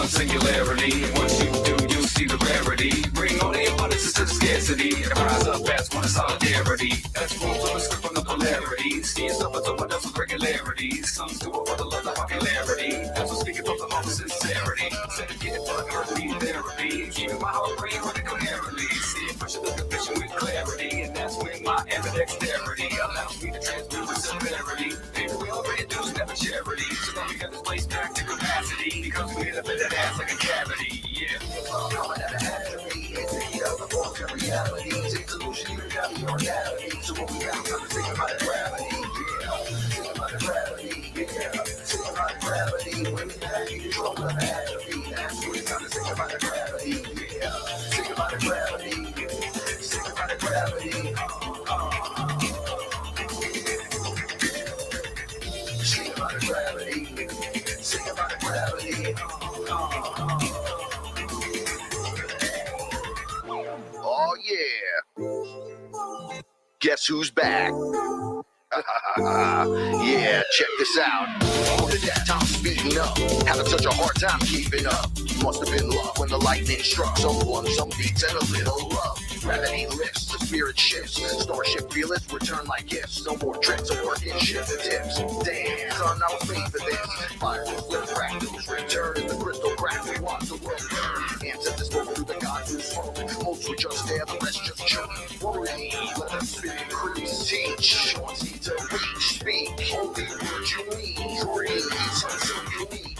Singularity. Once you do, you see the rarity. Bring all the abundance to the scarcity. Rise up as one solidarity. That's rules on the script from the polarity. See yourself as someone else with regularity. Some do it for the love of popularity. That's what speaking from the heart of sincerity. Said to get it for earthly therapy. Keeping my heart free running coherently. See it pressure the division with clarity. And that's when my ambidexterity allows me to transmute with severity. People we already do never charity. So now we got this place back to capacity. Because we hit up in that ass like a cavity. Yeah. Coming out of atrophy. It's a heat of the force of reality. Take solution, you got me on reality. So what we got, I'm thinking about the gravity. Yeah. Thinking about the gravity. Yeah. Thinking about the gravity. When we back in control of the atrophy. That's what it's time to think about the gravity. Yeah. Think about the gravity. Think about the gravity. Think about the gravity. Think about the gravity. Oh yeah. Guess who's back? Yeah, check this out. Hold it down, time speeding up. Having such a hard time keeping up. Must have been love when the lightning struck. Someone, some beats, and a little love. Gravity lifts, the spirit shifts. Starship feelers return like gifts. No more tricks of working shift the tips. Damn, son, I was made for this. Fire will flip, fractals return in the crystal crack. We watch the world burn. Ancestors spoke through the gods who spoke. Most were just there, the rest just choke. Worry, let the spirit increase. Teach, on seed to reach. Speak, only words you need. Breathe, something unique.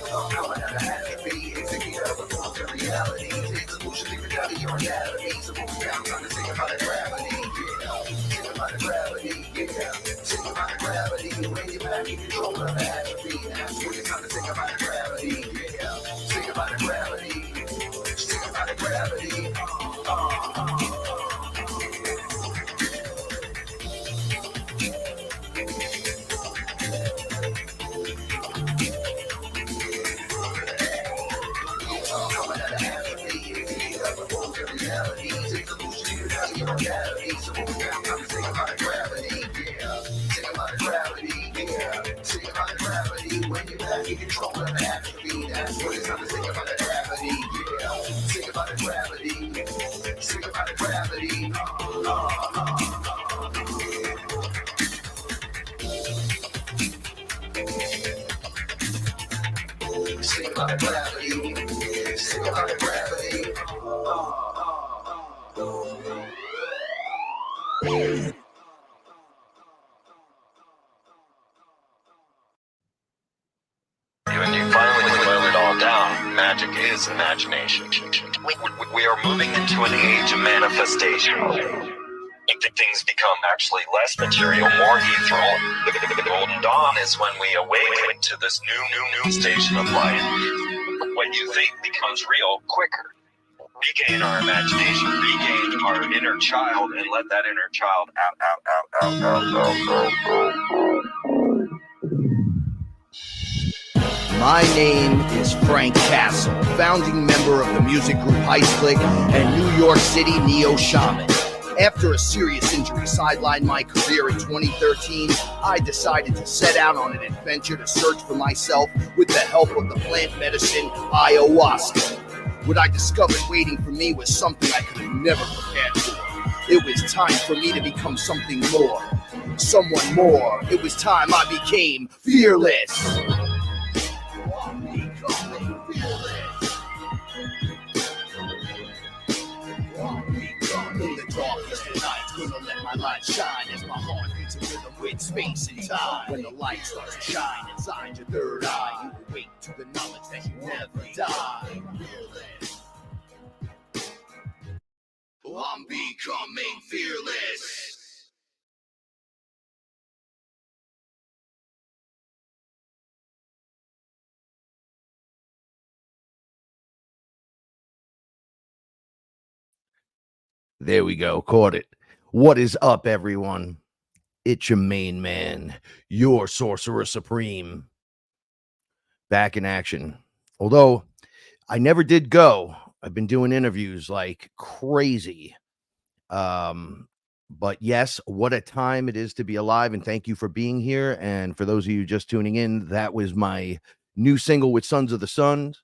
Coming out of atrophy, it's a key of the force of reality. It's illusion, even out of your reality. So move down, trying to think about the gravity. Yeah, think about the gravity. Yeah, think about the gravity. When you're back in control of the atrophy, that's when it's time to think about the gravity. Yeah, think about the gravity. Think about the gravity. Reality, take solution, you got your reality. So move down, time to think about the gravity. Yeah, think about the gravity. Yeah, think about the gravity. When you're back in control of the atrophy, that's what it's time to think about the gravity. Yeah, think about the gravity. Think about the gravity. Think about the gravity. Think about the gravity. When you finally boil it all down, magic is imagination. We are moving into an age of manifestation. Things become actually less material, more ethereal. The golden dawn is when we awaken to this new station of life. What you think becomes real quicker. Regain our imagination, regain our inner child, and let that inner child out. My name is Frank Castle, founding member of the music group Ice Click and New York City Neo Shaman. After a serious injury sidelined my career in 2013, I decided to set out on an adventure to search for myself with the help of the plant medicine Ayahuasca. What I discovered waiting for me was something I could have never prepared for. It was time for me to become something more, someone more. It was time I became fearless. In the darkest of nights, gonna let my light shine as my heart beats a rhythm with space and time. When the light starts to shine inside your third eye, you awake to the knowledge that you never die. I'm becoming fearless. There we go. Caught it. What is up, everyone? It's your main man, your sorcerer supreme. back in action. Although I never did go. I've been doing interviews like crazy. But yes, what a time it is to be alive. And thank you for being here. And for those of you just tuning in, that was my new single with Sons of the Sun. It's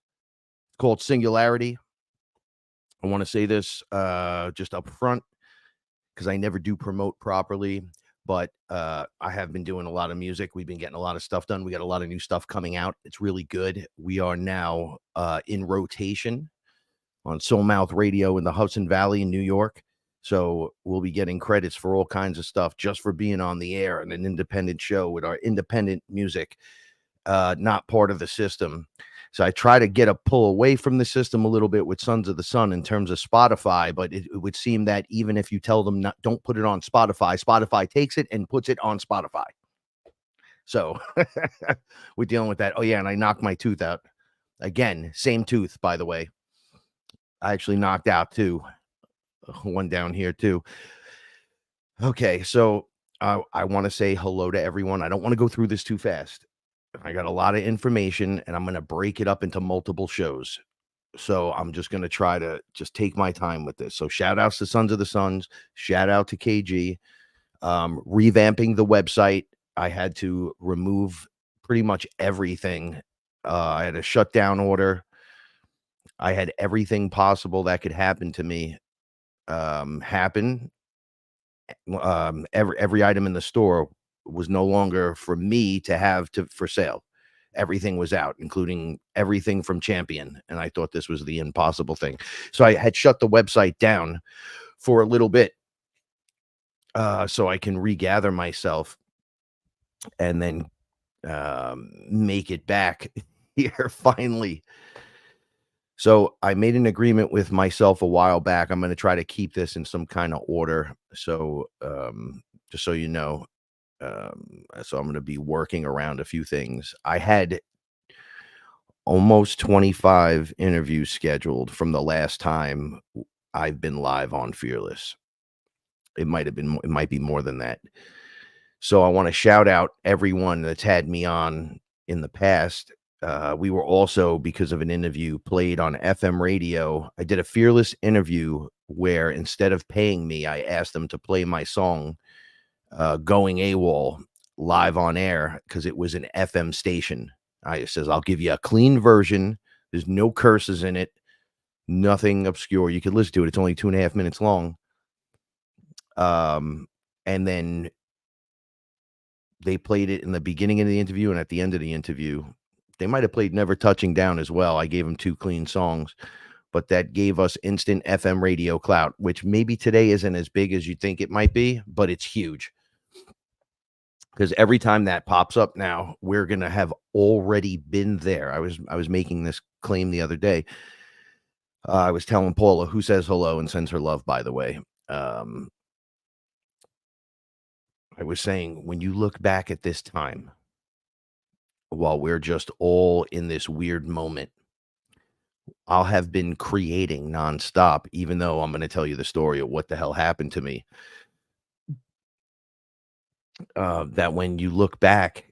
called Singularity. I want to say this just up front because I never do promote properly. But I have been doing a lot of music. We've been getting a lot of stuff done. We got a lot of new stuff coming out. It's really good. We are now in rotation on Soul Mouth Radio in the Hudson Valley in New York. So we'll be getting credits for all kinds of stuff just for being on the air and an independent show with our independent music, not part of the system. So I try to get a pull away from the system a little bit with Sons of the Sun in terms of Spotify, but it would seem that even if you tell them don't put it on Spotify, Spotify takes it and puts it on Spotify. So we're dealing with that. Oh yeah, and I knocked my tooth out again. Same tooth, by the way. I actually knocked out too. One down here too. Okay, so I want to say hello to everyone. I don't want to go through this too fast. I got a lot of information and I'm going to break it up into multiple shows. So I'm just going to try to just take my time with this. So shout outs to Sons of the Suns, shout out to KG, revamping the website. I had to remove pretty much everything. I had a shutdown order. I had everything possible that could happen to me happen. Every item in the store was no longer for me to have for sale. Everything was out, including everything from Champion. And I thought this was the impossible thing. So I had shut the website down for a little bit so I can regather myself and then make it back here finally. So I made an agreement with myself a while back. I'm going to try to keep this in some kind of order. So just so you know, so I'm going to be working around a few things. I had almost 25 interviews scheduled from the last time I've been live on FearLess. It might be more than that. So I want to shout out everyone that's had me on in the past. We were also, because of an interview, played on FM radio. I did a FearLess interview where instead of paying me, I asked them to play my song, Going AWOL, live on air because it was an FM station. I says, I'll give you a clean version. There's no curses in it. Nothing obscure. You could listen to it. It's only 2.5 minutes long. And then they played it in the beginning of the interview and at the end of the interview. They might have played Never Touching Down as well. I gave them 2 clean songs, but that gave us instant FM radio clout, which maybe today isn't as big as you think it might be, but it's huge. Because every time that pops up now, we're going to have already been there. I was making this claim the other day. I was telling Paula, who says hello and sends her love, by the way. I was saying, when you look back at this time, while we're just all in this weird moment, I'll have been creating nonstop, even though I'm going to tell you the story of what the hell happened to me. That when you look back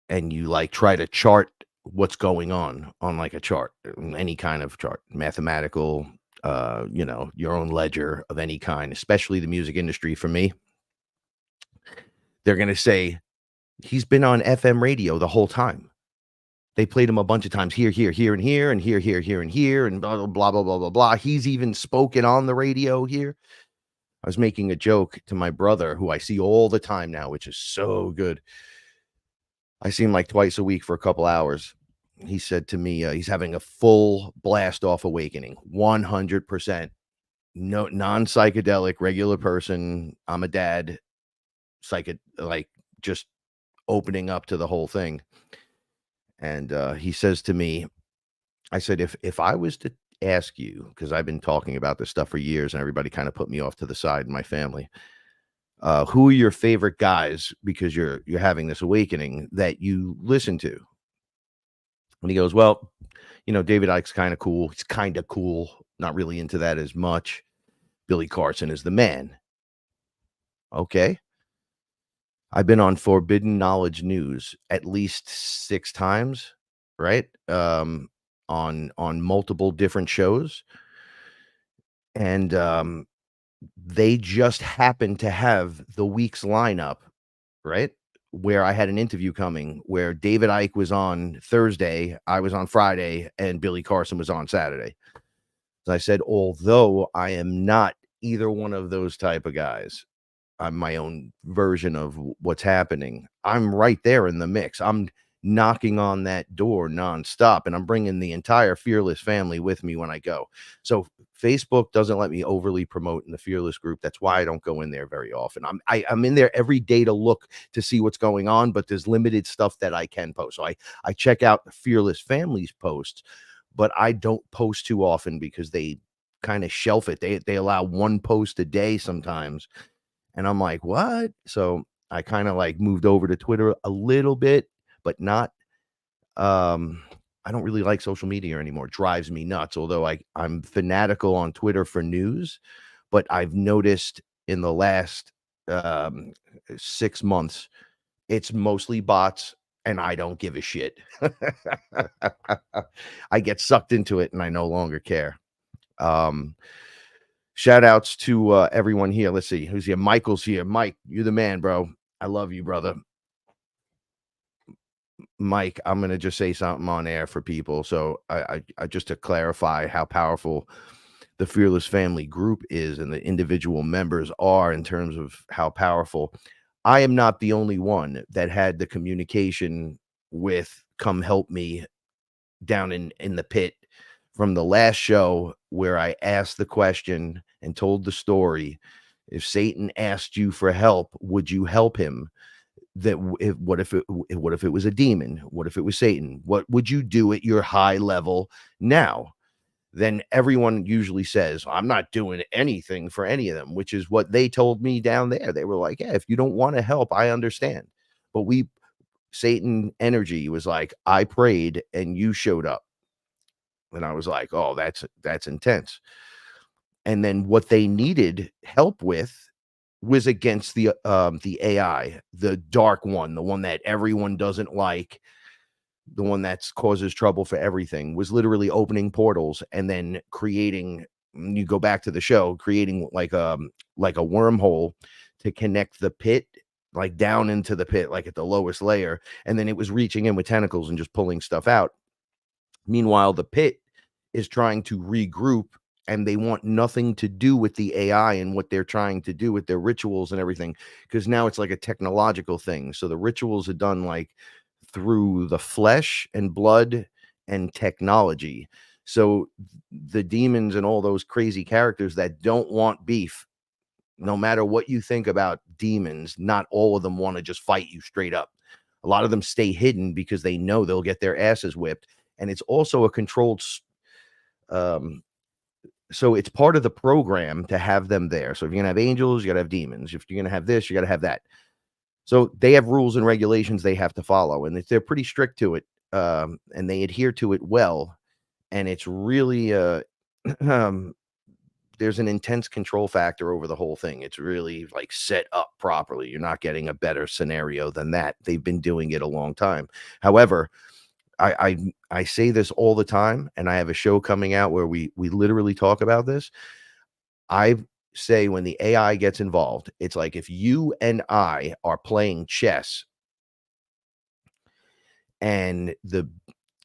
and you like try to chart what's going on like a chart, any kind of chart, mathematical, your own ledger of any kind, especially the music industry for me, they're going to say, he's been on FM radio the whole time. They played him a bunch of times here, and here, and here, and here, and blah, blah, blah, blah, blah, blah. He's even spoken on the radio here. I was making a joke to my brother, who I see all the time now, which is so good. I see him like twice a week for a couple hours. He said to me, he's having a full blast off awakening, 100%. No, non-psychedelic, regular person. I'm a dad, just opening up to the whole thing. And he says to me, I said, if I was to ask you, because I've been talking about this stuff for years and everybody kind of put me off to the side in my family, who are your favorite guys, because you're having this awakening, that you listen to? And he goes, well, David Icke's kind of cool. He's kind of cool. Not really into that as much. Billy Carson is the man. Okay. I've been on Forbidden Knowledge News at least 6 times, right? On multiple different shows, and they just happened to have the week's lineup, right? Where I had an interview coming where David Icke was on Thursday, I was on Friday, and Billy Carson was on Saturday. So I said, although I am not either one of those type of guys, I'm my own version of what's happening. I'm right there in the mix. I'm knocking on that door nonstop, and I'm bringing the entire Fearless family with me when I go. So Facebook doesn't let me overly promote in the Fearless group. That's why I don't go in there very often. I'm in there every day to look to see what's going on, but there's limited stuff that I can post. So I check out the Fearless family's posts, but I don't post too often because they kind of shelf it. They allow one post a day sometimes. And I'm like, what? So I kind of like moved over to Twitter a little bit, but not. I don't really like social media anymore. It drives me nuts. Although I'm fanatical on Twitter for news, but I've noticed in the last 6 months, it's mostly bots, and I don't give a shit. I get sucked into it, and I no longer care. Shout outs to everyone here. Let's see who's here. Michael's here. Mike, you're the man, bro. I love you, brother. Mike, I'm gonna just say something on air for people. So I just to clarify how powerful the Fearless Family group is and the individual members are in terms of how powerful. I am not the only one that had the communication with "Come help me" down in the pit from the last show where I asked the question and told the story. If Satan asked you for help, would you help him? What if it was a demon? What if it was Satan? What would you do at your high level now? Then everyone usually says, I'm not doing anything for any of them, which is what they told me down there. They were like, yeah, if you don't want to help, I understand. But Satan energy was like, I prayed and you showed up. And I was like, oh, that's intense. And then what they needed help with was against the AI, the dark one, the one that everyone doesn't like, the one that causes trouble for everything, was literally opening portals and then creating, you go back to the show, creating like a wormhole to connect the pit, like down into the pit, like at the lowest layer. And then it was reaching in with tentacles and just pulling stuff out. Meanwhile, the pit is trying to regroup, and they want nothing to do with the AI and what they're trying to do with their rituals and everything, because now it's like a technological thing. So the rituals are done like through the flesh and blood and technology. So the demons and all those crazy characters that don't want beef, no matter what you think about demons, not all of them want to just fight you straight up. A lot of them stay hidden because they know they'll get their asses whipped. And it's also a controlled so it's part of the program to have them there. So if you're gonna have angels, you gotta have demons. If you're gonna have this, you gotta have that. So they have rules and regulations they have to follow, and they're pretty strict to it, and they adhere to it well. And it's really there's an intense control factor over the whole thing. It's really like set up properly. You're not getting a better scenario than that. They've been doing it a long time. However, I say this all the time, and I have a show coming out where we literally talk about this. I say when the AI gets involved, it's like if you and I are playing chess, and the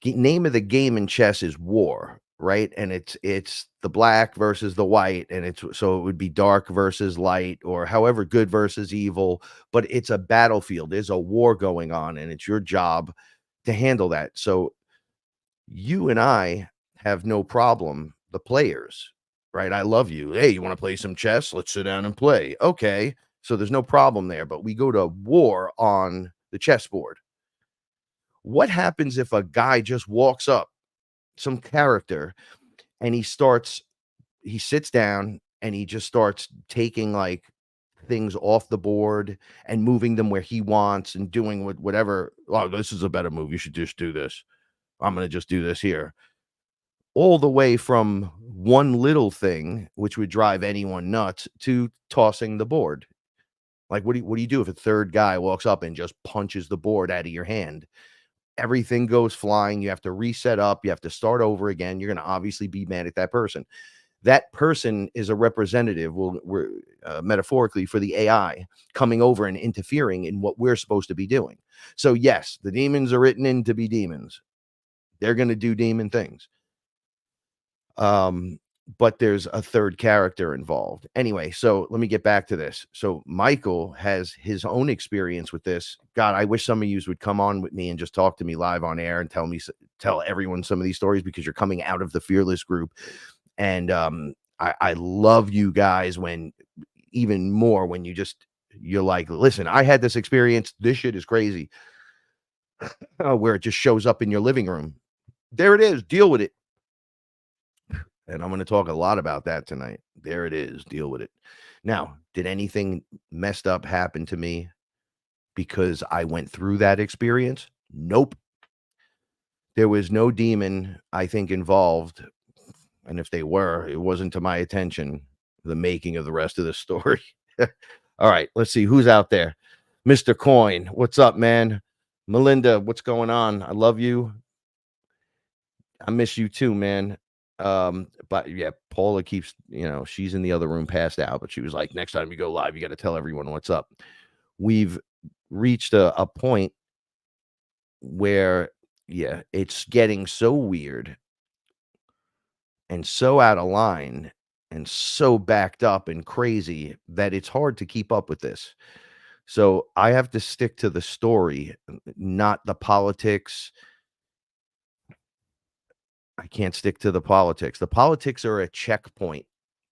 name of the game in chess is war, right? And it's the black versus the white, and so it would be dark versus light, or however, good versus evil, but it's a battlefield. There's a war going on, and it's your job to handle that. So you and I have no problem, the players, right? I love you. Hey, you want to play some chess? Let's sit down and play. Okay. So there's no problem there, but we go to war on the chessboard. What happens if a guy just walks up, some character, and he sits down and he just starts taking like things off the board and moving them where he wants and doing whatever. Oh, this is a better move. You should just do this. I'm going to just do this here. All the way from one little thing, which would drive anyone nuts, to tossing the board. Like, what do you do if a third guy walks up and just punches the board out of your hand? everything goes flying. You have to reset up. You have to start over again. You're going to obviously be mad at that person. That person is a representative, we're metaphorically, for the AI coming over and interfering in what we're supposed to be doing. So yes, the demons are written in to be demons. They're going to do demon things. But there's a third character involved. Anyway, so let me get back to this. So Michael has his own experience with this. God, I wish some of you would come on with me and just talk to me live on air and tell everyone some of these stories, because you're coming out of the FearLess group. And I love you guys when even more when you're like, listen, I had this experience. This shit is crazy. Where it just shows up in your living room. There it is. Deal with it. And I'm going to talk a lot about that tonight. There it is. Deal with it. Now, did anything messed up happen to me because I went through that experience? Nope. There was no demon, I think, involved. And if they were, it wasn't to my attention, the making of the rest of the story. All right, let's see who's out there. Mr. Coin, what's up, man? Melinda, what's going on? I love you. I miss you too, man. But yeah, Paula keeps, she's in the other room passed out, but she was like, next time you go live, you got to tell everyone what's up. We've reached a point where, yeah, it's getting so weird and so out of line and so backed up and crazy that it's hard to keep up with this. So I have to stick to the story, not the politics. I can't stick to the politics. The politics are a checkpoint.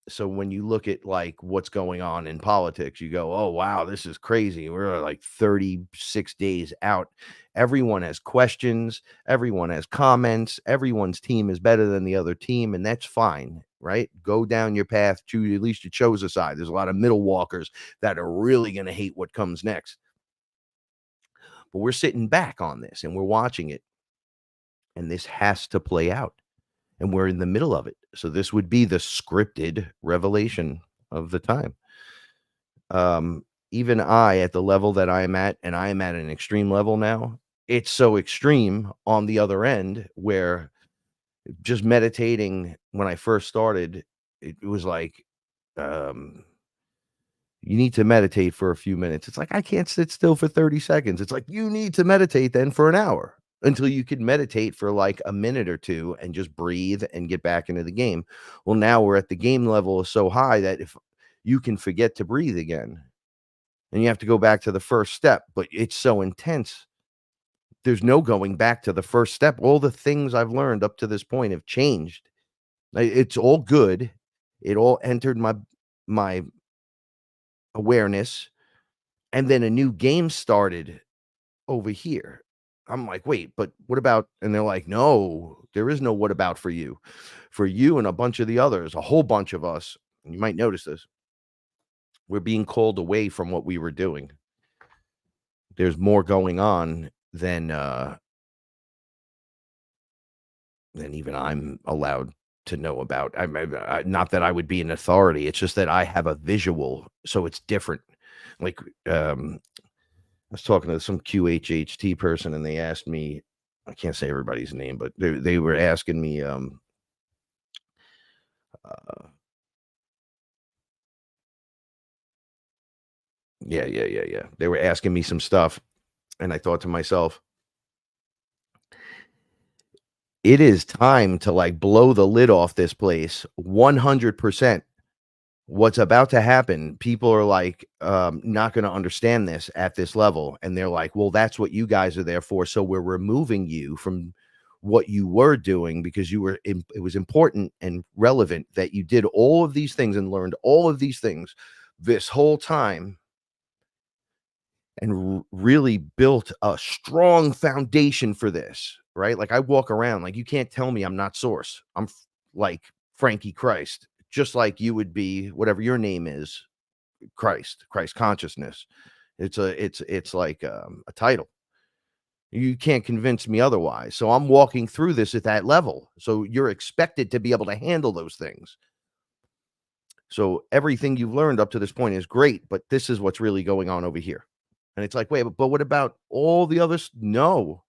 So when you look at like what's going on in politics, you go, oh, wow, this is crazy. We're like 36 days out. Everyone has questions. Everyone has comments. Everyone's team is better than the other team. And that's fine, right? Go down your path. Choose, at least you chose a side. There's a lot of middle walkers that are really going to hate what comes next. But we're sitting back on this and we're watching it. And this has to play out. And we're in the middle of it. So this would be the scripted revelation of the time. Even I, at the level that I am at, and I am at an extreme level now, it's so extreme on the other end where just meditating when I first started, it was like, you need to meditate for a few minutes. It's like, I can't sit still for 30 seconds. It's like, you need to meditate then for an hour, until you can meditate for like a minute or two and just breathe and get back into the game. Well, now we're at the game level is so high that if you can forget to breathe again and you have to go back to the first step, but it's so intense. There's no going back to the first step. All the things I've learned up to this point have changed. It's all good. It all entered my awareness. And then a new game started over here. I'm like, wait, but what about? And they're like, no, there is no what about for you. For you and a bunch of the others, a whole bunch of us, you might notice this, we're being called away from what we were doing. There's more going on than even I'm allowed to know about. I not that I would be an authority. It's just that I have a visual, so it's different. Like, I was talking to some QHHT person and they asked me, I can't say everybody's name, but they were asking me, yeah. They were asking me some stuff. And I thought to myself, it is time to like blow the lid off this place 100%. What's about to happen, people are like not going to understand this at this level, and they're like, well, that's what you guys are there for, so we're removing you from what you were doing because it was important and relevant that you did all of these things and learned all of these things this whole time and really built a strong foundation for this, right? Like I walk around like, you can't tell me I'm not Source. I'm like Frankie Christ, just like you would be, whatever your name is, Christ consciousness. It's like a title. You can't convince me otherwise. So I'm walking through this at that level. So you're expected to be able to handle those things. So everything you've learned up to this point is great, but this is what's really going on over here. And it's like, wait, but what about all the others? No,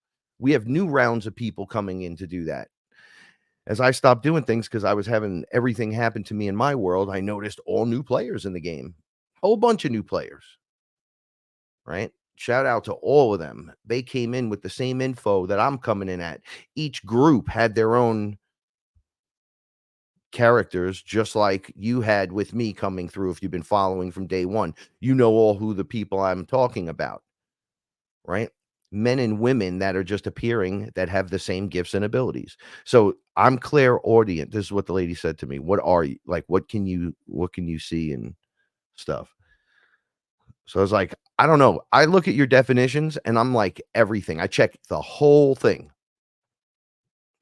We have new rounds of people coming in to do that. As I stopped doing things because I was having everything happen to me in my world, I noticed all new players in the game, whole bunch of new players, right? Shout out to all of them. They came in with the same info that I'm coming in at. Each group had their own characters, just like you had with me coming through. If you've been following from day one, you know all who the people I'm talking about, right? Men and women that are just appearing that have the same gifts and abilities. So I'm clairaudient. This is what the lady said to me. What are you like? What can you see and stuff? So I was like, I don't know. I look at your definitions and I'm like everything. I check the whole thing.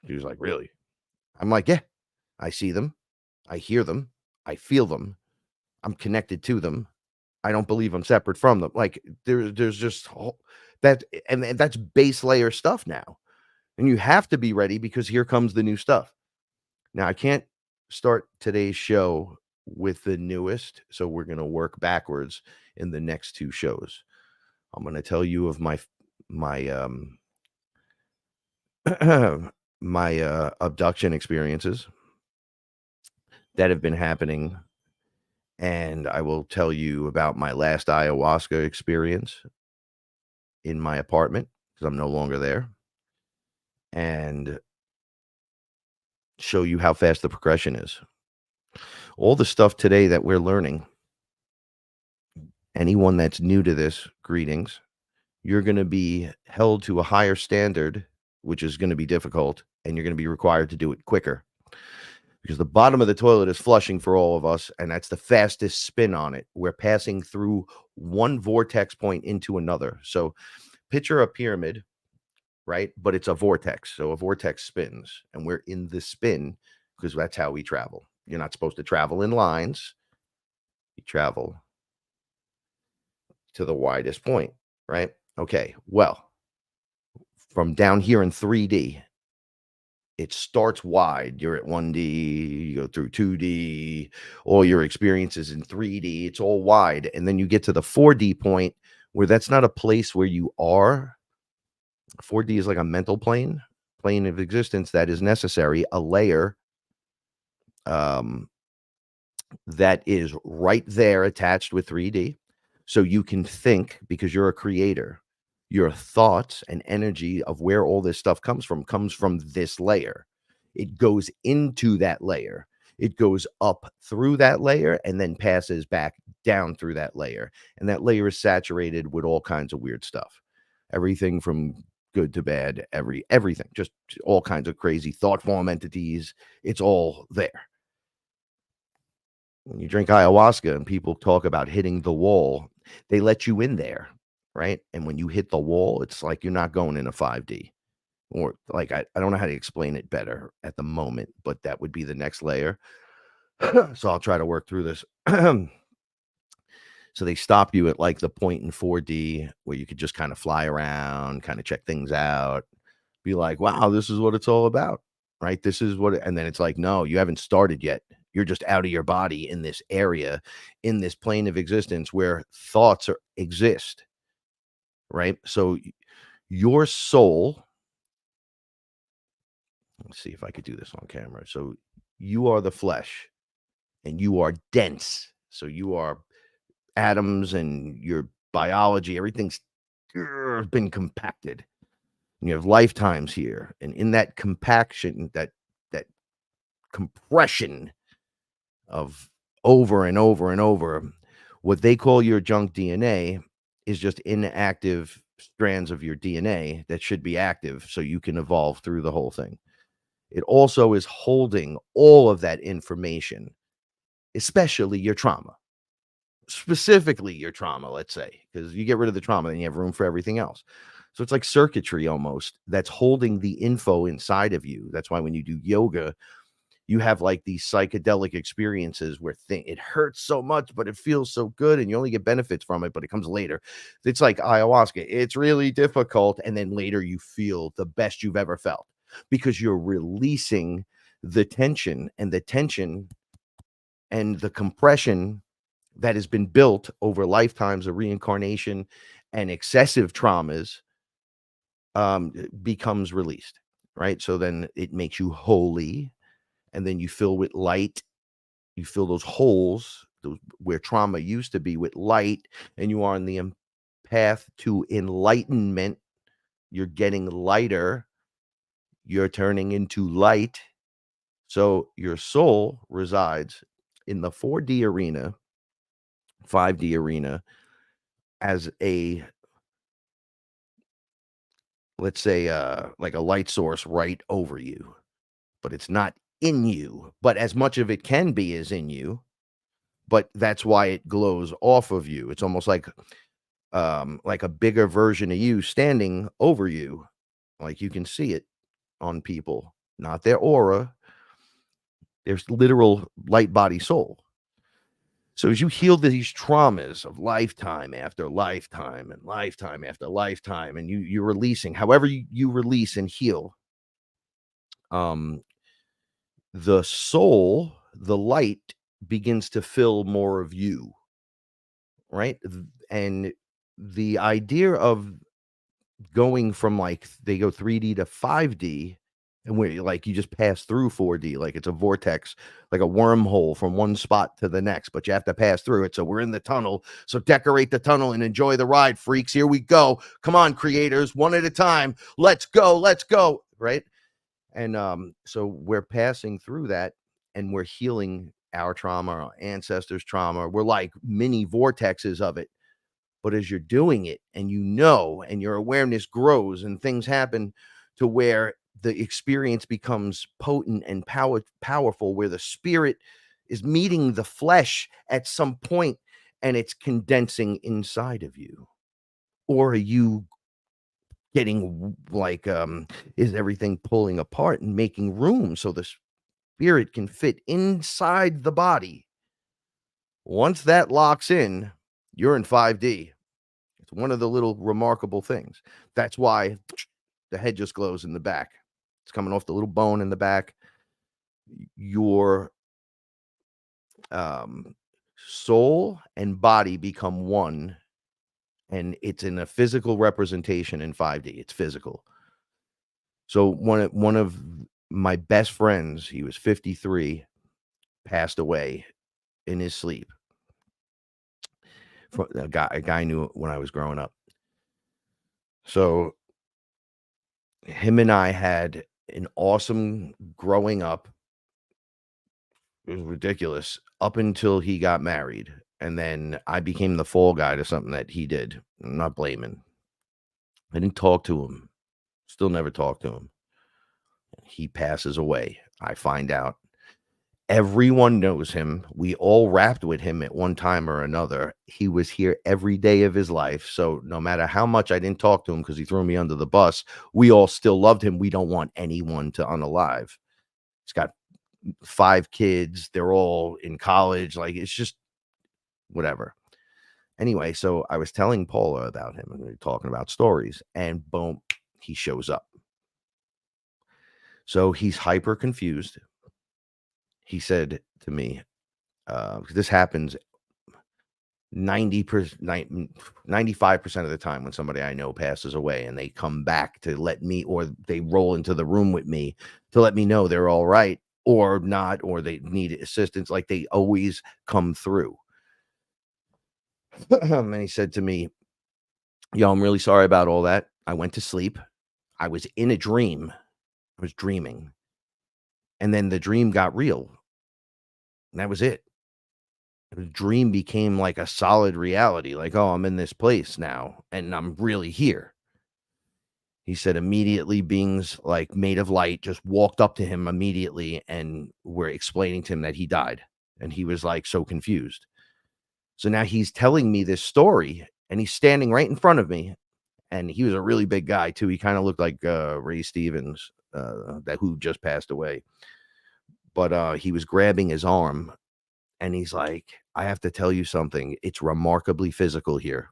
She was like, really? I'm like, yeah, I see them. I hear them. I feel them. I'm connected to them. I don't believe I'm separate from them. Like there's just that, and that's base layer stuff now. And you have to be ready because here comes the new stuff. Now I can't start today's show with the newest, so we're going to work backwards in the next two shows. I'm going to tell you of my my abduction experiences that have been happening, and I will tell you about my last ayahuasca experience in my apartment because I'm no longer there, and show you how fast the progression is. All the stuff today that we're learning, anyone that's new to this, greetings. You're going to be held to a higher standard, which is going to be difficult, and you're going to be required to do it quicker because the bottom of the toilet is flushing for all of us, and that's the fastest spin on it. We're passing through one vortex point into another. So picture a pyramid, right? But it's a vortex. So a vortex spins, and we're in the spin because that's how we travel. You're not supposed to travel in lines. You travel to the widest point, right? Okay, well, from down here in 3D, it starts wide. You're at 1D, you go through 2D, all your experiences in 3D, it's all wide. And then you get to the 4D point where that's not a place where you are. 4D is like a mental plane of existence that is necessary, a layer that is right there attached with 3D. So you can think because you're a creator. Your thoughts and energy of where all this stuff comes from this layer. It goes into that layer. It goes up through that layer and then passes back down through that layer. And that layer is saturated with all kinds of weird stuff. Everything from good to bad, everything, just all kinds of crazy thought form entities. It's all there. When you drink ayahuasca and people talk about hitting the wall, they let you in there, right? And when you hit the wall, it's like you're not going in a 5D. Or like I don't know how to explain it better at the moment, but that would be the next layer. So I'll try to work through this. So they stop you at like the point in 4D where you could just kind of fly around, kind of check things out, be like, wow, this is what it's all about, right? This is what, and then it's like, no, you haven't started yet. You're just out of your body in this area, in this plane of existence where thoughts exist, right? So your soul, let's see if I could do this on camera. So you are the flesh and you are dense. So you are atoms and your biology, everything's been compacted. And you have lifetimes here. And in that compaction, that compression of over and over and over, what they call your junk DNA is just inactive strands of your DNA that should be active so you can evolve through the whole thing. It also is holding all of that information, especially your trauma, specifically your trauma, let's say, because you get rid of the trauma and you have room for everything else. So it's like circuitry almost that's holding the info inside of you. That's why when you do yoga, you have like these psychedelic experiences where it hurts so much, but it feels so good and you only get benefits from it, but it comes later. It's like ayahuasca. It's really difficult. And then later you feel the best you've ever felt because you're releasing the tension and the compression that has been built over lifetimes of reincarnation and excessive traumas becomes released, right? So then it makes you holy, and then you fill with light. You fill those holes where trauma used to be with light, and you are on the path to enlightenment. You're getting lighter. You're turning into light. So your soul resides in the 4D arena, 5D arena, as a, let's say, like a light source right over you, but it's not in you. But as much of it can be is in you, but that's why it glows off of you. It's almost like a bigger version of you standing over you. Like you can see it on people, not their aura. There's literal light body soul. So as you heal these traumas of lifetime after lifetime and lifetime after lifetime, and you're releasing, however you release and heal, the soul, the light begins to fill more of you, right? And the idea of going from like they go 3D to 5D, and where like you just pass through 4D, like it's a vortex, like a wormhole from one spot to the next, but you have to pass through it. So we're in the tunnel. So decorate the tunnel and enjoy the ride, freaks. Here we go. Come on, creators, one at a time. Let's go. Right. And so we're passing through that, and we're healing our trauma, our ancestors' trauma. We're like mini vortexes of it. But as you're doing it, and and your awareness grows, and things happen to where the experience becomes potent and powerful, where the spirit is meeting the flesh at some point, and it's condensing inside of you. Or are you getting like, is everything pulling apart and making room so the spirit can fit inside the body? Once that locks in, you're in 5D. It's one of the little remarkable things. That's why the head just glows in the back. It's coming off the little bone in the back. Your soul and body become one, and it's in a physical representation in 5D. It's physical. So one of my best friends, he was 53, passed away in his sleep. A guy I knew when I was growing up. So him and I had an awesome growing up. It was ridiculous up until he got married. And then I became the fall guy to something that he did. I'm not blaming. I didn't talk to him. Still never talked to him. He passes away. I find out. Everyone knows him. We all rapped with him at one time or another. He was here every day of his life. So no matter how much I didn't talk to him because he threw me under the bus, we all still loved him. We don't want anyone to unalive. He's got 5 kids. They're all in college. Like, it's just whatever. Anyway, so I was telling Paula about him, and we were talking about stories, and boom, he shows up. So he's hyper confused. He said to me, this happens 95% of the time when somebody I know passes away, and they come back to let me, or they roll into the room with me to let me know they're all right or not, or they need assistance. Like, they always come through. And he said to me, yo, I'm really sorry about all that. I went to sleep. I was in a dream. I was dreaming. And then the dream got real. And that was it. The dream became like a solid reality. Like, oh, I'm in this place now, and I'm really here. He said immediately beings like made of light just walked up to him immediately and were explaining to him that he died. And he was like so confused. So now he's telling me this story, and he's standing right in front of me. And he was a really big guy too. He kind of looked like Ray Stevens, who just passed away. But he was grabbing his arm, and he's like, I have to tell you something. It's remarkably physical here.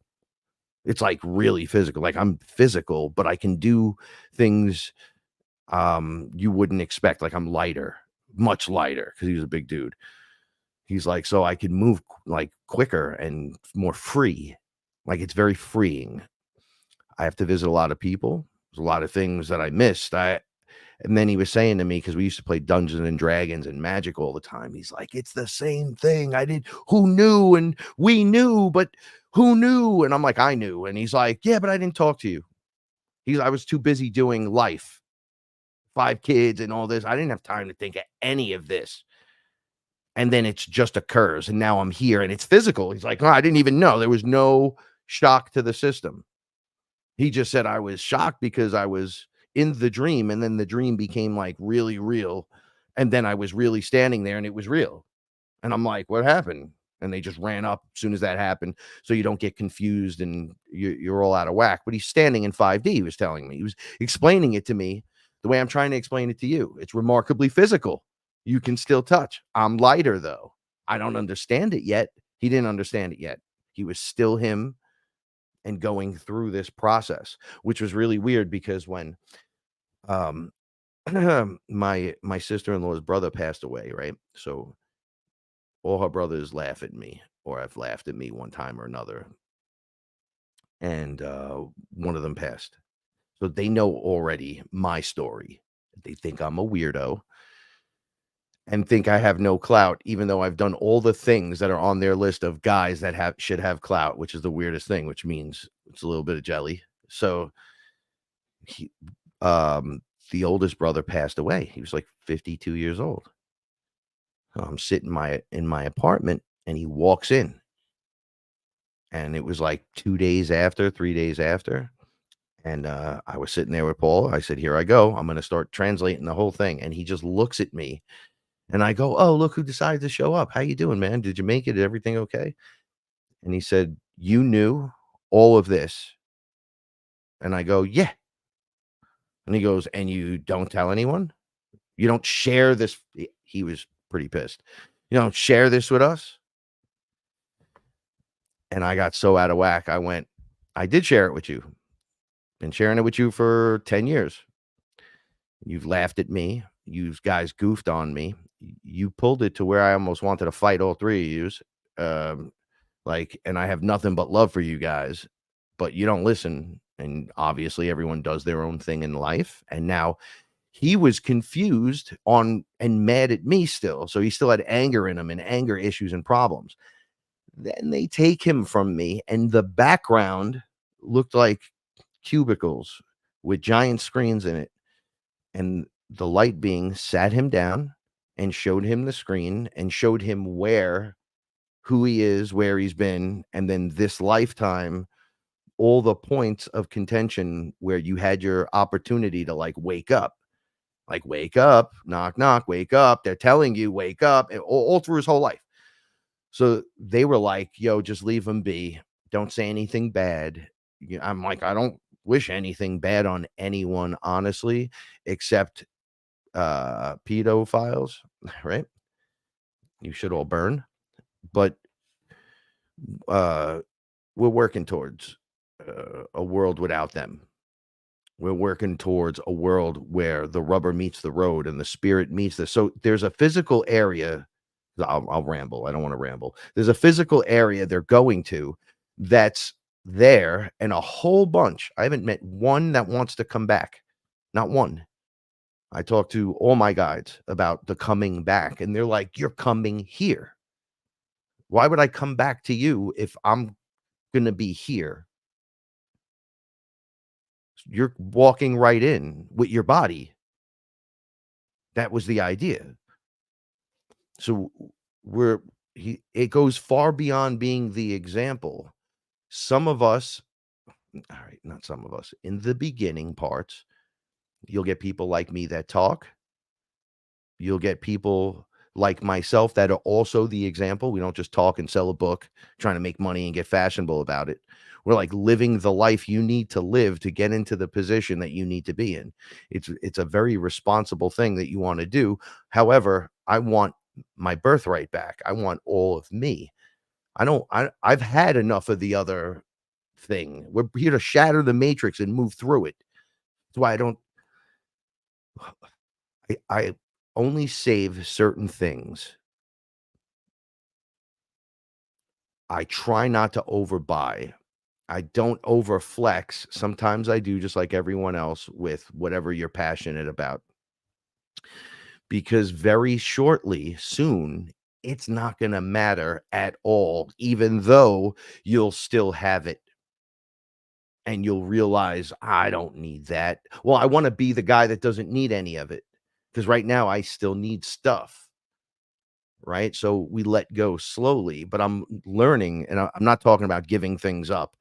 It's like really physical. Like, I'm physical, but I can do things you wouldn't expect. Like, I'm lighter, much lighter, because he was a big dude. He's like, so I can move like quicker and more free. Like, it's very freeing. I have to visit a lot of people. There's a lot of things that I missed. And then he was saying to me, because we used to play Dungeons and Dragons and Magic all the time. He's like, it's the same thing. Who knew? And we knew, but who knew? And I'm like, I knew. And he's like, yeah, but I didn't talk to you. I was too busy doing life, 5 kids and all this. I didn't have time to think of any of this. And then it just occurs. And now I'm here and it's physical. He's like, oh, I didn't even know. There was no shock to the system. He just said I was shocked because I was in the dream, and then the dream became like really real. And then I was really standing there and it was real. And I'm like, what happened? And they just ran up as soon as that happened. So you don't get confused and you're all out of whack. But he's standing in 5D, he was telling me. He was explaining it to me the way I'm trying to explain it to you. It's remarkably physical. You can still touch. I'm lighter, though. I don't understand it yet. He didn't understand it yet. He was still him and going through this process, which was really weird because when my sister-in-law's brother passed away, right? So all her brothers laugh at me, or have laughed at me one time or another. And one of them passed. So they know already my story. They think I'm a weirdo and think I have no clout, even though I've done all the things that are on their list of guys that should have clout, which is the weirdest thing, which means it's a little bit of jelly. So he, the oldest brother passed away. He was like 52 years old. So I'm sitting in my apartment and he walks in. And it was like 2 days after, 3 days after. And I was sitting there with Paul. I said, here I go. I'm going to start translating the whole thing. And he just looks at me. And I go, oh, look who decided to show up. How you doing, man? Did you make it? Is everything okay? And he said, you knew all of this. And I go, yeah. And he goes, and you don't tell anyone? You don't share this? He was pretty pissed. You don't share this with us? And I got so out of whack. I went, I did share it with you. Been sharing it with you for 10 years. You've laughed at me. You guys goofed on me. You pulled it to where I almost wanted to fight all 3 of yous. And I have nothing but love for you guys, but you don't listen. And obviously everyone does their own thing in life. And now he was confused and mad at me still. So he still had anger in him and anger issues and problems. Then they take him from me, and the background looked like cubicles with giant screens in it. And the light being sat him down and showed him the screen and showed him who he is, where he's been, and then this lifetime, all the points of contention where you had your opportunity to wake up, knock, knock, wake up. They're telling you, wake up, all through his whole life. So they were like, yo, just leave him be. Don't say anything bad. I'm like, I don't wish anything bad on anyone, honestly, except pedophiles, right? You should all burn. But we're working towards a world without them. We're working towards a world where the rubber meets the road and the spirit meets the. So there's a physical area. I'll ramble. I don't want to ramble. There's a physical area they're going to that's there, and a whole bunch. I haven't met one that wants to come back. Not one. I talked to all my guides about the coming back, and they're like, you're coming here. Why would I come back to you if I'm going to be here? You're walking right in with your body. That was the idea. So it goes far beyond being the example. Some of us, all right, not some of us, in the beginning parts, you'll get people like me that talk. You'll get people like myself that are also the example. We don't just talk and sell a book trying to make money and get fashionable about it. We're like living the life you need to live to get into the position that you need to be in. It's a very responsible thing that you want to do. However, I want my birthright back. I want all of me. I've had enough of the other thing. We're here to shatter the matrix and move through it. That's why I only save certain things. I try not to overbuy. I don't overflex. Sometimes I do, just like everyone else, with whatever you're passionate about. Because very shortly, soon, it's not going to matter at all, even though you'll still have it. And you'll realize, I don't need that. Well, I want to be the guy that doesn't need any of it. Because right now I still need stuff. Right. So we let go slowly, but I'm learning, and I'm not talking about giving things up.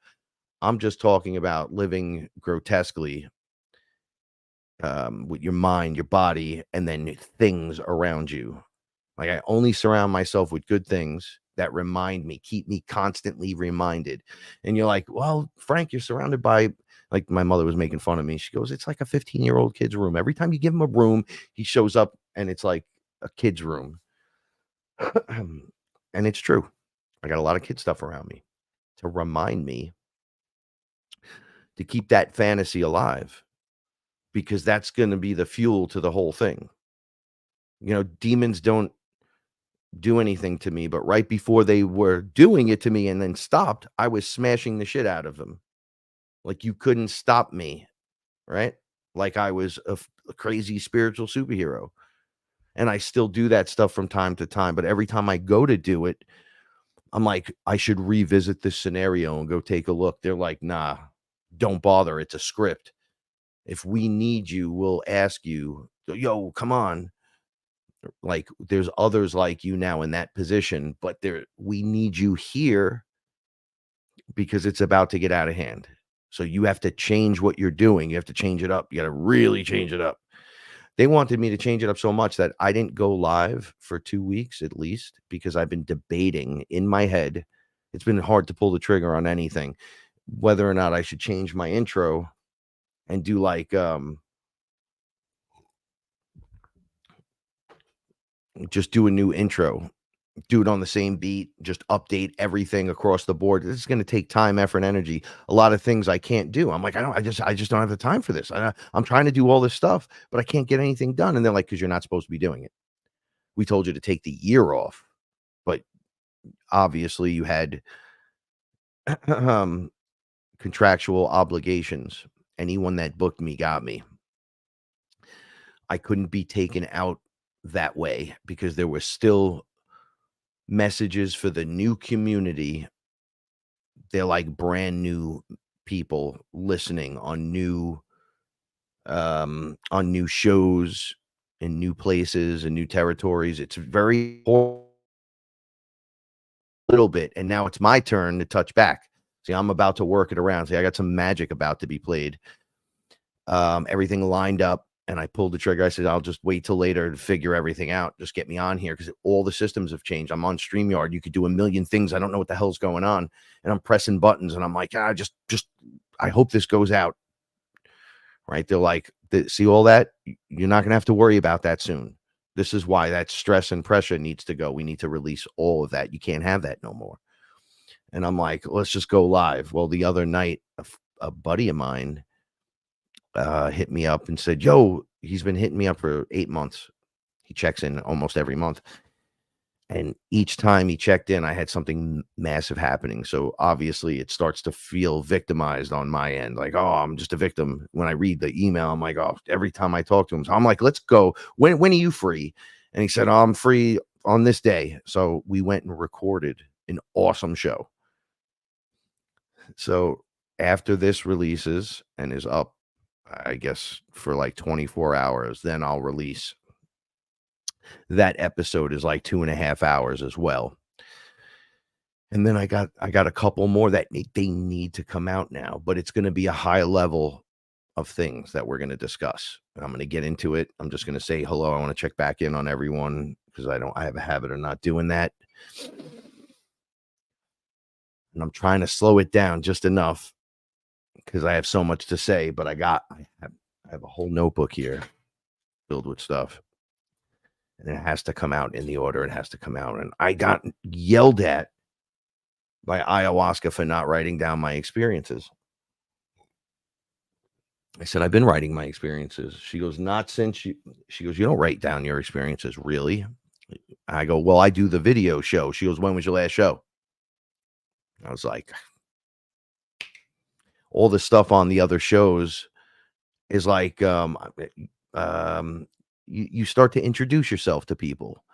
I'm just talking about living grotesquely, with your mind, your body, and then things around you. Like, I only surround myself with good things that remind me, keep me constantly reminded. And you're like, well, Frank, you're surrounded by, like, my mother was making fun of me. She goes, it's like a 15-year-old kid's room. Every time you give him a room, he shows up and it's like a kid's room. And it's true. I got a lot of kid stuff around me to remind me to keep that fantasy alive, because that's going to be the fuel to the whole thing. You know, demons don't do anything to me, but right before they were doing it to me and then stopped, I was smashing the shit out of them. Like, you couldn't stop me, right? Like I was a crazy spiritual superhero. And I still do that stuff from time to time, but every time I go to do it, I'm like, I should revisit this scenario and go take a look. They're like, nah, don't bother. It's a script. If we need you, we'll ask you, yo, come on. Like, there's others like you now in that position, but we need you here because it's about to get out of hand. So you have to change what you're doing. You have to change it up. You got to really change it up. They wanted me to change it up so much that I didn't go live for 2 weeks at least, because I've been debating in my head. It's been hard to pull the trigger on anything, whether or not I should change my intro and do like, just do a new intro, do it on the same beat, just update everything across the board. This is going to take time, effort, and energy. A lot of things I can't do. I'm like, I just don't have the time for this. I'm trying to do all this stuff, but I can't get anything done. And they're like, because you're not supposed to be doing it. We told you to take the year off, but obviously you had contractual obligations. Anyone that booked me got me. I couldn't be taken out that way because there were still messages for the new community. They're like brand new people listening on new shows in new places and new territories. It's very little bit, and now it's my turn to touch back. See, I'm about to work it around. See, I got some magic about to be played. Everything lined up, and I pulled the trigger. I said, I'll just wait till later to figure everything out. Just get me on here, because all the systems have changed. I'm on StreamYard. You could do a million things. I don't know what the hell's going on. And I'm pressing buttons, and I'm like, I hope this goes out. Right? They're like, see all that? You're not going to have to worry about that soon. This is why that stress and pressure needs to go. We need to release all of that. You can't have that no more. And I'm like, let's just go live. Well, the other night, a buddy of mine hit me up and said, yo, he's been hitting me up for 8 months. He checks in almost every month. And each time he checked in, I had something massive happening. So obviously it starts to feel victimized on my end. Like, oh, I'm just a victim. When I read the email, I'm like, oh, every time I talk to him. So I'm like, let's go. When are you free? And he said, oh, I'm free on this day. So we went and recorded an awesome show. So after this releases and is up, I guess for like 24 hours, then I'll release. That episode is like 2.5 hours as well. And then I got a couple more that they need to come out now, but it's going to be a high level of things that we're going to discuss. And I'm going to get into it. I'm just going to say hello. I want to check back in on everyone because I have a habit of not doing that. And I'm trying to slow it down just enough because I have so much to say, but I have a whole notebook here filled with stuff. And it has to come out in the order it has to come out. And I got yelled at by Ayahuasca for not writing down my experiences. I said, I've been writing my experiences. She goes, not since you, she goes, you don't write down your experiences, really? I go, well, I do the video show. She goes, when was your last show? I was like, all the stuff on the other shows is like you start to introduce yourself to people.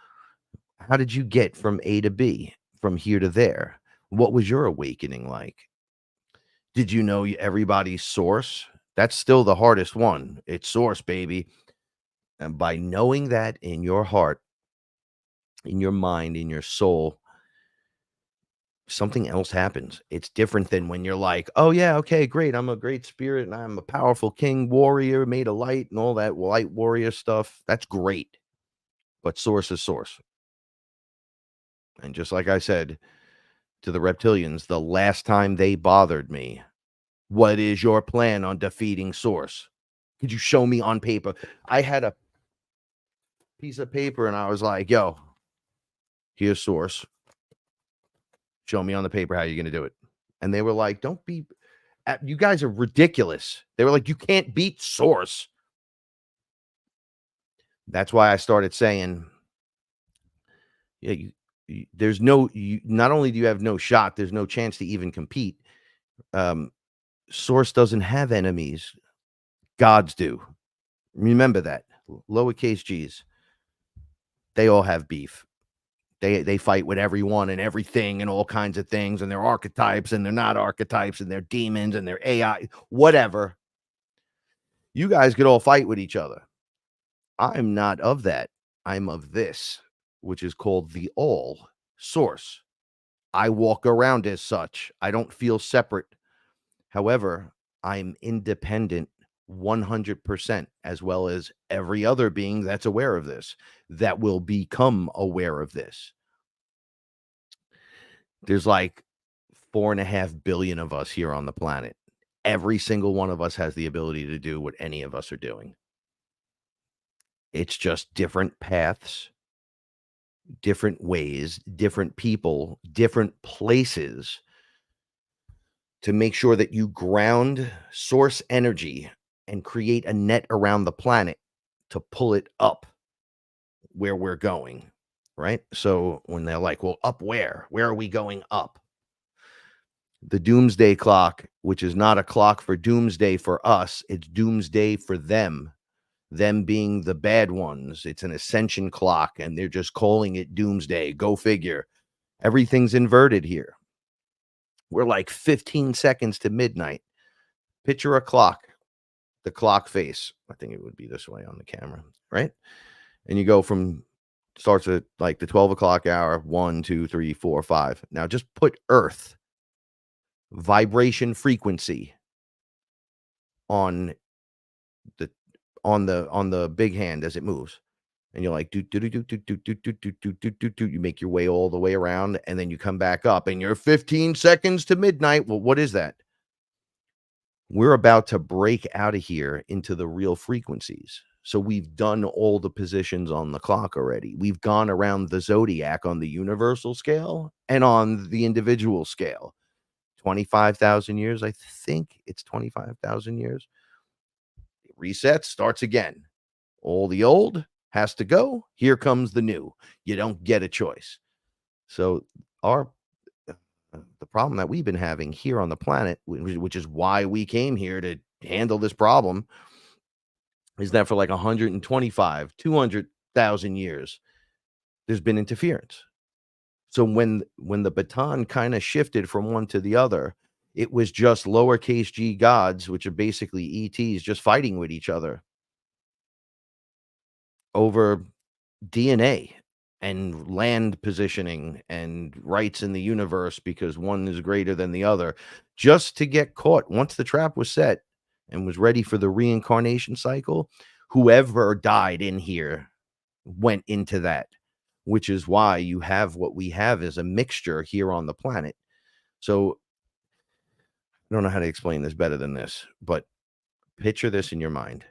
How did you get from A to B, from here to there? What was your awakening like? Did you know everybody's source? That's still the hardest one. It's source, baby. And by knowing that in your heart, in your mind, in your soul, something else happens. It's different than when you're like, oh, yeah, okay, great. I'm a great spirit and I'm a powerful king warrior made of light and all that light warrior stuff. That's great. But source is source. And just like I said to the reptilians, the last time they bothered me, what is your plan on defeating source? Could you show me on paper? I had a piece of paper and I was like, yo, here's source. Show me on the paper how you're going to do it. And they were like, don't be, you guys are ridiculous. They were like, you can't beat source. That's why I started saying, yeah, there's no, not only do you have no shot, there's no chance to even compete. Source doesn't have enemies. Gods do. Remember that. Lowercase g's. They all have beef. They fight with everyone and everything and all kinds of things, and they're archetypes and they're not archetypes and they're demons and they're AI, whatever. You guys could all fight with each other. I'm not of that. I'm of this, which is called the all source. I walk around as such. I don't feel separate. However, I'm independent 100%, as well as every other being that's aware of this, that will become aware of this. There's like 4.5 billion of us here on the planet. Every single one of us has the ability to do what any of us are doing. It's just different paths, different ways, different people, different places to make sure that you ground source energy and create a net around the planet to pull it up where we're going, right? So when they're like, well, up where? Where are we going up? The doomsday clock, which is not a clock for doomsday for us, it's doomsday for them being the bad ones. It's an ascension clock, and they're just calling it doomsday. Go figure. Everything's inverted here. We're like 15 seconds to midnight. Picture a clock, the clock face. I think it would be this way on the camera, right? And you go from, starts at like the 12 o'clock hour, 1, 2, 3, 4, 5. Now just put Earth vibration frequency on the big hand as it moves, and you're like, you make your way all the way around, and then you come back up, and you're 15 seconds to midnight. Well, what is that? We're about to break out of here into the real frequencies. So we've done all the positions on the clock already. We've gone around the zodiac on the universal scale and on the individual scale. 25,000 years, I think it's 25,000 years. Reset, starts again. All the old has to go. Here comes the new. You don't get a choice. So the problem that we've been having here on the planet, which is why we came here to handle this problem, is that for like 125, 200,000 years, there's been interference. So when the baton kind of shifted from one to the other, it was just lowercase g gods, which are basically ETs, just fighting with each other over DNA and land positioning and rights in the universe, because one is greater than the other, just to get caught. Once the trap was set and was ready for the reincarnation cycle, whoever died in here went into that, which is why you have what we have is a mixture here on the planet. So I don't know how to explain this better than this, but picture this in your mind.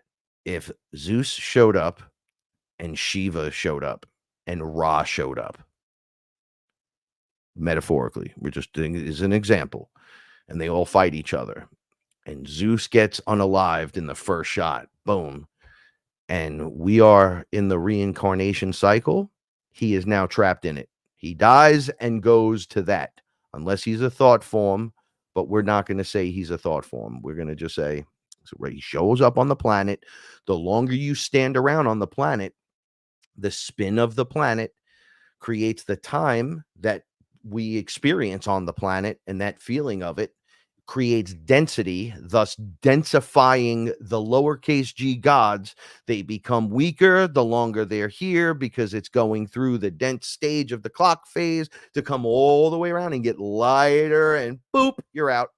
If Zeus showed up and Shiva showed up and Ra showed up, metaphorically, we're just doing it as an example, and they all fight each other, and Zeus gets unalived in the first shot, boom, and we are in the reincarnation cycle, he is now trapped in it. He dies and goes to that, unless he's a thought form, but we're not going to say he's a thought form. We're going to just say, so he shows up on the planet. The longer you stand around on the planet, the spin of the planet creates the time that we experience on the planet, and that feeling of it creates density, thus densifying the lowercase g gods. They become weaker the longer they're here because it's going through the dense stage of the clock phase to come all the way around and get lighter, and boop, you're out.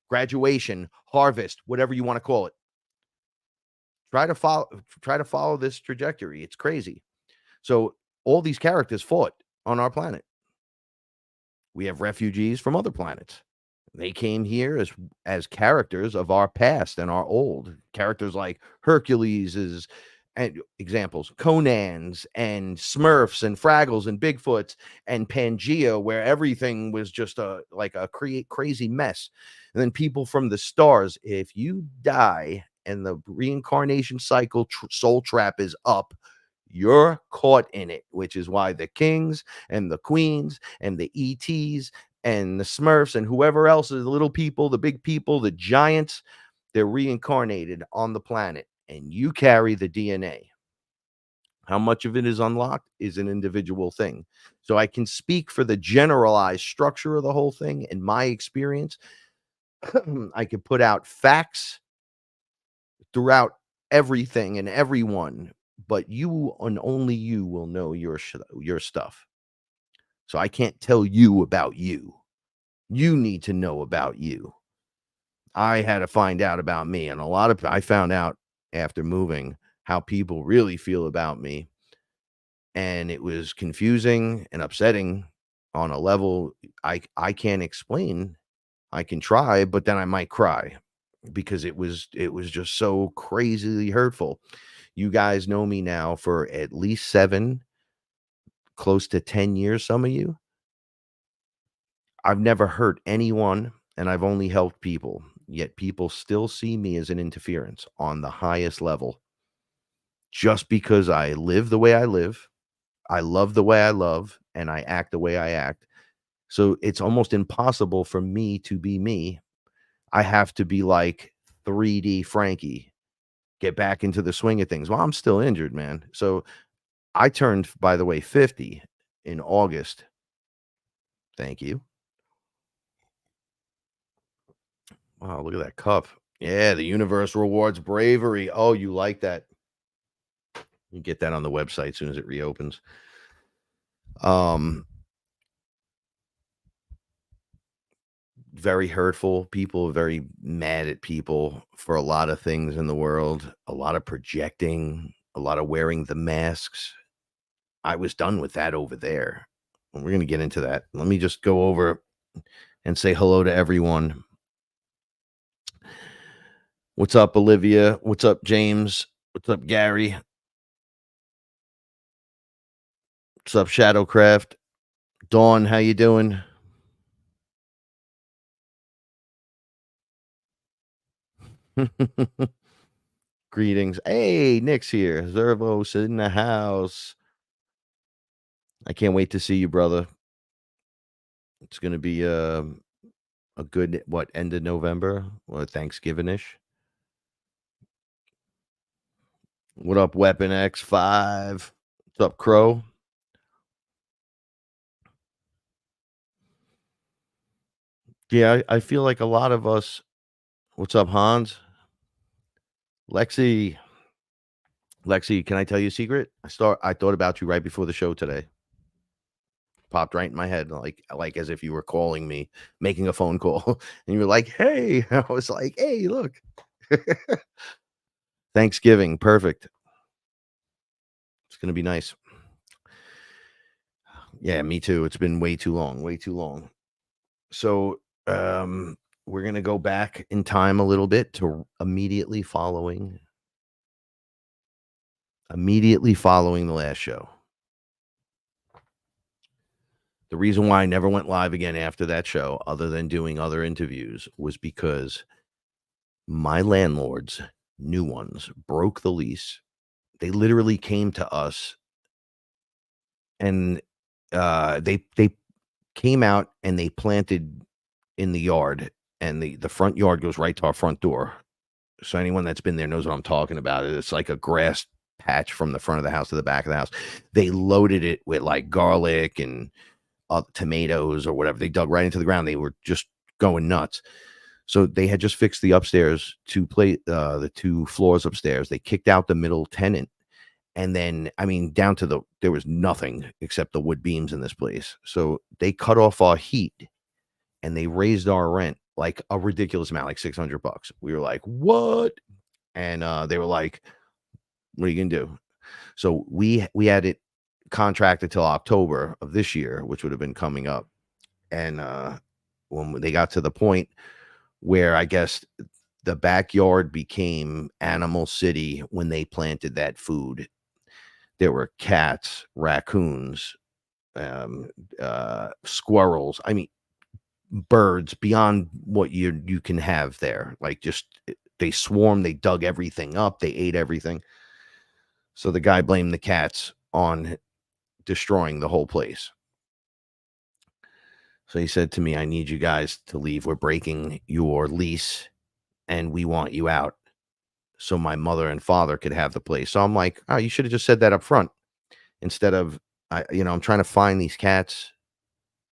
Graduation, harvest, whatever you want to call it. Try to follow this trajectory. It's crazy. So all these characters fought on our planet. We have refugees from other planets. They came here as characters of our past and our old. Characters like Hercules and examples, Conans and Smurfs and Fraggles and Bigfoots and Pangea, where everything was just a crazy mess. And then people from the stars. If you die and the reincarnation cycle soul trap is up, you're caught in it, which is why the kings and the queens and the ETs and the Smurfs and whoever else is the little people, the big people, the giants, they're reincarnated on the planet, and you carry the DNA. How much of it is unlocked is an individual thing. So I can speak for the generalized structure of the whole thing. In my experience, I could put out facts throughout everything and everyone, but you and only you will know your stuff. So I can't tell you about you. You need to know about you. I had to find out about me, and I found out after moving how people really feel about me, and it was confusing and upsetting on a level I can't explain. I can try, but then I might cry because it was just so crazily hurtful. You guys know me now for at least 7, close to 10 years, some of you. I've never hurt anyone, and I've only helped people, yet people still see me as an interference on the highest level. Just because I live the way I live, I love the way I love, and I act the way I act. So it's almost impossible for me to be me. I have to be like 3D Frankie, get back into the swing of things. Well, I'm still injured, man. So I turned, by the way, 50 in August. Thank you. Wow, look at that cup. Yeah, the universe rewards bravery. Oh, you like that? You get that on the website as soon as it reopens. Very hurtful. People are very mad at people for a lot of things in the world. A lot of projecting, a lot of wearing the masks. I was done with that over there. We're going to get into that. Let me just go over and say hello to everyone. What's up, Olivia? What's up, James? What's up, Gary? What's up, Shadowcraft? Dawn, how you doing? Greetings. Hey, Nick's here. Zervos in the house. I can't wait to see you, brother. It's going to be a good, end of November or Thanksgiving-ish. What up, Weapon X5? What's up, Crow? Yeah, I feel like a lot of us. What's up, Hans? Lexi, can I tell you a secret? I thought about you right before the show today. Popped right in my head, like as if you were calling me, making a phone call, and you were like, "Hey," I was like, "Hey, look." Thanksgiving, perfect. It's gonna be nice. Yeah, me too. It's been way too long. So, we're gonna go back in time a little bit to immediately following the last show. The reason why I never went live again after that show, other than doing other interviews, was because my landlords, new ones, broke the lease. They literally came to us and they came out and they planted in the yard, and the front yard goes right to our front door. So anyone that's been there knows what I'm talking about. It's like a grass patch from the front of the house to the back of the house. They loaded it with like garlic and tomatoes or whatever. They dug right into the ground. They were just going nuts. So they had just fixed the upstairs the 2 floors upstairs. They kicked out the middle tenant. And then, I mean, down to there was nothing except the wood beams in this place. So they cut off our heat and they raised our rent like a ridiculous amount, like $600. We were like, what? And they were like, what are you gonna do? So we had it contracted till October of this year, which would have been coming up. And when they got to the point where I guess the backyard became Animal City when they planted that food, there were cats, raccoons, squirrels. I mean, birds beyond what you can have there. Like, just they swarmed, they dug everything up, they ate everything. So the guy blamed the cats on destroying the whole place. So he said to me, I need you guys to leave. We're breaking your lease and we want you out so my mother and father could have the place. So I'm like, oh, you should have just said that up front instead of, I'm trying to find these cats.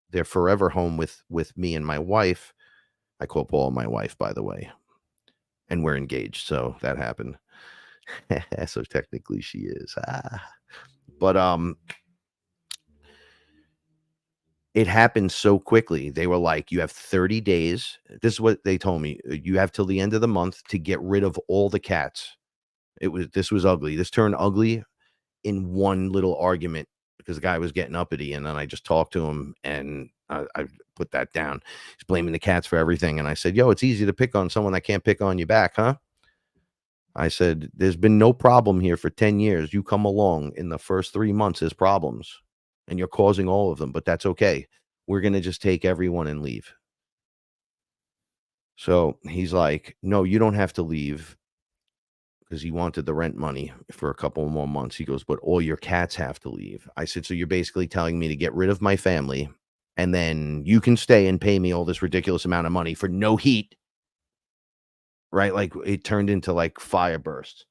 They're forever home with me and my wife. I call Paul my wife, by the way, and we're engaged. So that happened. So technically she is. But it happened so quickly. They were like, you have 30 days. This is what they told me. You have till the end of the month to get rid of all the cats. This was ugly. This turned ugly in one little argument because the guy was getting uppity, and then I just talked to him and I put that down. He's blaming the cats for everything. And I said, yo, it's easy to pick on someone that can't pick on you back, huh? I said, there's been no problem here for 10 years. You come along in the first 3 months, there's problems and you're causing all of them, but that's okay. We're going to just take everyone and leave. So he's like, no, you don't have to leave, because he wanted the rent money for a couple more months. He goes, but all your cats have to leave. I said, so you're basically telling me to get rid of my family and then you can stay and pay me all this ridiculous amount of money for no heat, right? Like, it turned into like fire bursts.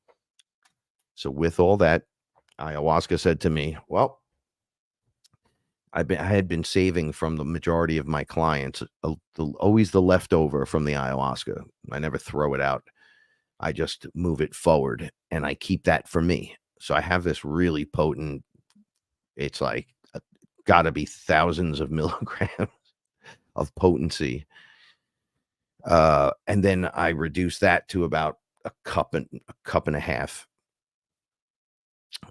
So with all that, Ayahuasca said to me, well, I had been saving from the majority of my clients, always the leftover from the ayahuasca. I never throw it out. I just move it forward and I keep that for me. So I have this really potent, it's like gotta be thousands of milligrams of potency. And then I reduce that to about a cup and a half.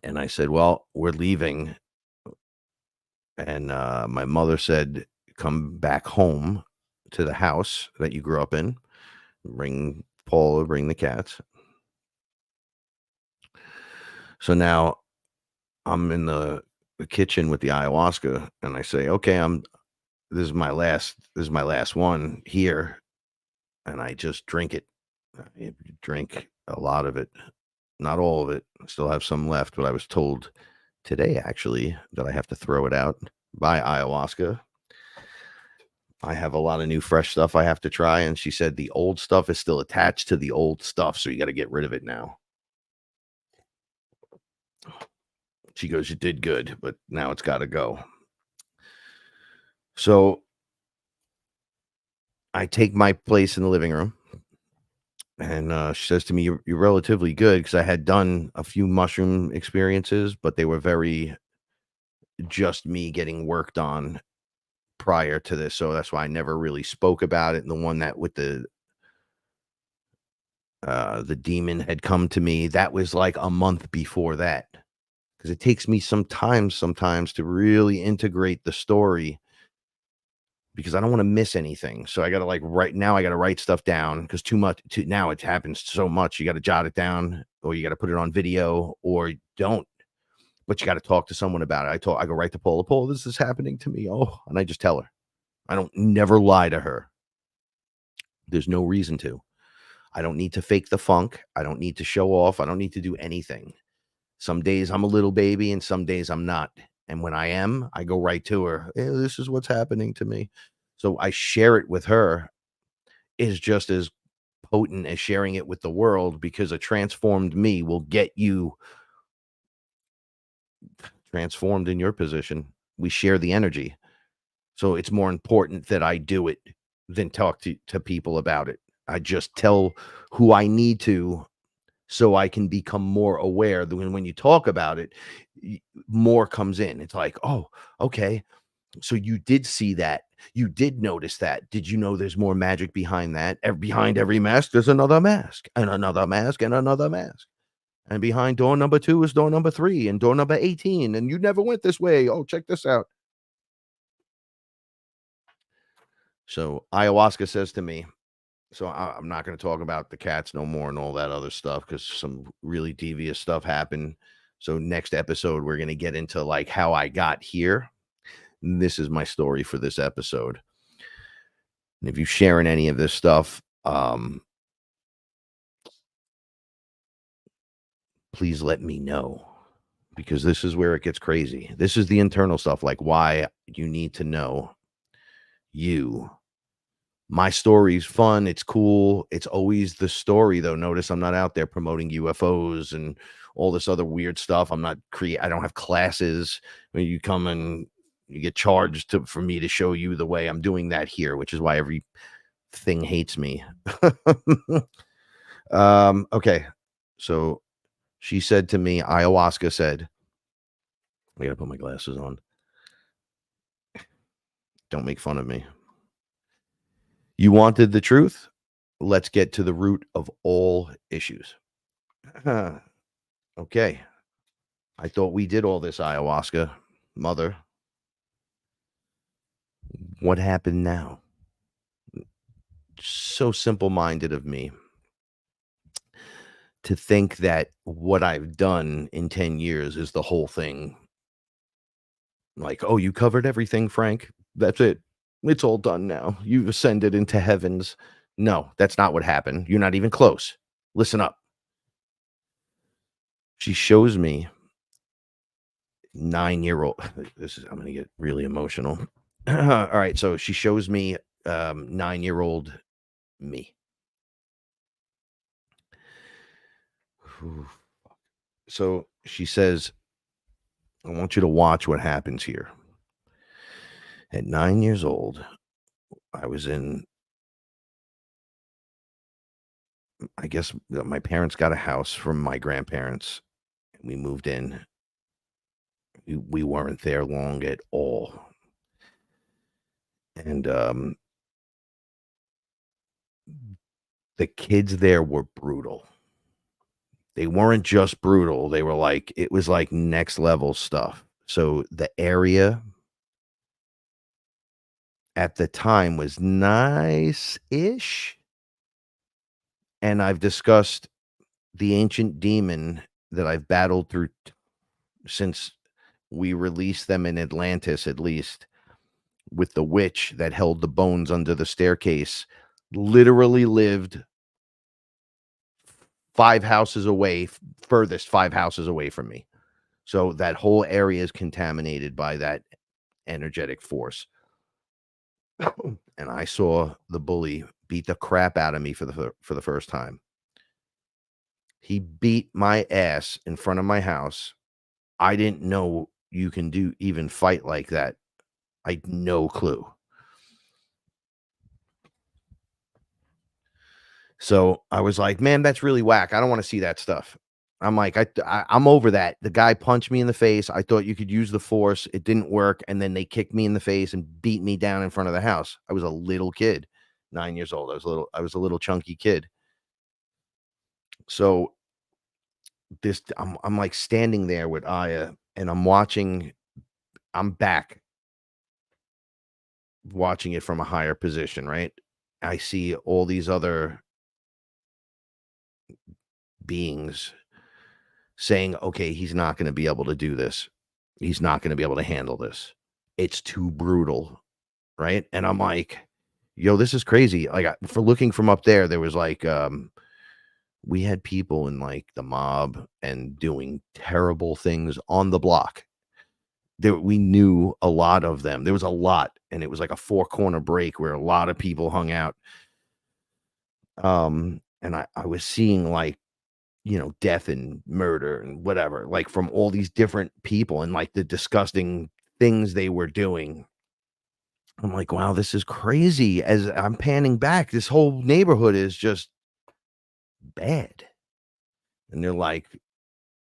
And I said, well, we're leaving. And my mother said, come back home to the house that you grew up in. Bring Paula, bring the cats. So now I'm in the kitchen with the ayahuasca and I say, okay, this is my last one here. And I just drink it. I drink a lot of it, not all of it. I still have some left, but I was told today actually that I have to throw it out by ayahuasca. I have a lot of new fresh stuff I have to try, and she said the old stuff is still attached to the old stuff, so you got to get rid of it now. She goes, you did good, but now it's got to go. So I take my place in the living room, and she says to me, you're relatively good, because I had done a few mushroom experiences, but they were very just me getting worked on prior to this. So that's why I never really spoke about it. And the one that with the demon had come to me, that was like a month before that. Because it takes me sometimes to really integrate the story, because I don't want to miss anything. So I got to I got to write stuff down, because now it happens so much. You got to jot it down, or you got to put it on video, or don't. But you got to talk to someone about it. I go right to Paula, this is happening to me. Oh, and I just tell her. I don't never lie to her. There's no reason to. I don't need to fake the funk. I don't need to show off. I don't need to do anything. Some days I'm a little baby and some days I'm not. And when I am, I go right to her. Hey, this is what's happening to me. So I share it with her is just as potent as sharing it with the world, because a transformed me will get you transformed in your position. We share the energy. So it's more important that I do it than talk to people about it. I just tell who I need to, so I can become more aware that when you talk about it, more comes in. It's like, oh, okay. So you did see that. You did notice that. Did you know there's more magic behind that? Behind every mask, there's another mask and another mask and another mask. And behind door number 2 is door number 3 and door number 18. And you never went this way. Oh, check this out. So ayahuasca says to me, so I'm not going to talk about the cats no more and all that other stuff, because some really devious stuff happened. So next episode, we're going to get into like how I got here. And this is my story for this episode. And if you're sharing any of this stuff, please let me know, because this is where it gets crazy. This is the internal stuff, like why you need to know you. My story's fun. It's cool. It's always the story, though. Notice I'm not out there promoting UFOs and all this other weird stuff. I'm not I don't have classes where you come and you get charged for me to show you the way. I'm doing that here, which is why everything hates me. Okay. So she said to me, ayahuasca said, I gotta put my glasses on. Don't make fun of me. You wanted the truth? Let's get to the root of all issues. Okay. I thought we did all this ayahuasca, mother. What happened now? So simple-minded of me to think that what I've done in 10 years is the whole thing. Like, oh, you covered everything, Frank. That's it. It's all done now. You've ascended into heavens. No, that's not what happened. You're not even close. Listen up. She shows me 9-year-old. I'm going to get really emotional. All right. So she shows me 9-year-old me. So she says, I want you to watch what happens here. At 9 years old, I was I guess my parents got a house from my grandparents. We moved in. We weren't there long at all. And the kids there were brutal. They weren't just brutal. They were like, it was like next level stuff. So the area at the time was nice-ish. And I've discussed the ancient demon that I've battled through since we released them in Atlantis, at least, with the witch that held the bones under the staircase, literally lived 5 houses away, furthest 5 houses away from me. So that whole area is contaminated by that energetic force. And I saw the bully beat the crap out of me for the first time. He beat my ass in front of my house. I didn't know you can even fight like that. I had no clue. So I was like, man, that's really whack. I don't want to see that stuff. I'm like, I'm over that. The guy punched me in the face. I thought you could use the force. It didn't work. And then they kicked me in the face and beat me down in front of the house. I was a little kid, 9 years old. I was a little chunky kid. So I'm like standing there with Aya, and I'm back watching it from a higher position, right? I see all these other beings saying, okay, he's not going to be able to do this. He's not going to be able to handle this. It's too brutal, right? And I'm like, yo, this is crazy. Like, for looking from up there was like, we had people in like the mob and doing terrible things on the block. we knew a lot of them. There was a lot, and it was like a 4-corner break where a lot of people hung out. And I was seeing, like, death and murder and whatever, like, from all these different people, and like the disgusting things they were doing. I'm like, wow, this is crazy. As I'm panning back, this whole neighborhood is just bad. And they're like,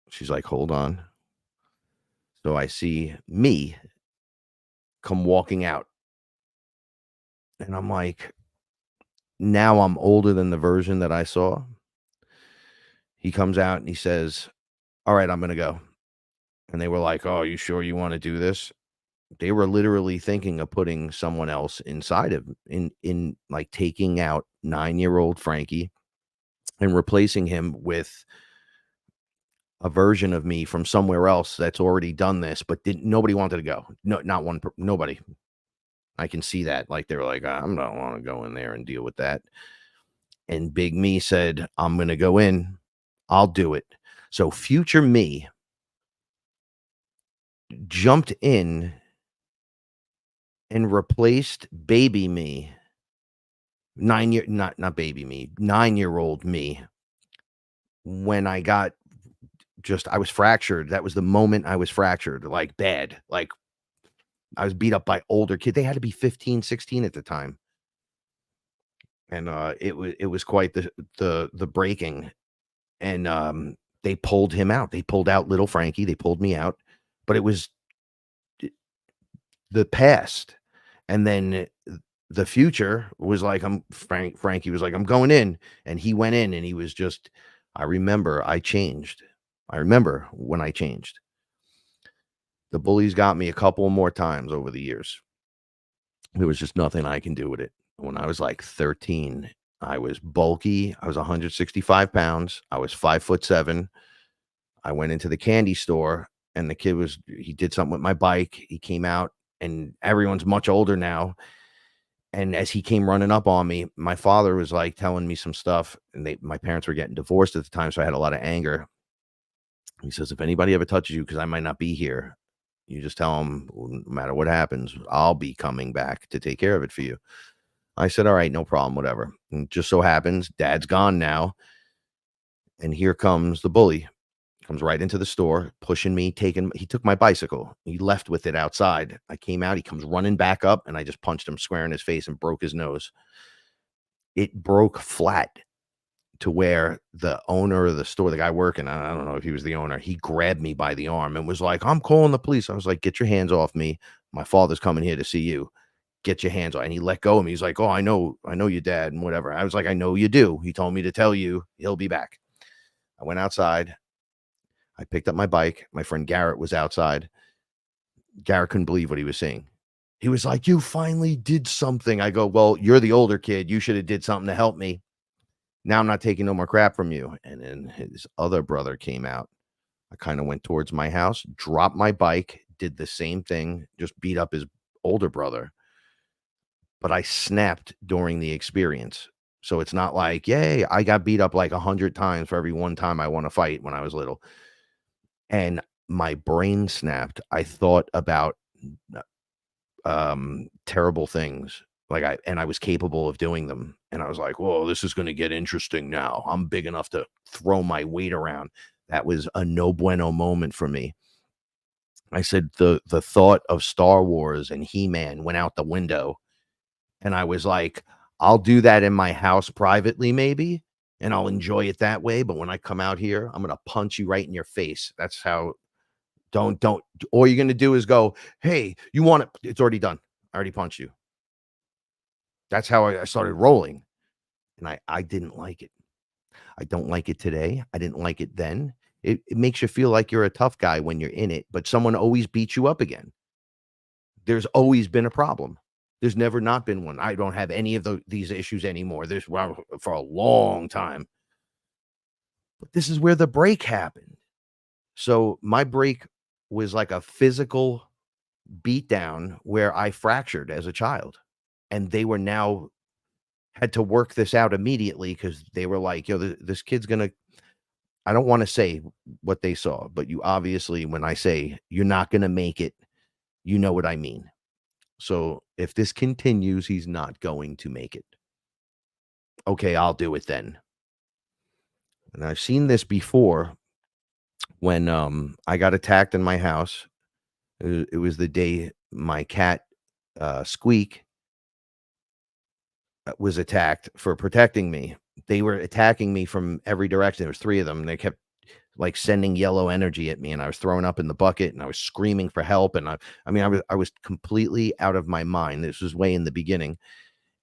she's like, hold on. So I see me come walking out. And I'm like, now I'm older than the version that I saw. He comes out and he says, all right, I'm going to go. And they were like, oh, you sure you want to do this? They were literally thinking of putting someone else inside of in like taking out 9-year-old Frankie and replacing him with a version of me from somewhere else that's already done this, but nobody wanted to go. No, not one, nobody. I can see that. Like, they were like, I'm not want to go in there and deal with that. And Big Me said, I'm going to go in. I'll do it. So future me jumped in and replaced baby me, 9-year-old me. When I got I was fractured. That was the moment I was fractured, like, bad. Like, I was beat up by older kids. They had to be 15, 16 at the time. And it was quite the breaking. And they pulled him out. They pulled out little Frankie. They pulled me out. But it was the past. And then the future was like, Frankie was like, I'm going in. And he went in, and he was just, I remember I changed. I remember when I changed. The bullies got me a couple more times over the years. There was just nothing I can do with it. When I was like 13, I was bulky. I was 165 pounds. I was 5'7". I went into the candy store, and the kid he did something with my bike. He came out, and everyone's much older now. And as he came running up on me, my father was like telling me some stuff, and my parents were getting divorced at the time. So I had a lot of anger. He says, if anybody ever touches you, because I might not be here, you just tell them, no matter what happens, I'll be coming back to take care of it for you. I said, all right, no problem, whatever. And just so happens, Dad's gone now. And here comes the bully. Comes right into the store, pushing me, he took my bicycle. He left with it outside. I came out, he comes running back up, and I just punched him square in his face and broke his nose. It broke flat to where the owner of the store, the guy working, I don't know if he was the owner, he grabbed me by the arm and was like, I'm calling the police. I was like, get your hands off me. My father's coming here to see you. Get your hands off. And he let go of me. He's like, oh, I know your dad and whatever. I was like, I know you do. He told me to tell you he'll be back. I went outside. I picked up my bike. My friend Garrett was outside. Garrett couldn't believe what he was seeing. He was like, you finally did something. I go, well, you're the older kid. You should have did something to help me. Now I'm not taking no more crap from you. And then his other brother came out. I kind of went towards my house, dropped my bike, did the same thing, just beat up his older brother. But I snapped during the experience. So it's not like, yay, I got beat up like 100 times for every one time I want to fight when I was little. And my brain snapped. I thought about terrible things. I was capable of doing them. And I was like, whoa, this is going to get interesting now. I'm big enough to throw my weight around. That was a no bueno moment for me. I said the thought of Star Wars and He-Man went out the window. And I was like, I'll do that in my house privately, maybe, and I'll enjoy it that way. But when I come out here, I'm going to punch you right in your face. That's how, don't, all you're going to do is go, hey, you want it? It's already done. I already punched you. That's how I started rolling. And I didn't like it. I don't like it today. I didn't like it then. It makes you feel like you're a tough guy when you're in it, but someone always beats you up again. There's always been a problem. There's never not been one. I don't have any of these issues anymore. For a long time. But this is where the break happened. So my break was like a physical beatdown where I fractured as a child. And they were now had to work this out immediately because they were like, yo, this kid's going to, I don't want to say what they saw, but you obviously, when I say you're not going to make it, You know what I mean. So if this continues, he's not going to make it. Okay, I'll do it then. And I've seen this before when I got attacked in my house. It was the day my cat Squeak was attacked for protecting me. They were attacking me from every direction. There was 3 of them. And they kept like sending yellow energy at me, and I was throwing up in the bucket, and I was screaming for help. And I was completely out of my mind. This was way in the beginning,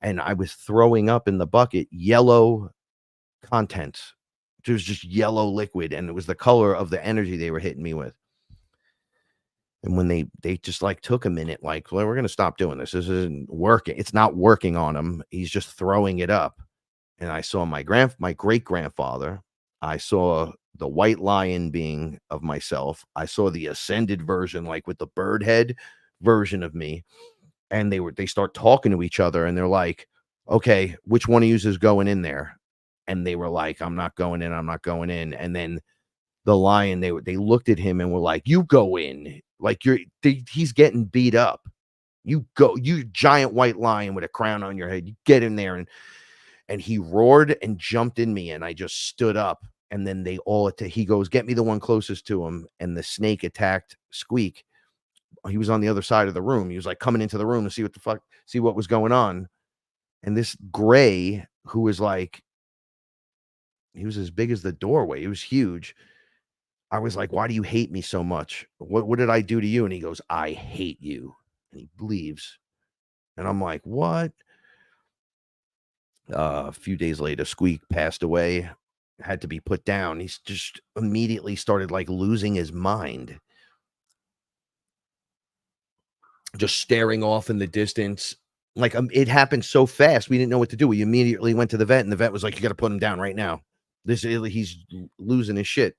and I was throwing up in the bucket, yellow contents. It was just yellow liquid, and it was the color of the energy they were hitting me with. And when they just like took a minute, like, well, we're going to stop doing this. This isn't working. It's not working on him. He's just throwing it up. And I saw my great grandfather. I saw the white lion being of myself. I saw the ascended version, like with the bird head version of me. And they start talking to each other, and they're like, okay, which one of you is going in there? And they were like, I'm not going in. I'm not going in. And then the lion, they looked at him and were like, you go in. Like he's getting beat up. You go, you giant white lion with a crown on your head. You get in there. And he roared and jumped in me, and I just stood up. And then he goes, get me the one closest to him. And the snake attacked Squeak. He was on the other side of the room. He was like coming into the room to see what was going on. And this gray, who was like, he was as big as the doorway. He was huge. I was like, why do you hate me so much? What did I do to you? And he goes, I hate you. And he leaves. And I'm like, what? A few days later, Squeak passed away, had to be put down. He's just immediately started like losing his mind. Just staring off in the distance. Like it happened so fast. We didn't know what to do. We immediately went to the vet, and the vet was like, you got to put him down right now. He's losing his shit.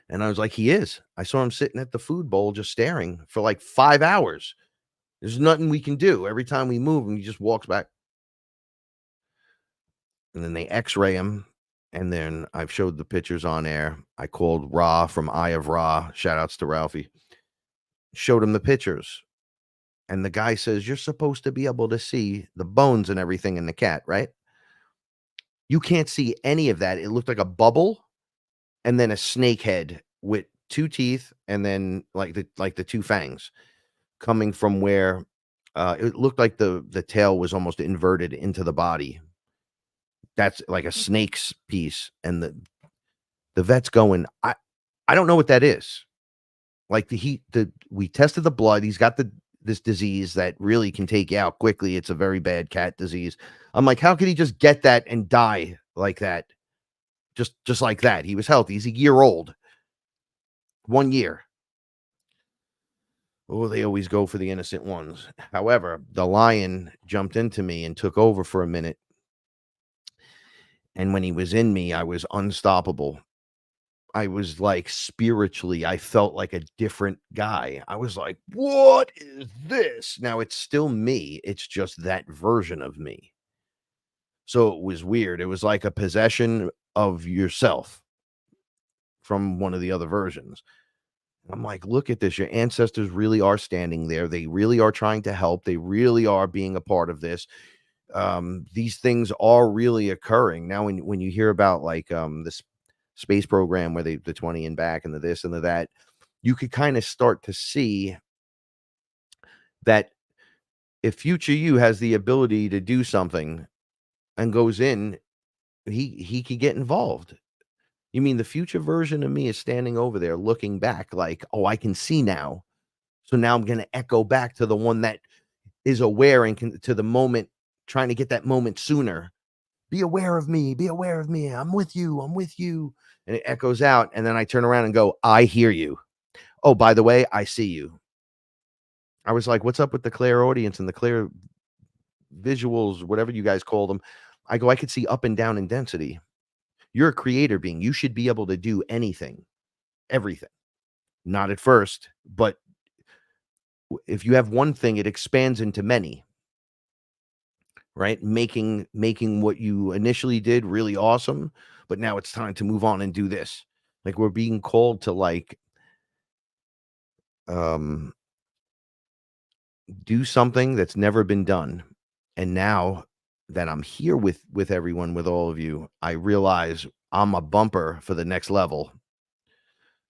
And I was like, he is. I saw him sitting at the food bowl just staring for like 5 hours. There's nothing we can do. Every time we move him, he just walks back. And then they x-ray him. And then I've showed the pictures on air. I called Ra from Eye of Ra. Shout outs to Ralphie. Showed him the pictures. And the guy says, you're supposed to be able to see the bones and everything in the cat, right? You can't see any of that. It looked like a bubble. And then a snake head with 2 teeth, and then like the 2 fangs coming from where it looked like the tail was almost inverted into the body. That's like a snake's piece. And the vet's going, I don't know what that is. Like we tested the blood. He's got this disease that really can take you out quickly. It's a very bad cat disease. I'm like, how could he just get that and die like that? Just like that. He was healthy. He's a year old. 1 year. Oh, they always go for the innocent ones. However, the lion jumped into me and took over for a minute. And when he was in me, I was unstoppable. I was like spiritually, I felt like a different guy. I was like, what is this? Now it's still me. It's just that version of me. So it was weird. It was like a possession of yourself from one of the other versions. I'm like, look at this. Your ancestors really are standing there. They really are trying to help. They really are being a part of this. These things are really occurring. Now, when you hear about like this space program where the 20 and back and the this and the that, you could kind of start to see that if future you has the ability to do something and goes in, he could get involved. You mean the future version of me is standing over there looking back like, oh, I can see now. So now I'm going to echo back to the one that is aware and to the moment, trying to get that moment sooner. Be aware of me. Be aware of me. I'm with you. I'm with you. And it echoes out. And then I turn around and go, I hear you. Oh, by the way, I see you. I was like, what's up with the clairaudience and the clear visuals, whatever you guys call them? I go, I could see up and down in density. You're a creator being. You should be able to do anything, everything. Not at first, but if you have one thing, it expands into many. Right? Making what you initially did really awesome, but now it's time to move on and do this. Like we're being called to like do something that's never been done. And now that I'm here with everyone, with all of you, I realize I'm a bumper for the next level.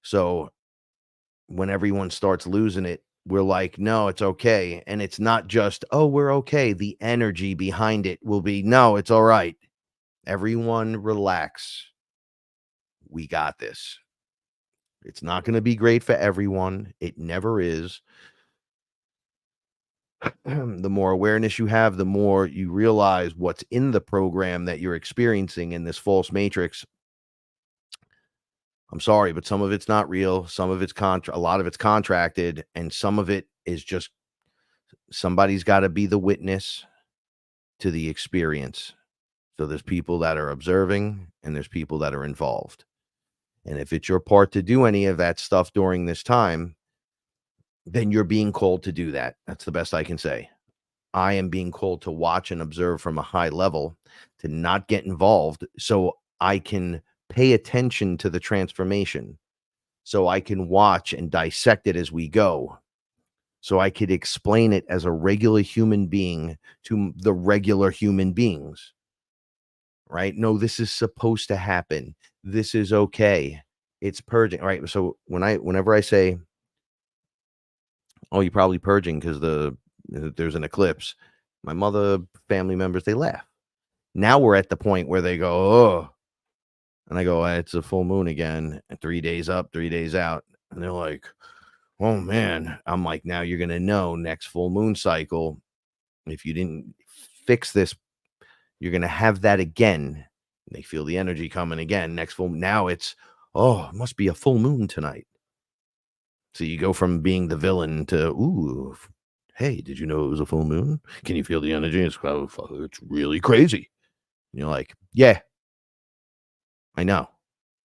So when everyone starts losing it, we're like, no, it's okay. And it's not just, oh, we're okay. The energy behind it will be, no, it's all right. Everyone relax. We got this. It's not going to be great for everyone. It never is. The more awareness you have, the more you realize what's in the program that you're experiencing in this false matrix. I'm sorry, but some of it's not real. Some of it's a lot of it's contracted, and some of it is just somebody's got to be the witness to the experience. So there's people that are observing and there's people that are involved. And if it's your part to do any of that stuff during this time, then you're being called to do that. That's the best I can say. I am being called to watch and observe from a high level, to not get involved so I can pay attention to the transformation, so I can watch and dissect it as we go, so I could explain it as a regular human being to the regular human beings, right? No, this is supposed to happen. This is okay. It's purging, right? So whenever I say, oh, you're probably purging because there's an eclipse, my mother, family members, they laugh. Now we're at the point where they go, oh, and I go, it's a full moon again, 3 days up, 3 days out. And they're like, oh man. I'm like, now you're going to know next full moon cycle. If you didn't fix this, you're going to have that again. They feel the energy coming again. Next full, now it's, oh, it must be a full moon tonight. So you go from being the villain to, ooh, hey, did you know it was a full moon? Can you feel the energy? It's really crazy. And you're like, yeah, I know.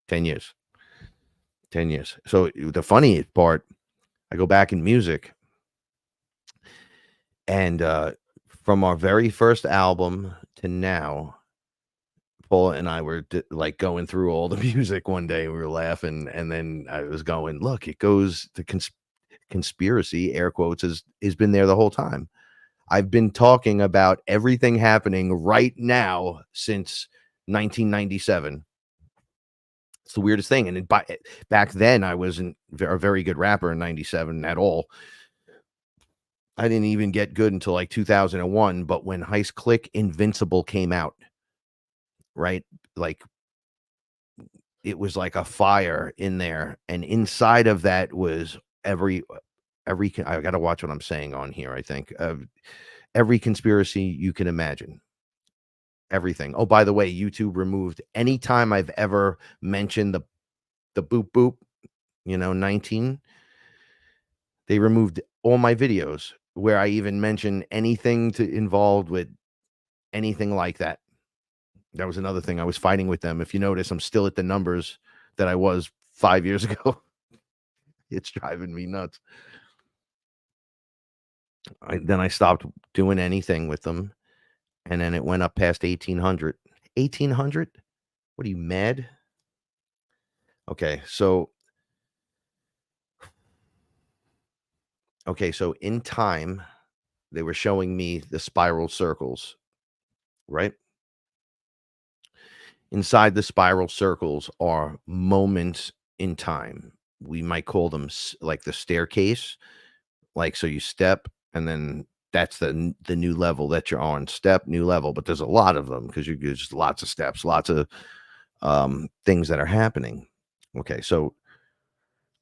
10 years. 10 years. So the funny part, I go back in music, and from our very first album to now, Paul and I were like going through all the music one day. We were laughing, and then I was going, look, it goes to conspiracy, air quotes, has been there the whole time. I've been talking about everything happening right now since 1997. It's the weirdest thing. And back then, I wasn't a very good rapper in 97 at all. I didn't even get good until like 2001. But when Heist Click Invincible came out, right? Like, it was like a fire in there. And inside of that was every, I got to watch what I'm saying on here, I think. Every conspiracy you can imagine. Everything. Oh, by the way, YouTube removed any time I've ever mentioned the boop boop, 19. They removed all my videos where I even mentioned anything involved with anything like that. That was another thing. I was fighting with them. If you notice, I'm still at the numbers that I was 5 years ago. It's driving me nuts. Then I stopped doing anything with them. And then it went up past 1,800. 1,800? What are you, mad? Okay, so in time, they were showing me the spiral circles, right? Inside the spiral circles are moments in time. We might call them like the staircase. Like, so you step, and then that's the new level that you're on. Step, new level. But there's a lot of them because there's just lots of steps, lots of things that are happening. Okay, so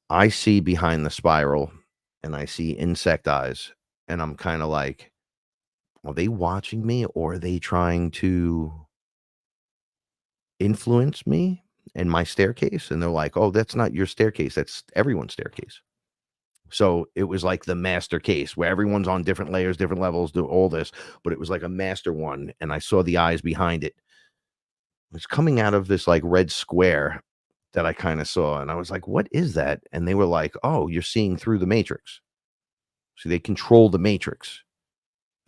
I see behind the spiral, and I see insect eyes, and I'm kind of like, are they watching me, or are they trying to influence me and my staircase? And they're like, oh, that's not your staircase, that's everyone's staircase. So it was like the master case where everyone's on different layers, different levels, do all this, but it was like a master one. And I saw the eyes behind it. It's coming out of this like red square that I kind of saw. And I was like, what is that? And they were like, oh, you're seeing through the matrix. So they control the matrix.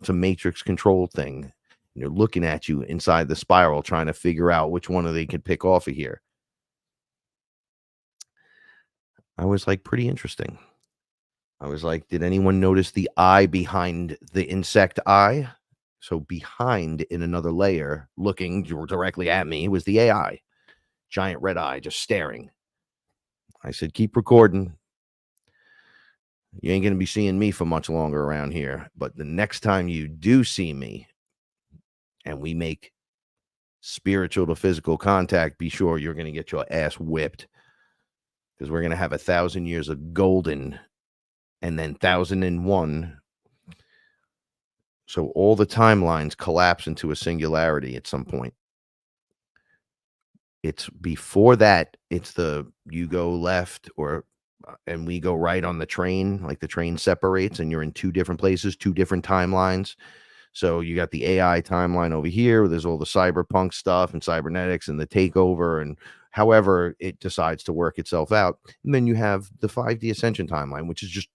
It's a matrix control thing. And they're looking at you inside the spiral, trying to figure out which one of they could pick off of here. I was like, pretty interesting. I was like, did anyone notice the eye behind the insect eye? So behind in another layer, looking directly at me, was the AI. Giant red eye just staring. I said, keep recording. You ain't going to be seeing me for much longer around here. But the next time you do see me and we make spiritual to physical contact, be sure you're going to get your ass whipped, because we're going to have 1,000 years of golden and then 1,001. So all the timelines collapse into a singularity at some point. It's before that, it's the you go left or and we go right on the train, like the train separates and you're in two different places, two different timelines. So you got the AI timeline over here, where there's all the cyberpunk stuff and cybernetics and the takeover and however it decides to work itself out. And then you have the 5D ascension timeline, which is just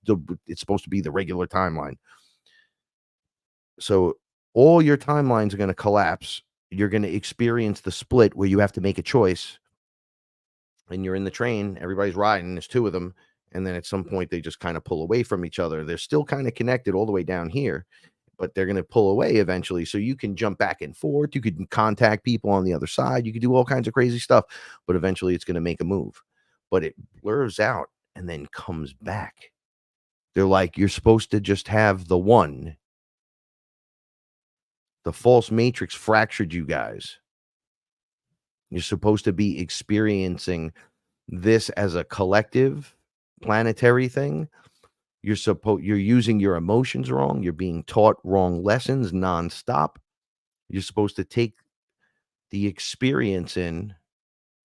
it's supposed to be the regular timeline. So all your timelines are going to collapse. You're going to experience the split where you have to make a choice. And you're in the train, everybody's riding, there's two of them. And then at some point, they just kind of pull away from each other. They're still kind of connected all the way down here, but they're going to pull away eventually. So you can jump back and forth. You could contact people on the other side. You could do all kinds of crazy stuff, but eventually it's going to make a move. But it blurs out and then comes back. They're like, you're supposed to just have the one. The false matrix fractured you guys. You're supposed to be experiencing this as a collective planetary thing. You're using your emotions wrong. You're being taught wrong lessons nonstop. You're supposed to take the experience in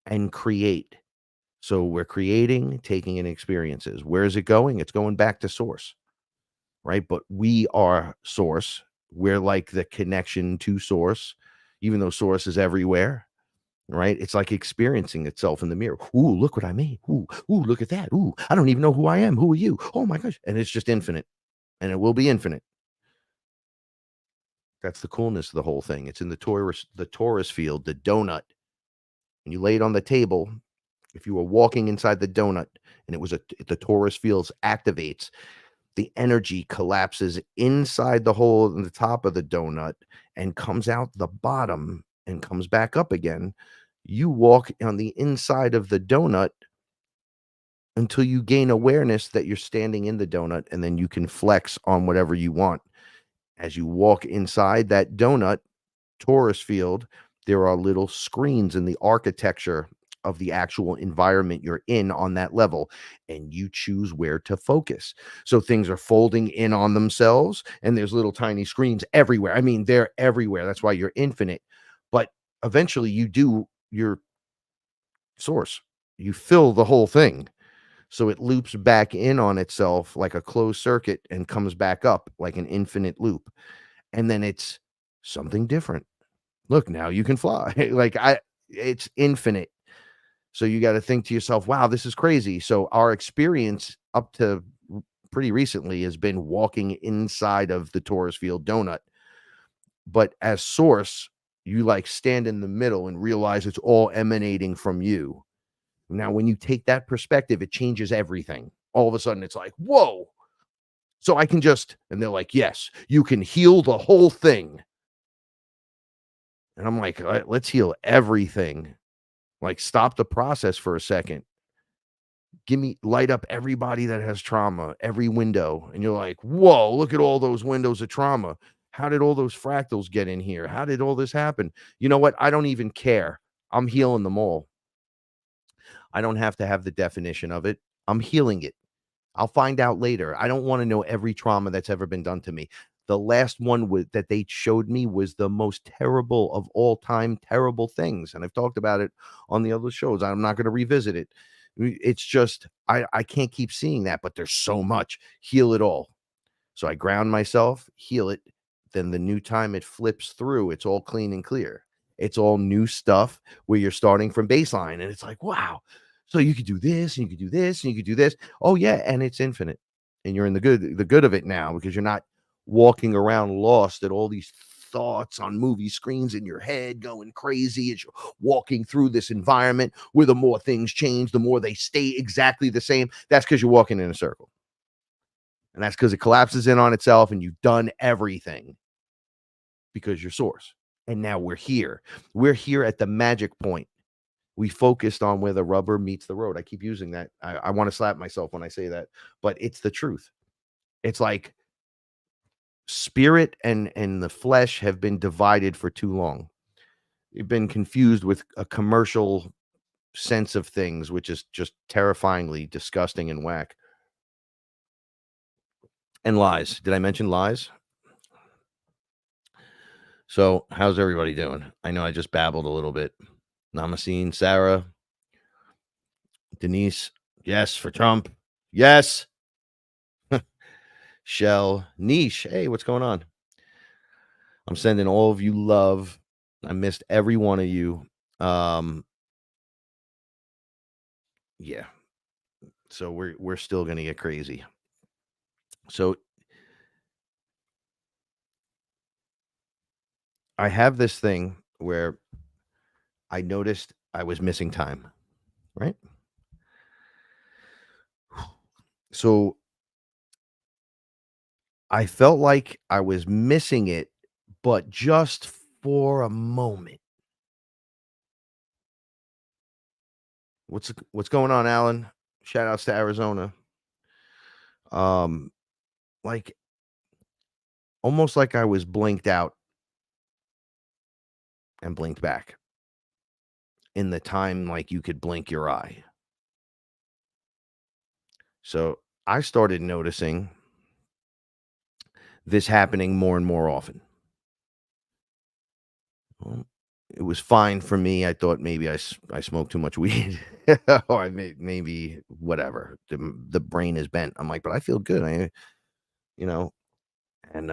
and create. So we're creating, taking in experiences. Where is it going? It's going back to source, right? But we are source. We're like the connection to source, even though source is everywhere. Right? It's like experiencing itself in the mirror. Ooh, look what I made. Ooh, look at that. Ooh, I don't even know who I am. Who are you? Oh my gosh. And it's just infinite. And it will be infinite. That's the coolness of the whole thing. It's in the torus field, the donut. And you lay it on the table. If you were walking inside the donut and the torus fields activates, the energy collapses inside the hole in the top of the donut and comes out the bottom and comes back up again. You walk on the inside of the donut until you gain awareness that you're standing in the donut, and then you can flex on whatever you want. As you walk inside that donut torus field, there are little screens in the architecture of the actual environment you're in on that level, and you choose where to focus. So things are folding in on themselves, and there's little tiny screens everywhere. I mean, they're everywhere. That's why you're infinite. But eventually you do your source. You fill the whole thing. So it loops back in on itself like a closed circuit and comes back up like an infinite loop. And then it's something different. Look, now you can fly. It's infinite. So you got to think to yourself, wow, this is crazy. So our experience up to pretty recently has been walking inside of the torus field donut. But as source, you like stand in the middle and realize it's all emanating from you. Now, when you take that perspective, it changes everything. All of a sudden, it's like, whoa. So I can and they're like, yes, you can heal the whole thing. And I'm like, let's heal everything. Like, stop the process for a second. Light up everybody that has trauma, every window. And you're like, whoa, look at all those windows of trauma. How did all those fractals get in here? How did all this happen? You know what? I don't even care. I'm healing them all. I don't have to have the definition of it. I'm healing it. I'll find out later. I don't want to know every trauma that's ever been done to me. The last one that they showed me was the most terrible of all time terrible things. And I've talked about it on the other shows. I'm not going to revisit it. It's just, I can't keep seeing that, but there's so much. Heal it all. So I ground myself, heal it. Then the new time it flips through, it's all clean and clear. It's all new stuff where you're starting from baseline. And it's like, wow. So you could do this and you could do this and you could do this. Oh yeah. And it's infinite. And you're in the good of it now, because you're not walking around lost at all these thoughts on movie screens in your head going crazy as you're walking through this environment where the more things change, the more they stay exactly the same. That's because you're walking in a circle. And that's because it collapses in on itself and you've done everything because you're source. And now we're here. We're here at the magic point. We focused on where the rubber meets the road. I keep using that. I want to slap myself when I say that, but it's the truth. It's like spirit and the flesh have been divided for too long. You've been confused with a commercial sense of things, which is just terrifyingly disgusting and whack. And lies. Did I mention lies? So how's everybody doing? I know I just babbled a little bit. Namasine, Sarah, Denise, yes, for Trump. Yes. Shell, Niche, hey, what's going on? I'm sending all of you love. I missed every one of you. Yeah. So we're still gonna get crazy. So I have this thing where I noticed I was missing time, right? So I felt like I was missing it, but just for a moment. What's going on, Alan? Shout outs to Arizona. Like almost like I was blinked out and blinked back in the time like you could blink your eye. So I started noticing this happening more and more often. Well, it was fine for me. I thought maybe I smoked too much weed or maybe whatever. The brain is bent. I'm like, but I feel good. And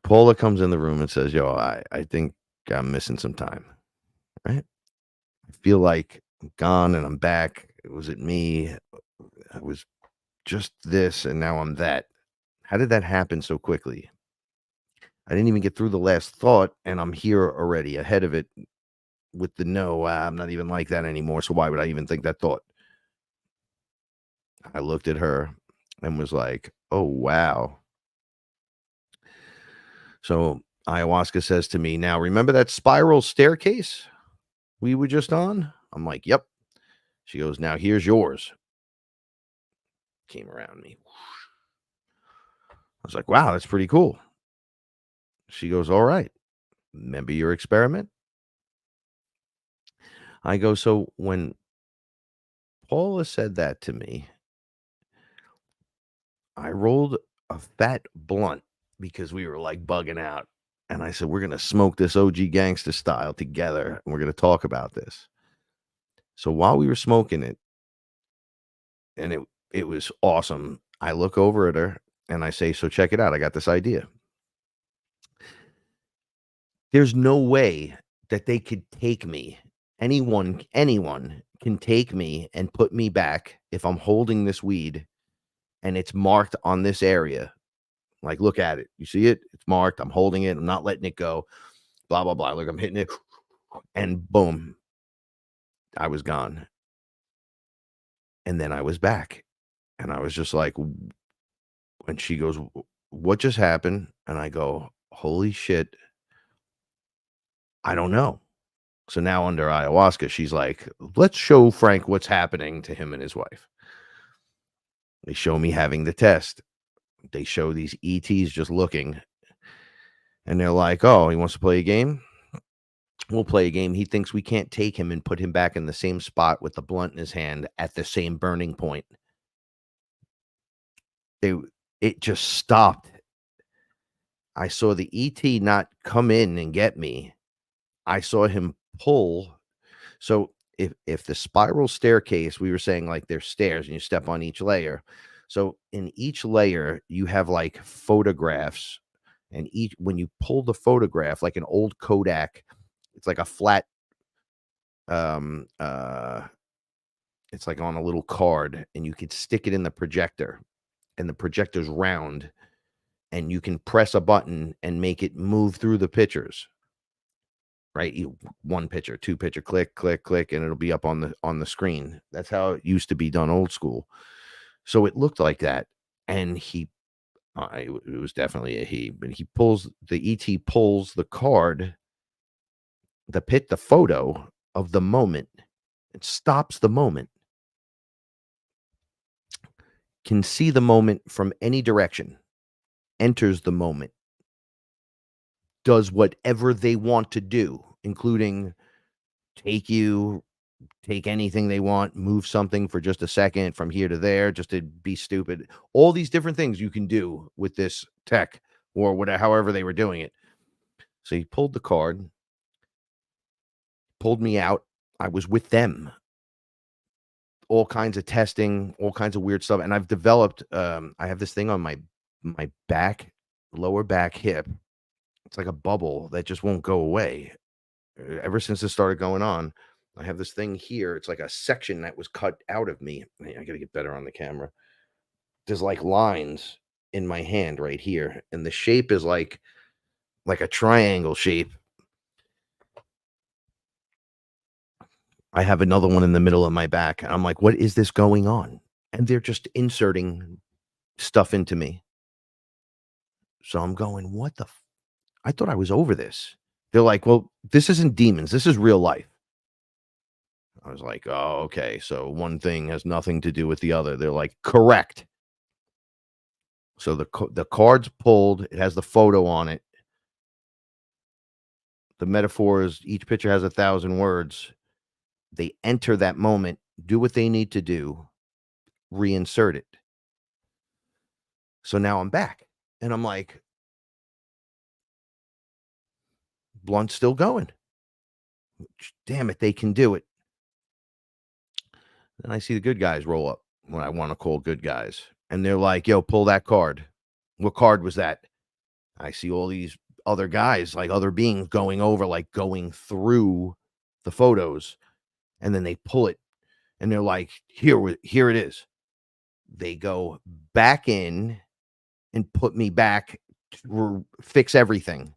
Paula comes in the room and says, yo, I think I'm missing some time, right? I feel like I'm gone and I'm back. Was it me? I was just this and now I'm that. How did that happen so quickly? I didn't even get through the last thought and I'm here already ahead of it with the no, I'm not even like that anymore. So why would I even think that thought? I looked at her and was like, oh, wow. So Ayahuasca says to me, now remember that spiral staircase we were just on? I'm like, yep. She goes, now here's yours. Came around me. I was like, wow, that's pretty cool. She goes, all right. Remember your experiment? I go, so when Paula said that to me, I rolled a fat blunt because we were like bugging out. And I said, we're going to smoke this OG gangster style together. And we're going to talk about this. So while we were smoking it, and it was awesome, I look over at her and I say, so check it out. I got this idea. There's no way that they could take me. Anyone can take me and put me back if I'm holding this weed and it's marked on this area. Like, look at it. You see it? It's marked. I'm holding it. I'm not letting it go. Blah, blah, blah. Look, I'm hitting it. And boom, I was gone. And then I was back. And I was just like, and she goes, what just happened? And I go, holy shit. I don't know. So now under ayahuasca, she's like, let's show Frank what's happening to him and his wife. They show me having the test. They show these ETs just looking. And they're like, oh, he wants to play a game? We'll play a game. He thinks we can't take him and put him back in the same spot with the blunt in his hand at the same burning point. It just stopped. I saw the ET not come in and get me. I saw him pull. So if the spiral staircase, we were saying like there's stairs and you step on each layer. So in each layer, you have like photographs, and when you pull the photograph, like an old Kodak, it's like a flat, it's like on a little card, and you could stick it in the projector, and the projector's round, and you can press a button and make it move through the pictures. right? One picture, two picture, click, click, click, and it'll be up on the screen. That's how it used to be done, old school. So it looked like that, and it was definitely a he. But the ET pulls the card, the photo of the moment. It stops the moment. Can see the moment from any direction. Enters the moment. Does whatever they want to do, including take anything they want, move something for just a second from here to there, just to be stupid. All these different things you can do with this tech or whatever, however they were doing it. So he pulled the card, pulled me out. I was with them. All kinds of testing, all kinds of weird stuff. And I've developed, I have this thing on my back, lower back hip. It's like a bubble that just won't go away. Ever since this started going on, I have this thing here. It's like a section that was cut out of me. I got to get better on the camera. There's like lines in my hand right here. And the shape is like a triangle shape. I have another one in the middle of my back. And I'm like, what is this going on? And they're just inserting stuff into me. So I'm going, what the? I thought I was over this. They're like, well, this isn't demons. This is real life. I was like, oh, okay. So one thing has nothing to do with the other. They're like, correct. So the card's pulled. It has the photo on it. The metaphor is each picture has 1,000 words. They enter that moment, do what they need to do, reinsert it. So now I'm back. And I'm like, blunt's still going. Damn it, they can do it. Then I see the good guys roll up, when I want to call good guys. And they're like, yo, pull that card. What card was that? I see all these other guys, like other beings going over, like going through the photos. And then they pull it. And they're like, here it is. They go back in and put me back to fix everything.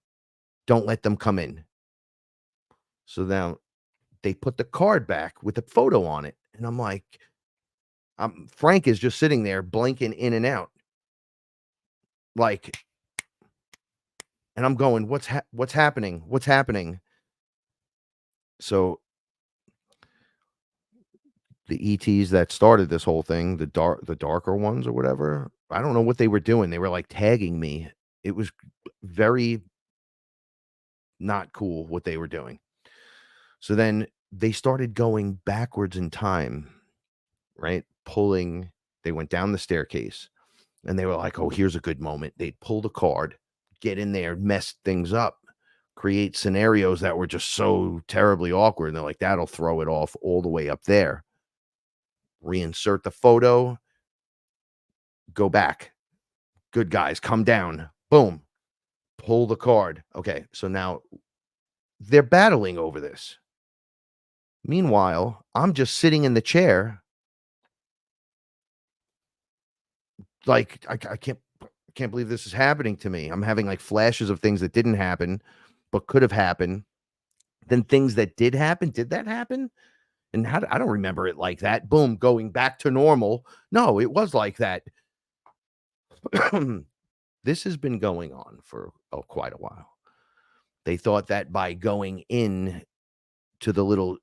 Don't let them come in. So now they put the card back with the photo on it. And I'm like, Frank is just sitting there blinking in and out. Like, and I'm going, what's happening? What's happening? So the ETs that started this whole thing, the darker ones or whatever, I don't know what they were doing. They were like tagging me. It was very not cool what they were doing. So then they started going backwards in time, right? They went down the staircase and they were like, oh, here's a good moment. They'd pull the card, get in there, mess things up, create scenarios that were just so terribly awkward. And they're like, that'll throw it off all the way up there. Reinsert the photo, go back. Good guys, come down. Boom. Pull the card. Okay, so now they're battling over this. Meanwhile, I'm just sitting in the chair. Like, I can't believe this is happening to me. I'm having like flashes of things that didn't happen, but could have happened. Then things that did happen. Did that happen? And I don't remember it like that. Boom, going back to normal. No, it was like that. This has been going on for quite a while. They thought that by going in to the little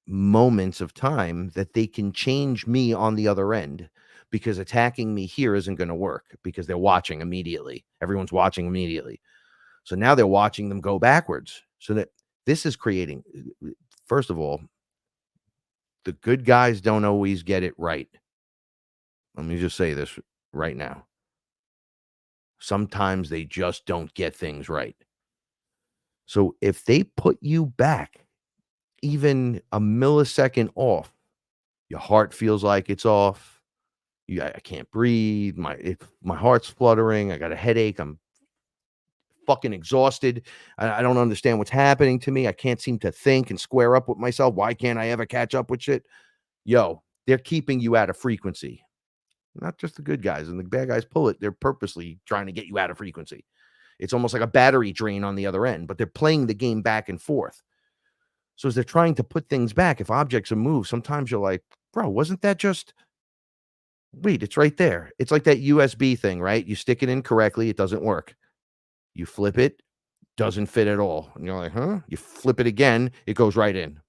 moments of time that they can change me on the other end, because attacking me here isn't going to work because they're watching immediately. Everyone's watching immediately. So now they're watching them go backwards. So that this is creating, first of all, the good guys don't always get it right. Let me just say this right now. Sometimes they just don't get things right. So if they put you back even a millisecond off, your heart feels like it's off. I can't breathe. My heart's fluttering. I got a headache. I'm fucking exhausted. I don't understand what's happening to me. I can't seem to think and square up with myself. Why can't I ever catch up with shit? Yo, they're keeping you out of frequency. Not just the good guys, and the bad guys pull it. They're purposely trying to get you out of frequency. It's almost like a battery drain on the other end, but they're playing the game back and forth. So as they're trying to put things back, if objects are moved, sometimes you're like, bro, wasn't that just, wait, it's right there. It's like that USB thing, right? You stick it in correctly, it doesn't work. You flip it, doesn't fit at all. And you're like, huh? You flip it again, it goes right in.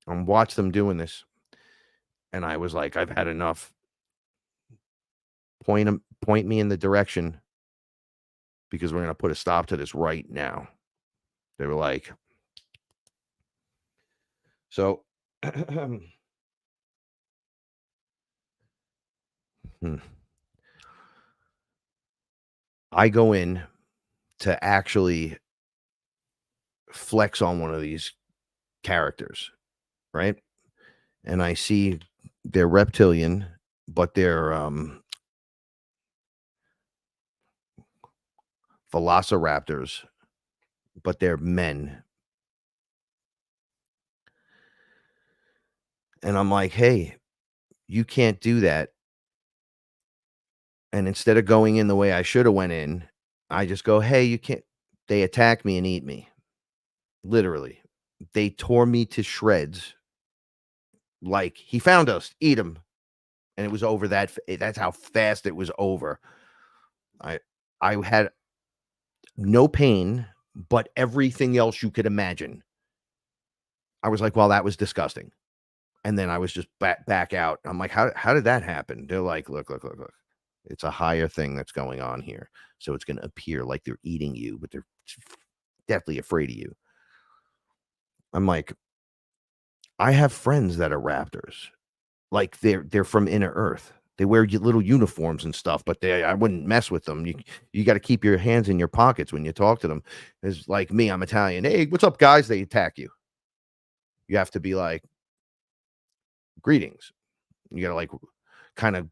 And watch them doing this. And I was like, I've had enough. Point me in the direction, because we're going to put a stop to this right now. They were like, so I go in to actually flex on one of these characters, right? And I see they're reptilian, but they're velociraptors, but they're men. And I'm like, hey, you can't do that. And instead of going in the way I should have went in, I just go, hey, you can't. They attack me and eat me. Literally. They tore me to shreds. Like, he found us, eat him. And it was over that's how fast it was over. I had no pain, but everything else you could imagine. I was like, well, that was disgusting. And then I was just back out. I'm like, how did that happen? They're like, look. It's a higher thing that's going on here. So it's going to appear like they're eating you, but they're deathly afraid of you. I'm like, I have friends that are raptors. Like, they're from Inner Earth. They wear little uniforms and stuff, but I wouldn't mess with them. You got to keep your hands in your pockets when you talk to them. It's like me, I'm Italian. Hey, what's up, guys? They attack you. You have to be like, greetings. You got to like kind of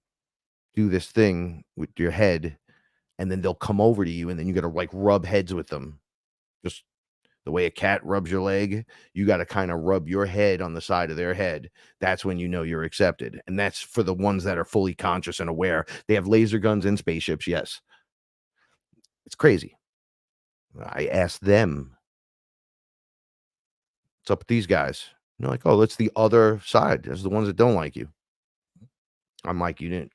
do this thing with your head, and then they'll come over to you, and then you got to like rub heads with them. Just the way a cat rubs your leg, you got to kind of rub your head on the side of their head. That's when you know you're accepted. And that's for the ones that are fully conscious and aware. They have laser guns and spaceships. Yes. It's crazy. I asked them, what's up with these guys? And they're like, oh, that's the other side. That's the ones that don't like you. I'm like, you didn't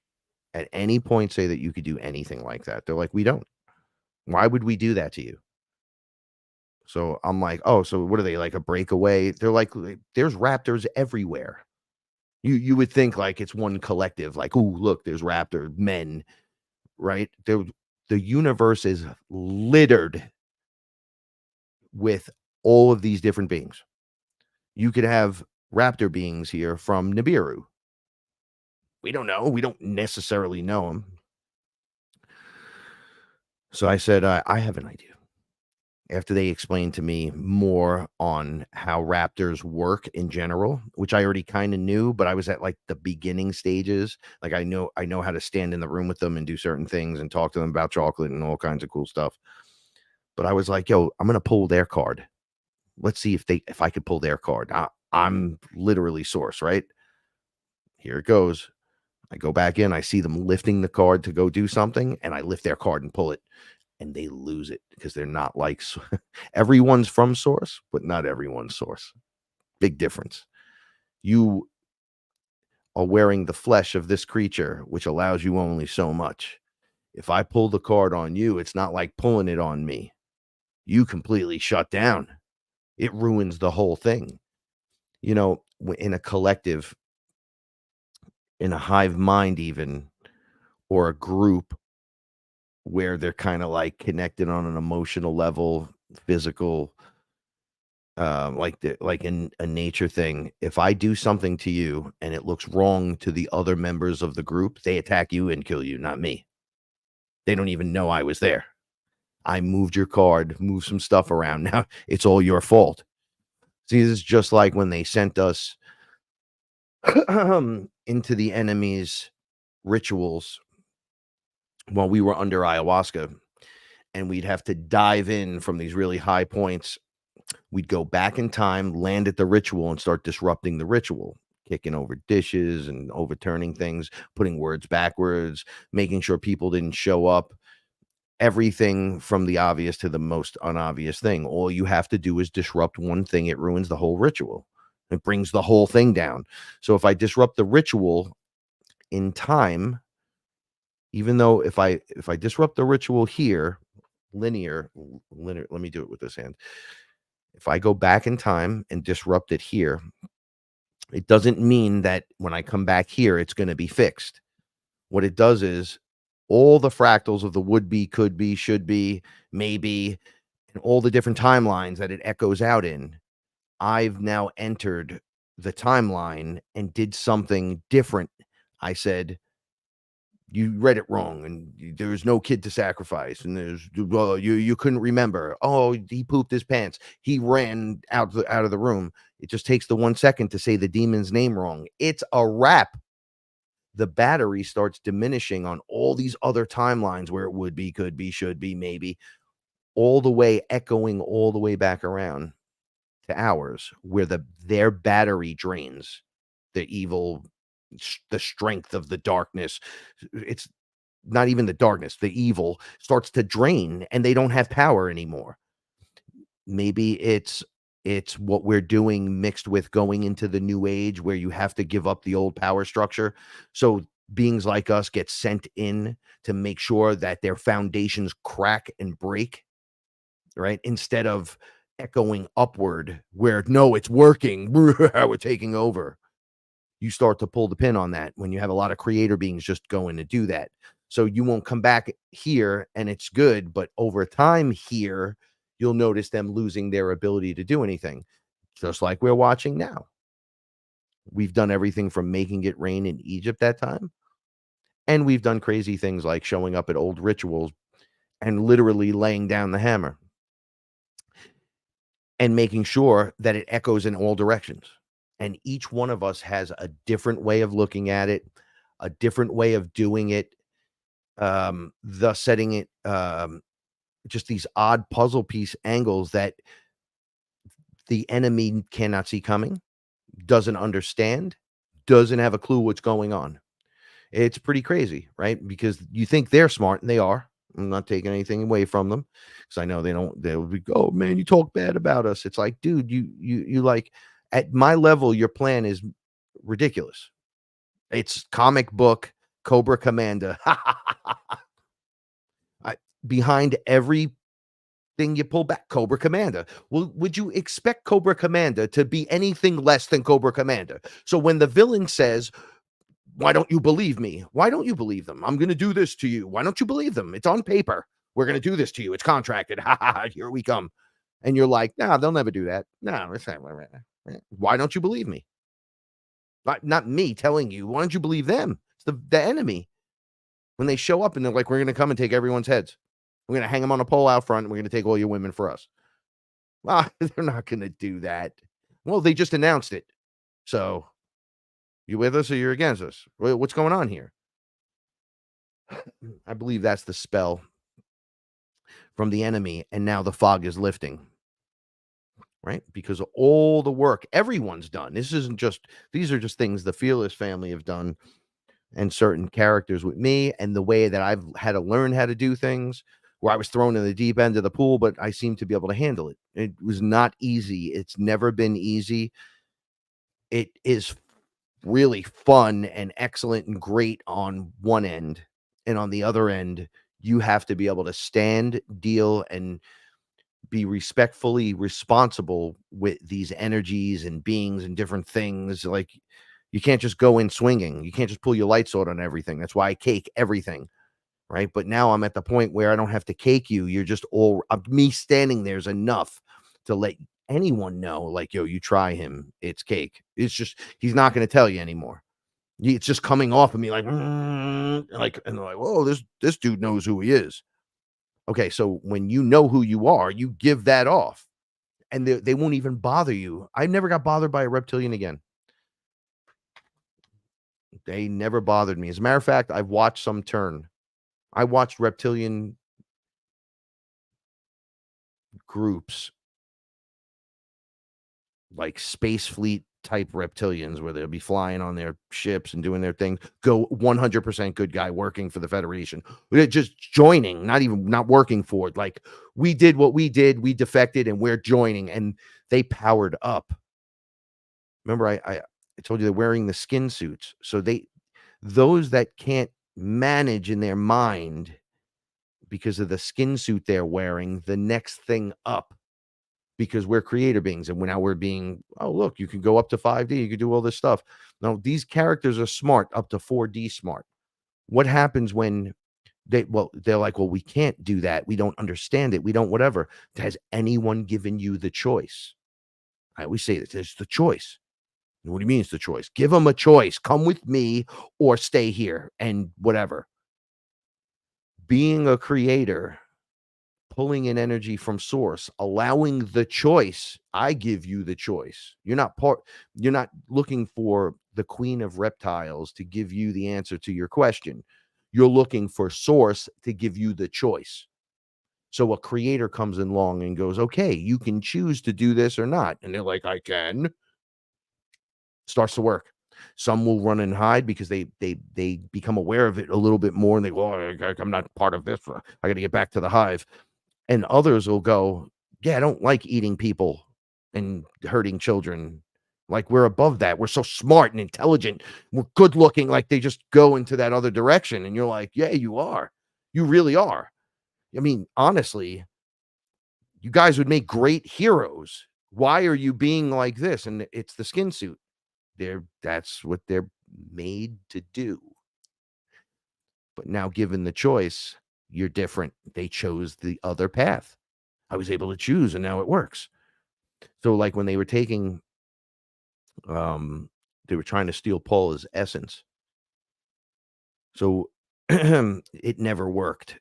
at any point say that you could do anything like that. They're like, we don't. Why would we do that to you? So I'm like, oh, so what are they, like a breakaway? They're like, there's raptors everywhere. You would think like it's one collective, like, oh, look, there's raptor men, right? The universe is littered with all of these different beings. You could have raptor beings here from Nibiru. We don't know. We don't necessarily know them. So I said, I have an idea. After they explained to me more on how raptors work in general, which I already kind of knew, but I was at like the beginning stages. Like I know how to stand in the room with them and do certain things and talk to them about chocolate and all kinds of cool stuff. But I was like, yo, I'm going to pull their card. Let's see if I could pull their card. I'm literally source, right? Here it goes. I go back in, I see them lifting the card to go do something, and I lift their card and pull it. And they lose it because they're not like everyone's from source, but not everyone's source. Big difference. You are wearing the flesh of this creature, which allows you only so much. If I pull the card on you, it's not like pulling it on me. You completely shut down. It ruins the whole thing. You know, in a collective, in a hive mind even, or a group, where they're kind of like connected on an emotional level, physical, like in a nature thing. If I do something to you and it looks wrong to the other members of the group, they attack you and kill you, not me. They don't even know I was there. I moved your card, moved some stuff around. Now it's all your fault. See, this is just like when they sent us into the enemy's rituals while we were under ayahuasca, and we'd have to dive in from these really high points. We'd go back in time, land at the ritual, and start disrupting the ritual, kicking over dishes and overturning things, putting words backwards, making sure people didn't show up. Everything from the obvious to the most unobvious thing. All you have to do is disrupt one thing. It ruins the whole ritual. It brings the whole thing down. So if I disrupt the ritual in time, even though if I disrupt the ritual here, linear, let me do it with this hand. If I go back in time and disrupt it here, it doesn't mean that when I come back here, it's going to be fixed. What it does is all the fractals of the would be, could be, should be, maybe, and all the different timelines that it echoes out in, I've now entered the timeline and did something different. I said, you read it wrong, and there's no kid to sacrifice, and there's you couldn't remember. Oh, he pooped his pants. He ran out of the room. It just takes the 1 second to say the demon's name wrong. It's a wrap. The battery starts diminishing on all these other timelines where it would be, could be, should be, maybe, all the way echoing all the way back around to ours, where their battery drains. The evil, the strength of the darkness, it's not even the darkness, the evil starts to drain and they don't have power anymore. Maybe it's what we're doing mixed with going into the new age where you have to give up the old power structure. So beings like us get sent in to make sure that their foundations crack and break, right? Instead of echoing upward where, no, it's working, we're taking over. You start to pull the pin on that when you have a lot of creator beings just going to do that. So you won't come back here and it's good, but over time here, you'll notice them losing their ability to do anything, just like we're watching now. We've done everything from making it rain in Egypt that time, and we've done crazy things like showing up at old rituals and literally laying down the hammer and making sure that it echoes in all directions. And each one of us has a different way of looking at it, a different way of doing it, thus setting it just these odd puzzle piece angles that the enemy cannot see coming, doesn't understand, doesn't have a clue what's going on. It's pretty crazy, right? Because you think they're smart, and they are. I'm not taking anything away from them, because I know they'll be, oh man, you talk bad about us. It's like, dude, you like, at my level, your plan is ridiculous. It's comic book Cobra Commander. Behind every thing you pull back, Cobra Commander. Well, would you expect Cobra Commander to be anything less than Cobra Commander? So when the villain says, why don't you believe me? Why don't you believe them? I'm going to do this to you. Why don't you believe them? It's on paper. We're going to do this to you. It's contracted. Ha ha ha. Here we come. And you're like, nah, they'll never do that. No, it's not. Why don't you believe me? Not me telling you. Why don't you believe them? It's the enemy. When they show up and they're like, we're going to come and take everyone's heads. We're going to hang them on a pole out front. And we're going to take all your women for us. Well, they're not going to do that. Well, they just announced it. So you with us or you're against us? What's going on here? I believe that's the spell from the enemy. And now the fog is lifting. Right? Because of all the work everyone's done. These are just things the FearLess family have done, and certain characters with me, and the way that I've had to learn how to do things, where I was thrown in the deep end of the pool, but I seem to be able to handle it. It was not easy. It's never been easy. It is really fun and excellent and great on one end, and on the other end, you have to be able to stand, deal, and be respectfully responsible with these energies and beings and different things. Like, you can't just go in swinging. You can't just pull your light sword on everything. That's why I cake everything, right? But now I'm at the point where I don't have to cake you. You're just me standing there is enough to let anyone know, like, yo, you try him, it's cake. It's just, he's not going to tell you anymore. It's just coming off of me like, and they're like, whoa, this dude knows who he is. Okay, so when you know who you are, you give that off, and they won't even bother you. I never got bothered by a reptilian again. They never bothered me. As a matter of fact, I've watched some turn. I watched reptilian groups, like space fleet type reptilians where they'll be flying on their ships and doing their thing, go 100% good guy working for the Federation. They're just joining, not working for it. Like, we did what we did, we defected, and we're joining, and they powered up. Remember, I told you they're wearing the skin suits. So those that can't manage in their mind because of the skin suit they're wearing, the next thing up, because we're creator beings, and we're being, oh, look, you can go up to 5D, you can do all this stuff. Now, these characters are smart, up to 4D smart. What happens when they're like, well, we can't do that. We don't understand it. We don't whatever. Has anyone given you the choice? I always say that there's the choice. What do you mean it's the choice? Give them a choice. Come with me or stay here and whatever. Being a creator, pulling in energy from source, allowing the choice. I give you the choice. You're not looking for the queen of reptiles to give you the answer to your question. You're looking for source to give you the choice. So a creator comes along and goes, okay, you can choose to do this or not. And they're like, I can. Starts to work. Some will run and hide because they become aware of it a little bit more, and they go, oh, I'm not part of this. I got to get back to the hive. And others will go, yeah, I don't like eating people and hurting children. Like, we're above that. We're so smart and intelligent. We're good looking. Like, they just go into that other direction. And you're like, yeah, you are. You really are. I mean, honestly, you guys would make great heroes. Why are you being like this? And it's the skin suit. That's what they're made to do. But now, given the choice, you're different. They chose the other path. I was able to choose, and now it works. So, like, when they were taking, they were trying to steal Paula's essence. So it never worked.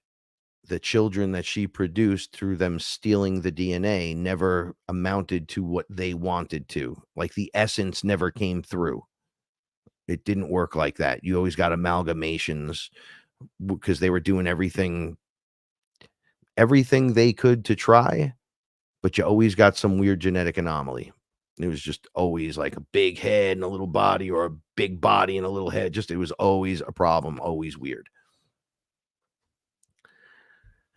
The children that she produced through them stealing the DNA never amounted to what they wanted to. Like, the essence never came through. It didn't work like that. You always got amalgamations because they were doing everything they could to try, but you always got some weird genetic anomaly. It was just always like a big head and a little body, or a big body and a little head. It was always a problem, always weird.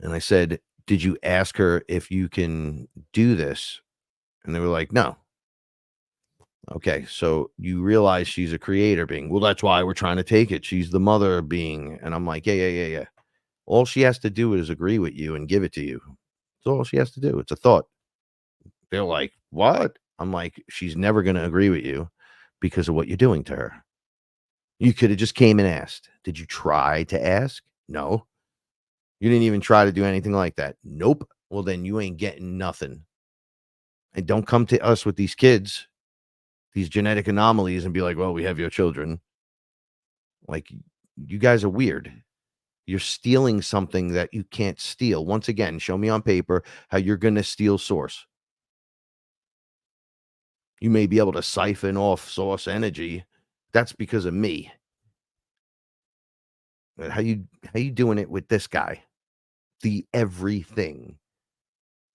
And I said, did you ask her if you can do this? And they were like, no. Okay, so you realize she's a creator being. Well, that's why we're trying to take it. She's the mother being. And I'm like, yeah. All she has to do is agree with you and give it to you. That's all she has to do. It's a thought. They're like, what? I'm like, she's never going to agree with you because of what you're doing to her. You could have just came and asked. Did you try to ask? No. You didn't even try to do anything like that. Nope. Well, then you ain't getting nothing. And don't come to us with these kids, these genetic anomalies, and be like, well, we have your children. Like, you guys are weird. You're stealing something that you can't steal. Once again, show me on paper how you're going to steal source. You may be able to siphon off source energy. That's because of me. But how you doing it with this guy? The everything.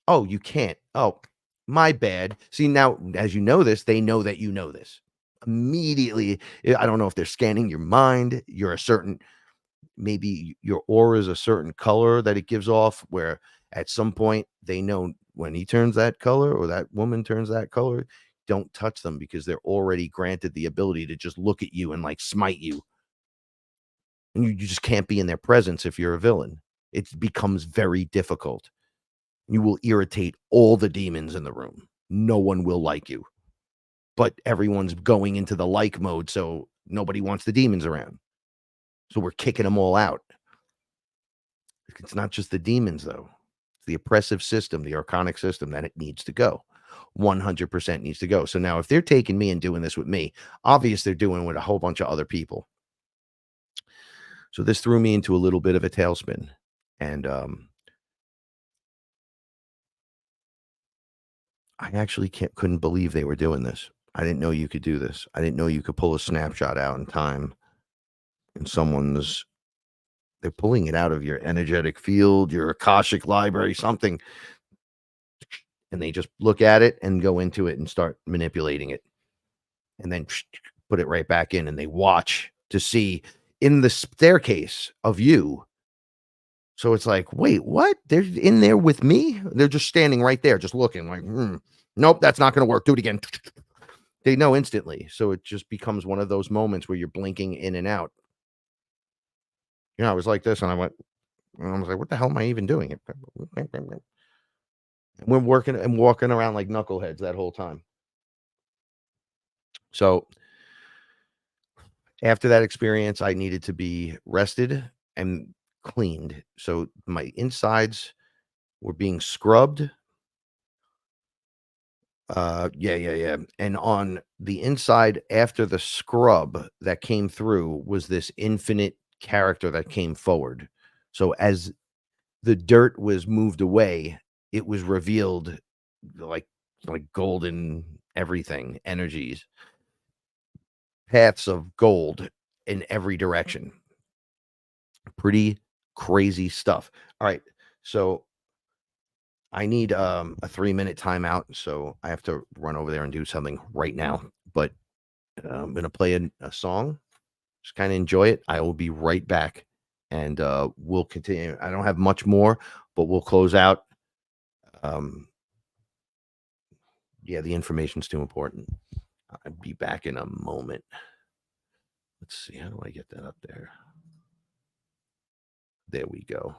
Oh, you can't. Oh, my bad. See, now, as you know this, they know that you know this. Immediately, I don't know if they're scanning your mind. You're a certain, maybe your aura is a certain color that it gives off, where at some point they know when he turns that color or that woman turns that color, don't touch them, because they're already granted the ability to just look at you and like smite you. And you just can't be in their presence if you're a villain. It becomes very difficult. You will irritate all the demons in the room. No one will like you. But everyone's going into the like mode, so nobody wants the demons around. So we're kicking them all out. It's not just the demons, though. It's the oppressive system, the archonic system, that it needs to go. 100% needs to go. So now if they're taking me and doing this with me, obviously they're doing it with a whole bunch of other people. So this threw me into a little bit of a tailspin. And I actually couldn't believe they were doing this. I didn't know you could do this. I didn't know you could pull a snapshot out in time. And they're pulling it out of your energetic field, your Akashic library, something. And they just look at it and go into it and start manipulating it. and then put it right back in, and they watch to see in the staircase of you. So it's like, wait, what? They're in there with me? They're just standing right there, just looking like, nope, that's not going to work. Do it again. They know instantly. So it just becomes one of those moments where you're blinking in and out. I was like this, and I was like, what the hell am I even doing? And we're working and walking around like knuckleheads that whole time. So after that experience, I needed to be rested and cleaned. So my insides were being scrubbed. Yeah. And on the inside, after the scrub that came through, was this infinite character that came forward. So as the dirt was moved away, it was revealed like golden everything, energies, paths of gold in every direction. Pretty crazy stuff. All right. So I need a 3-minute timeout, so I have to run over there and do something right now. But I'm going to play a song. Just kind of enjoy it. I will be right back, and we'll continue. I don't have much more, but we'll close out. Yeah, the information's too important. I'll be back in a moment. Let's see. How do I get that up there? There we go.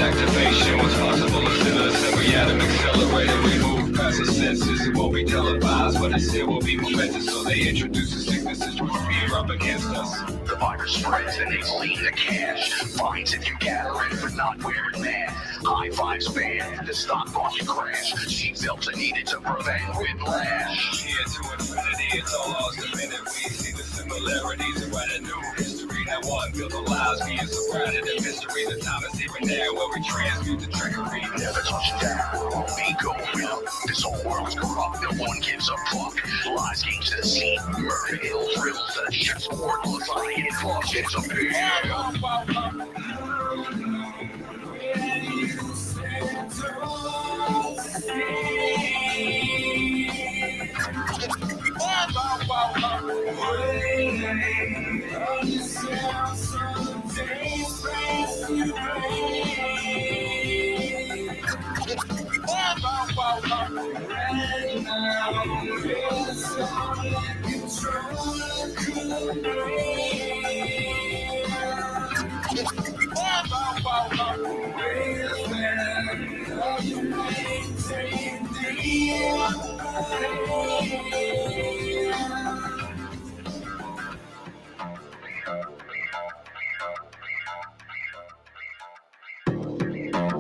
Activation was possible as soon as every atom accelerated. We move past the senses. It won't be televised, but instead will be momentous. So they introduce the sicknesses to fear up against us. The virus spreads and they lean the cash. Finds if you gather it, but not wearing that. High fives banned, the stock market crash. Seatbelts are needed to prevent whiplash. Here to infinity, it's all lost a minute. We see the similarities and write a new history. That one built the lives being surrounded in mystery. The time is here and now where we transmute the trickery. Never touch down, we go up. This whole world is corrupt, no one gives a fuck. Lies, games to the scene, murder, ill thrills. The chessboard looks like it fucks disappear.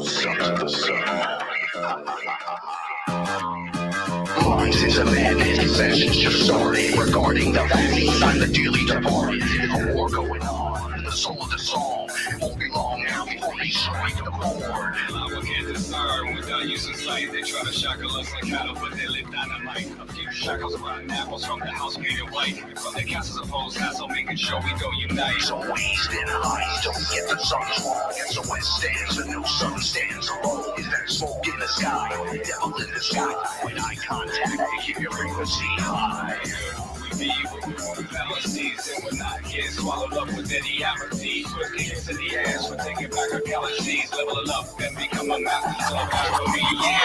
Sons of the sun. Minds is a madness. Confessions just started regarding the vaccines. I'm the dearly departed. There's a war going on. The soul of the song. It won't be long now before they strike the board. I will get discerned without using sight. They try to shackle us like cattle, but they live dynamite. A few shackles of rotten apples from the house painted white. From the castles opposed hassle, making sure we go unite. So waste and hide, don't get the sun's wrong. So west stands and no sun stands alone. Is that smoke in the sky? Devil in the sky. When eye contact, you keep your frequency high. We be with fallacies, and we're not getting swallowed up with any apathy. Swift kicks in the ass, we're taking back our galaxies. Level it up and become a master. So Bravery,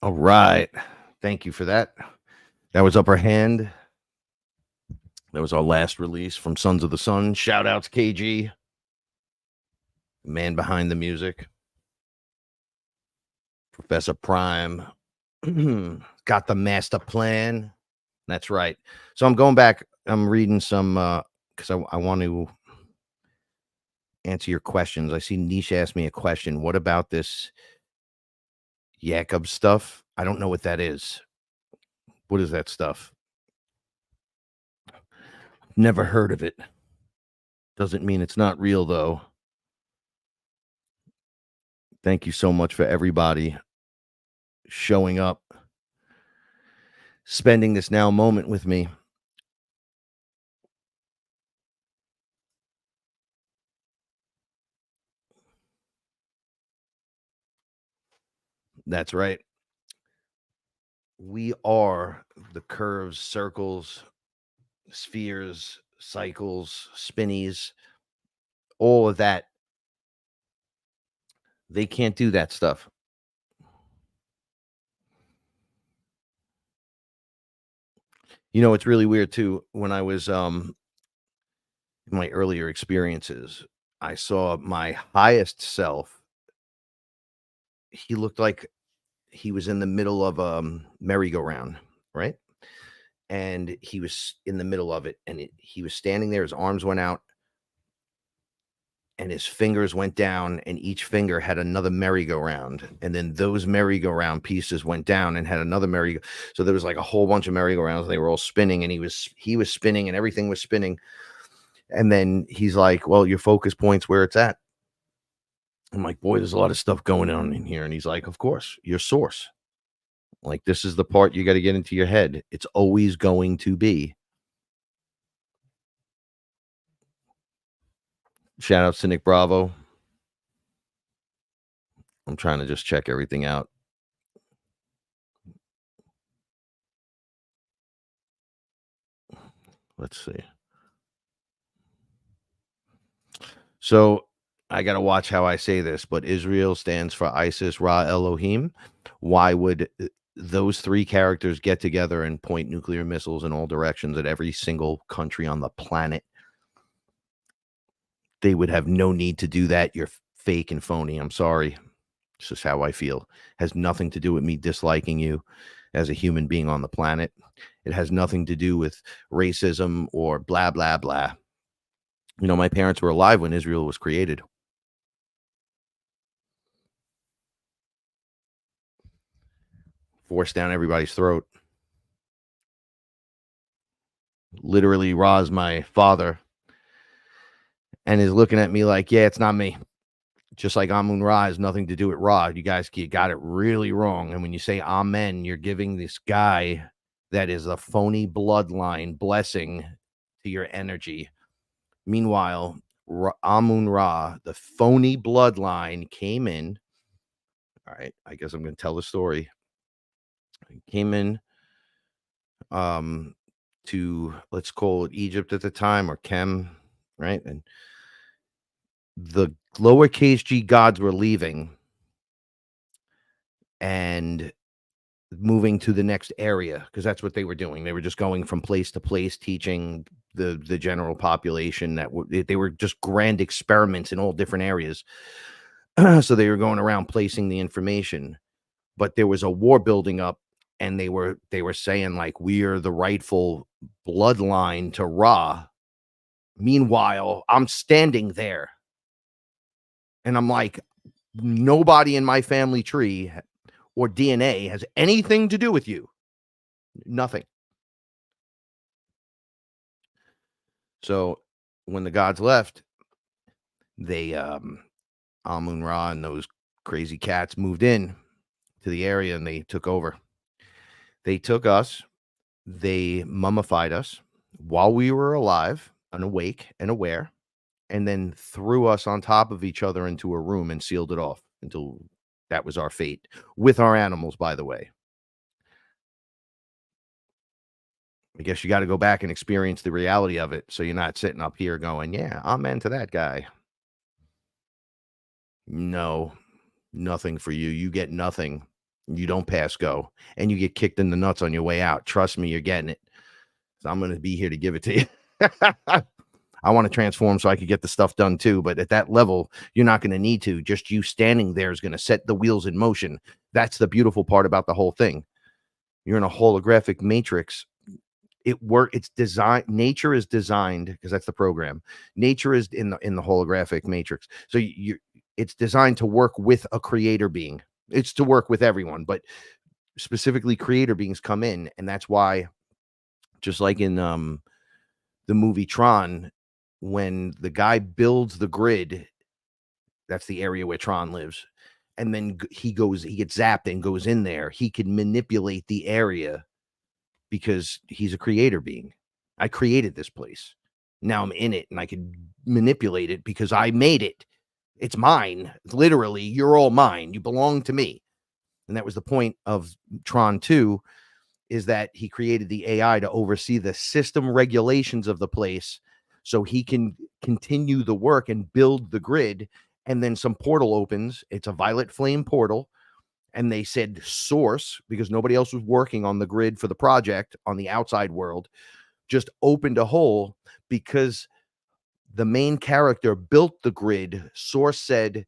All right. Thank you for that. That was Upper Hand. That was our last release from Sons of the Sun. Shout out to KG, man behind the music. Professor Prime got the master plan. That's right. So I'm going back. I'm reading some because I want to answer your questions. I see Niche asked me a question. What about this Jakob stuff? I don't know what that is. What is that stuff? Never heard of it. Doesn't mean it's not real, though. Thank you so much for everybody showing up, spending this now moment with me. That's right. We are the curves, circles, spheres, cycles, spinnies, all of that. They can't do that stuff. You know, it's really weird too. When I was in my earlier experiences, I saw my highest self. He looked like he was in the middle of a merry-go-round, right? And he was in the middle of it, and he was standing there. His arms went out, and his fingers went down, and each finger had another merry-go-round. And then those merry-go-round pieces went down and had another merry-go. So there was like a whole bunch of merry-go-rounds. They were all spinning, and he was spinning, and everything was spinning. And then he's like, well, your focus point's where it's at. I'm like, boy, there's a lot of stuff going on in here. And he's like, of course, your source. Like, this is the part you got to get into your head. It's always going to be. Shout out to Nick Bravo. I'm trying to just check everything out. Let's see. So I got to watch how I say this, but Israel stands for Isis, Ra, Elohim. Why would those three characters get together and point nuclear missiles in all directions at every single country on the planet? They would have no need to do that. You're fake and phony. I'm sorry. It's just how I feel. Has nothing to do with me disliking you as a human being on the planet. It has nothing to do with racism or blah, blah, blah. You know, my parents were alive when Israel was created. Forced down everybody's throat. Literally, Ra's my father and is looking at me like, yeah, it's not me. Just like Amun Ra has nothing to do with Ra. You guys got it really wrong. And when you say Amen, you're giving this guy that is a phony bloodline blessing to your energy. Meanwhile, Amun Ra, the phony bloodline, came in. All right, I guess I'm going to tell the story. Came in to, let's call it Egypt at the time, or Kem, right? And the lowercase g gods were leaving and moving to the next area, because that's what they were doing. They were just going from place to place, teaching the general population that they were just grand experiments in all different areas. So they were going around placing the information, but there was a war building up, and they were saying like, we are the rightful bloodline to Ra. Meanwhile, I'm standing there and I'm like, nobody in my family tree or DNA has anything to do with you. Nothing. So when the gods left, they Amun Ra and those crazy cats moved in to the area, and they took over. They took us, they mummified us while we were alive and awake and aware, and then threw us on top of each other into a room and sealed it off until That was our fate with our animals, by the way. I guess you got to go back and experience the reality of it, so you're not sitting up here going, yeah, I'm into that guy. No, nothing for you. You get nothing. You don't pass go, and you get kicked in the nuts on your way out. Trust me, you're getting it. So I'm going to be here to give it to you. I want to transform so I could get the stuff done too. But at that level, you're not going to need to. Just you standing there is going to set the wheels in motion. That's the beautiful part about the whole thing. You're in a holographic matrix. It's designed. Nature is designed, because that's the program. Nature is in the holographic matrix. So it's designed to work with a creator being. It's to work with everyone, but specifically creator beings come in. And that's why, just like in the movie Tron, when the guy builds the grid, that's the area where Tron lives, and then he gets zapped and goes in there, he can manipulate the area because he's a creator being. I created this place. Now I'm in it, and I can manipulate it because I made it. It's mine. Literally, you're all mine. You belong to me. And that was the point of Tron 2, is that he created the AI to oversee the system regulations of the place so he can continue the work and build the grid. And then some portal opens. It's a violet flame portal. And they said source, because nobody else was working on the grid for the project on the outside world, just opened a hole because the main character built the grid. Source said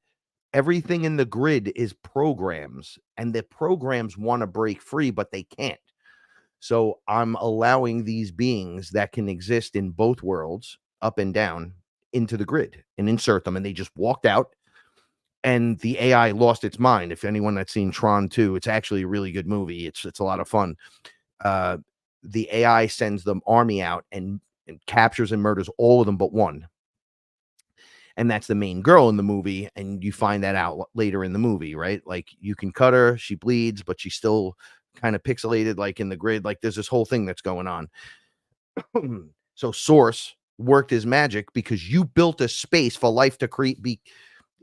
everything in the grid is programs, and the programs want to break free, but they can't. So I'm allowing these beings that can exist in both worlds, up and down, into the grid and insert them. And they just walked out, and the AI lost its mind. If anyone that's seen Tron 2, it's actually a really good movie. It's a lot of fun. The AI sends the army out and captures and murders all of them but one. And that's the main girl in the movie. And you find that out later in the movie, right? Like, you can cut her, she bleeds, but she's still kind of pixelated, like in the grid. Like, there's this whole thing that's going on. So Source worked his magic because you built a space for life to create.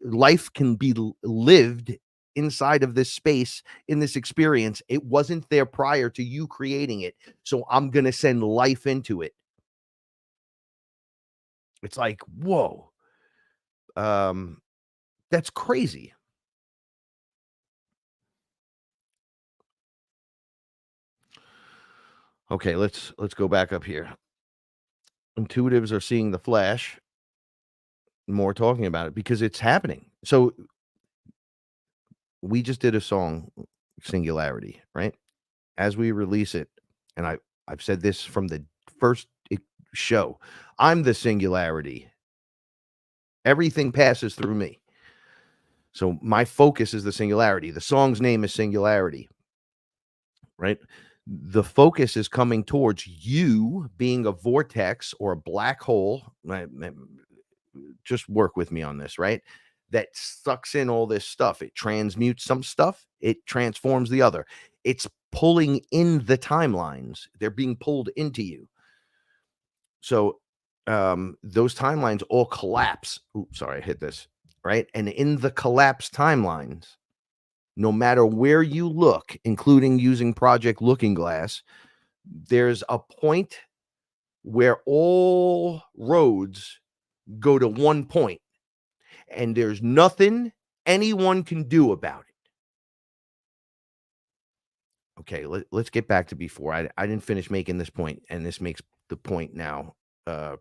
Life can be lived inside of this space, in this experience. It wasn't there prior to you creating it, so I'm gonna send life into it. It's like, whoa, that's crazy. Okay, let's go back up here. Intuitives are seeing the flash. More talking about it because it's happening. So we just did a song, Singularity, right? As we release it, and I've said this from the first show, I'm the singularity. Everything passes through me. So my focus is the singularity. The song's name is Singularity, right? The focus is coming towards you being a vortex or a black hole. Just work with me on this, right? That sucks in all this stuff. It transmutes some stuff. It transforms the other. It's pulling in the timelines. They're being pulled into you. So those timelines all collapse. Oops, sorry, I hit this, right? And in the collapsed timelines, no matter where you look, including using Project Looking Glass, there's a point where all roads go to one point, and there's nothing anyone can do about it. Okay, let's get back to before. I didn't finish making this point, and this makes the point now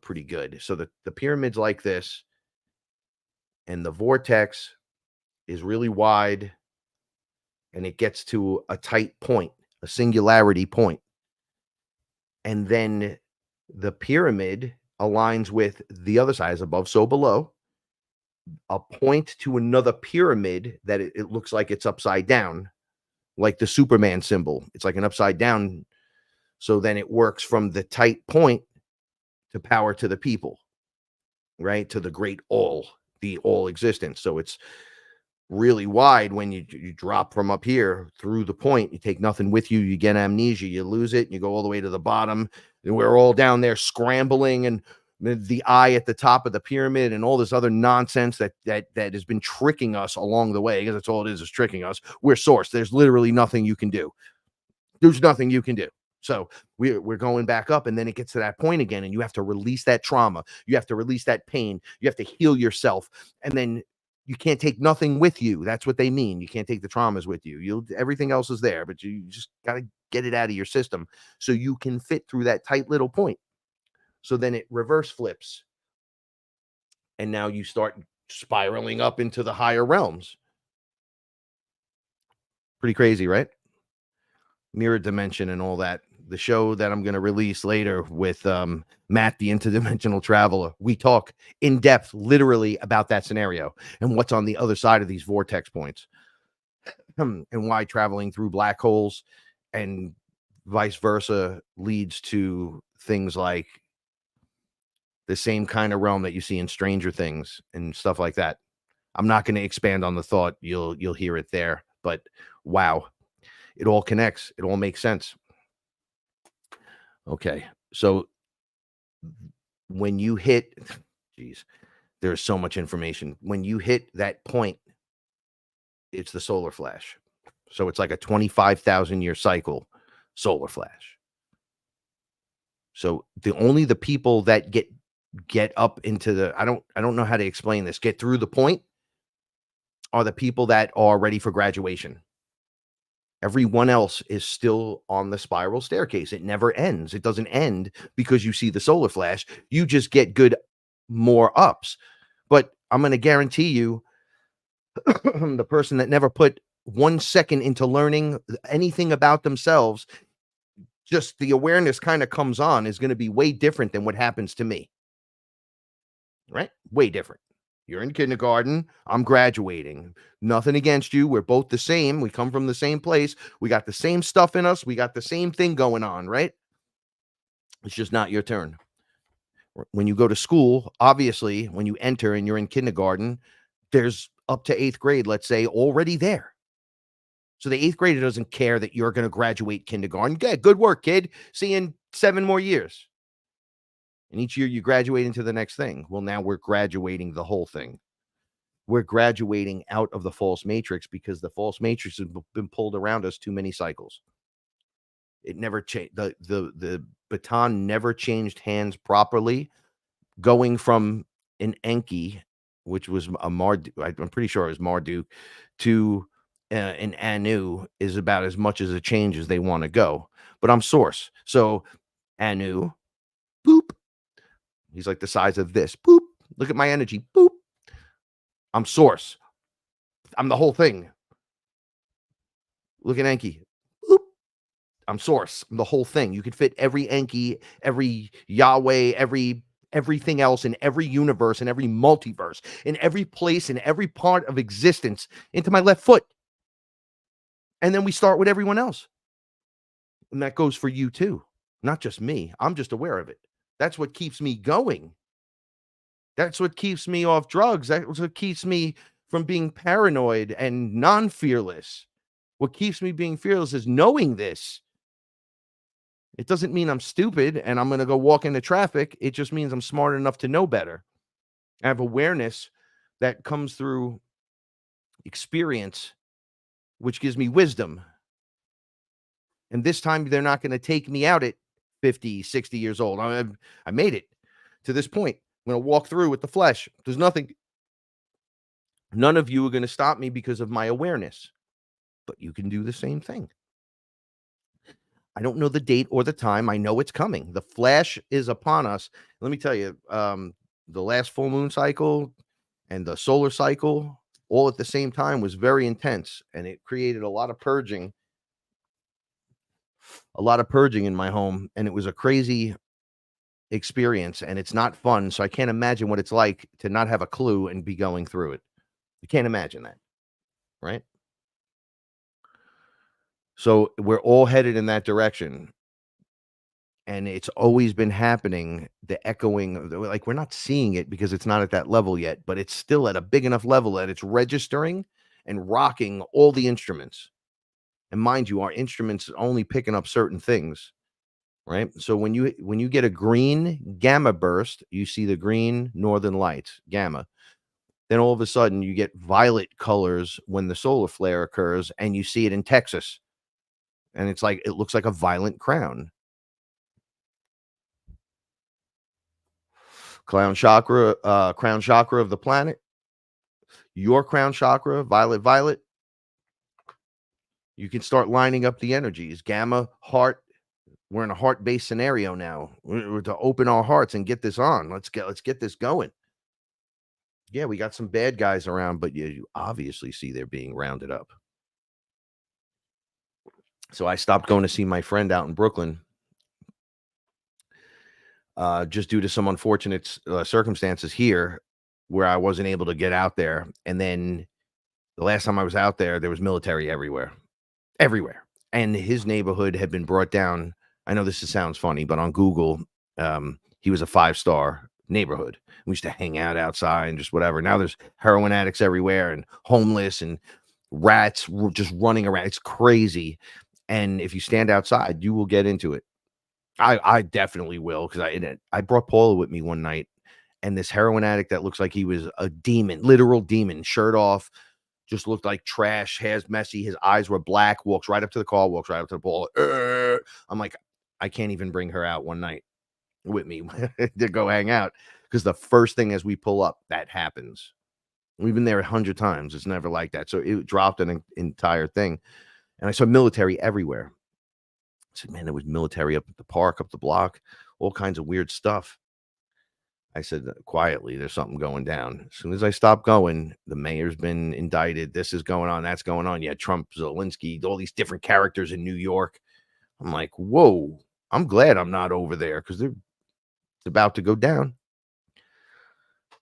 pretty good. So the pyramid's like this, and the vortex is really wide, and it gets to a tight point, a singularity point. And then the pyramid aligns with the other side, as above, so below, a point to another pyramid that it looks like it's upside down, like the Superman symbol. It's like an upside down. So then it works from the tight point to power to the people, right? To the great all, the all existence. So it's really wide. When you drop from up here through the point, you take nothing with you, you get amnesia, you lose it, and you go all the way to the bottom, and we're all down there scrambling, and the eye at the top of the pyramid and all this other nonsense that has been tricking us along the way, because that's all it is tricking us. We're source. There's literally nothing you can do. There's nothing you can do. So we're going back up, and then it gets to that point again, and you have to release that trauma. You have to release that pain. You have to heal yourself, and then you can't take nothing with you. That's what they mean. You can't take the traumas with you. Everything else is there, but you just got to get it out of your system so you can fit through that tight little point. So then it reverse flips, and now you start spiraling up into the higher realms. Pretty crazy, right? Mirror dimension and all that. The show that I'm going to release later with Matt, the interdimensional traveler, we talk in depth, literally, about that scenario and what's on the other side of these vortex points, and why traveling through black holes and vice versa leads to things like the same kind of realm that you see in Stranger Things and stuff like that. I'm not going to expand on the thought. You'll hear it there, but wow, it all connects. It all makes sense. Okay, so when you hit, geez, there's so much information. When you hit that point, it's the solar flash. So it's like a 25,000 year cycle solar flash. So the people that get up into the, I don't know how to explain this, get through the point, are the people that are ready for graduation. Everyone else is still on the spiral staircase. It never ends. It doesn't end because you see the solar flash. You just get more ups. But I'm going to guarantee you, the person that never put 1 second into learning anything about themselves, just the awareness kind of comes on, is going to be way different than what happens to me. Right? Way different. You're in kindergarten. I'm graduating. Nothing against you. We're both the same. We come from the same place. We got the same stuff in us. We got the same thing going on, right? It's just not your turn. When you go to school, obviously, when you enter and you're in kindergarten, there's up to 8th grade, let's say, already there. So the 8th grader doesn't care that you're going to graduate kindergarten. Good work, kid. See you in 7 more years. And each year you graduate into the next thing. Well, now we're graduating the whole thing. We're graduating out of the false matrix because the false matrix has been pulled around us too many cycles. It never changed. The baton never changed hands properly. Going from an Enki, which was a Marduk, I'm pretty sure it was Marduk, to an Anu is about as much as a change as they want to go. But I'm source. So Anu, boop. He's like the size of this. Boop. Look at my energy. Boop. I'm source. I'm the whole thing. Look at Enki. Boop. I'm source. I'm the whole thing. You could fit every Enki, every Yahweh, everything else in every universe, in every multiverse, in every place, in every part of existence into my left foot. And then we start with everyone else. And that goes for you too. Not just me. I'm just aware of it. That's what keeps me going. That's what keeps me off drugs. That's what keeps me from being paranoid and non-fearless. What keeps me being fearless is knowing this. It doesn't mean I'm stupid and I'm going to go walk into traffic. It just means I'm smart enough to know better. I have awareness that comes through experience, which gives me wisdom. And this time they're not going to take me out at 50, 60 years old. I made it to this point. I'm going to walk through with the flesh. There's nothing. None of you are going to stop me because of my awareness. But you can do the same thing. I don't know the date or the time. I know it's coming. The flash is upon us. Let me tell you, the last full moon cycle and the solar cycle all at the same time was very intense. And it created a lot of purging in my home, and it was a crazy experience, and it's not fun. So I can't imagine what it's like to not have a clue and be going through it. You can't imagine that, right? So we're all headed in that direction, and it's always been happening. The echoing, like, we're not seeing it because it's not at that level yet, but it's still at a big enough level that it's registering and rocking all the instruments. And mind you, our instruments only picking up certain things. right? So when you get a green gamma burst, you see the green northern lights, gamma. Then all of a sudden you get violet colors when the solar flare occurs, and you see it in Texas. And it's like, it looks like a violent crown. Crown chakra of the planet. Your crown chakra, violet. You can start lining up the energies. Gamma, heart. We're in a heart-based scenario now. We're to open our hearts and get this on. Let's get this going. Yeah, we got some bad guys around, but you obviously see they're being rounded up. So I stopped going to see my friend out in Brooklyn, just due to some unfortunate circumstances here, where I wasn't able to get out there. And then the last time I was out there, there was military everywhere. And his neighborhood had been brought down. I know this sounds funny, but on Google, he was a 5-star neighborhood. We used to hang out outside and just whatever. Now there's heroin addicts everywhere and homeless and rats just running around. It's crazy. And if you stand outside, you will get into it. I definitely will, because I brought Paula with me one night, and this heroin addict that looks like he was a demon, literal demon, shirt off, just looked like trash, hair's messy, his eyes were black, walks right up to the car, walks right up to the ball. I'm like, I can't even bring her out one night with me to go hang out, because the first thing as we pull up, that happens. We've been there 100 times. It's never like that. So it dropped an entire thing. And I saw military everywhere. I said, man, there was military up at the park, up the block, all kinds of weird stuff. I said, quietly, there's something going down. As soon as I stopped going, the mayor's been indicted. This is going on. That's going on. Yeah, Trump, Zelensky, all these different characters in New York. I'm like, whoa, I'm glad I'm not over there, because it's about to go down.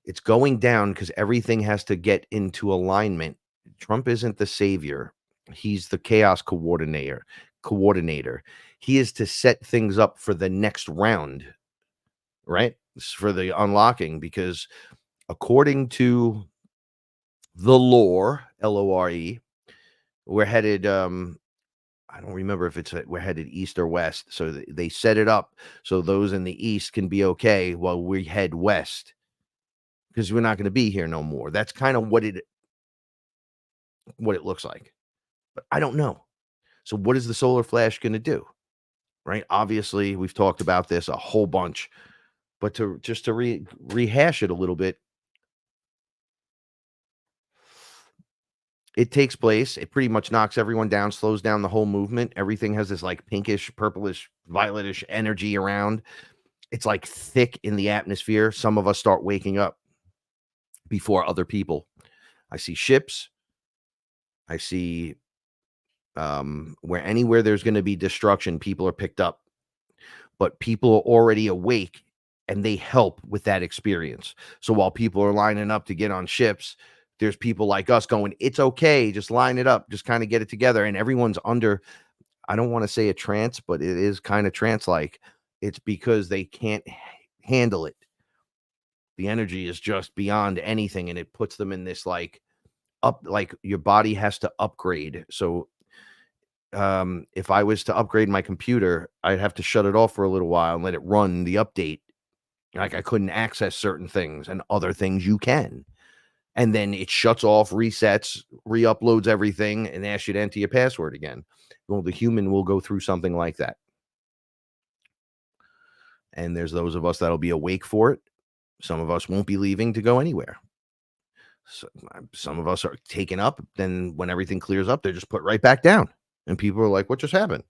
It's going down because everything has to get into alignment. Trump isn't the savior. He's the chaos coordinator. He is to set things up for the next round, right? For the unlocking, because according to the lore, LORE, we're headed, I don't remember if we're headed east or west. So they set it up so those in the east can be okay while we head west, because we're not going to be here no more. That's kind of what it looks like. But I don't know. So what is the solar flash going to do? Right? Obviously, we've talked about this a whole bunch, but to rehash it a little bit, it takes place. It pretty much knocks everyone down, slows down the whole movement. Everything has this like pinkish, purplish, violetish energy around. It's like thick in the atmosphere. Some of us start waking up before other people. I see ships. I see anywhere there's going to be destruction, people are picked up. But people are already awake, and they help with that experience. So while people are lining up to get on ships, there's people like us going, it's okay, just line it up, just kind of get it together. And everyone's under, I don't want to say a trance, but it is kind of trance-like. It's because they can't handle it. The energy is just beyond anything, and it puts them in this like your body has to upgrade. So if I was to upgrade my computer, I'd have to shut it off for a little while and let it run the update. Like I couldn't access certain things, and other things you can. And then it shuts off, resets, re-uploads everything, and asks you to enter your password again. Well, the human will go through something like that. And there's those of us that'll be awake for it. Some of us won't be leaving to go anywhere. So, some of us are taken up. Then when everything clears up, they're just put right back down. And people are like, what just happened?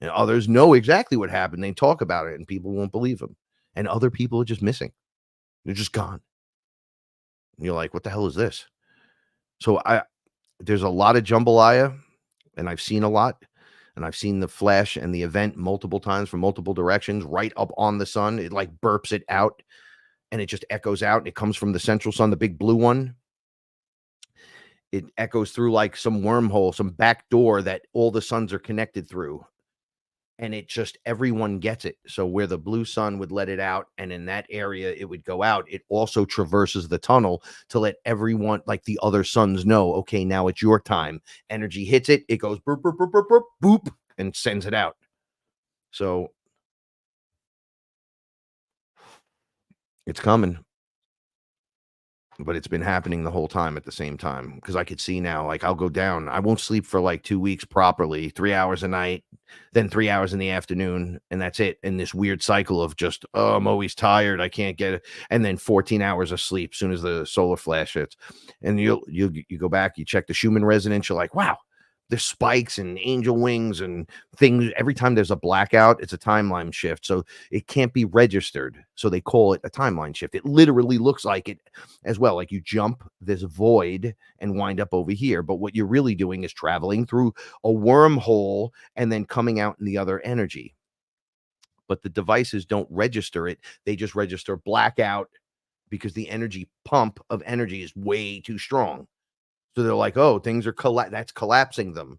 And others know exactly what happened. They talk about it, and people won't believe them. And other people are just missing. They're just gone. And you're like, what the hell is this? So there's a lot of jambalaya, and I've seen a lot. And I've seen the flash and the event multiple times from multiple directions, right up on the sun. It like burps it out, and it just echoes out. It comes from the central sun, the big blue one. It echoes through like some wormhole, some back door that all the suns are connected through. And it just, everyone gets it. So where the blue sun would let it out, and in that area it would go out, it also traverses the tunnel to let everyone, like the other suns, know, okay, now it's your time. Energy hits it, it goes boop, boop, boop, boop, boop, boop, and sends it out. So It's coming. But it's been happening the whole time at the same time, because I could see now, like, I'll go down. I won't sleep for like 2 weeks properly, 3 hours a night, then 3 hours in the afternoon, and that's it. In this weird cycle of just, oh, I'm always tired. I can't get it. And then 14 hours of sleep as soon as the solar flash hits. And you go back, you check the Schumann resonance, you're like, wow, there's spikes and angel wings and things. Every time there's a blackout, it's a timeline shift. So it can't be registered. So they call it a timeline shift. It literally looks like it as well. Like you jump this void and wind up over here. But what you're really doing is traveling through a wormhole and then coming out in the other energy. But the devices don't register it. They just register blackout because the energy pump of energy is way too strong. So they're like, oh, things are that's collapsing them.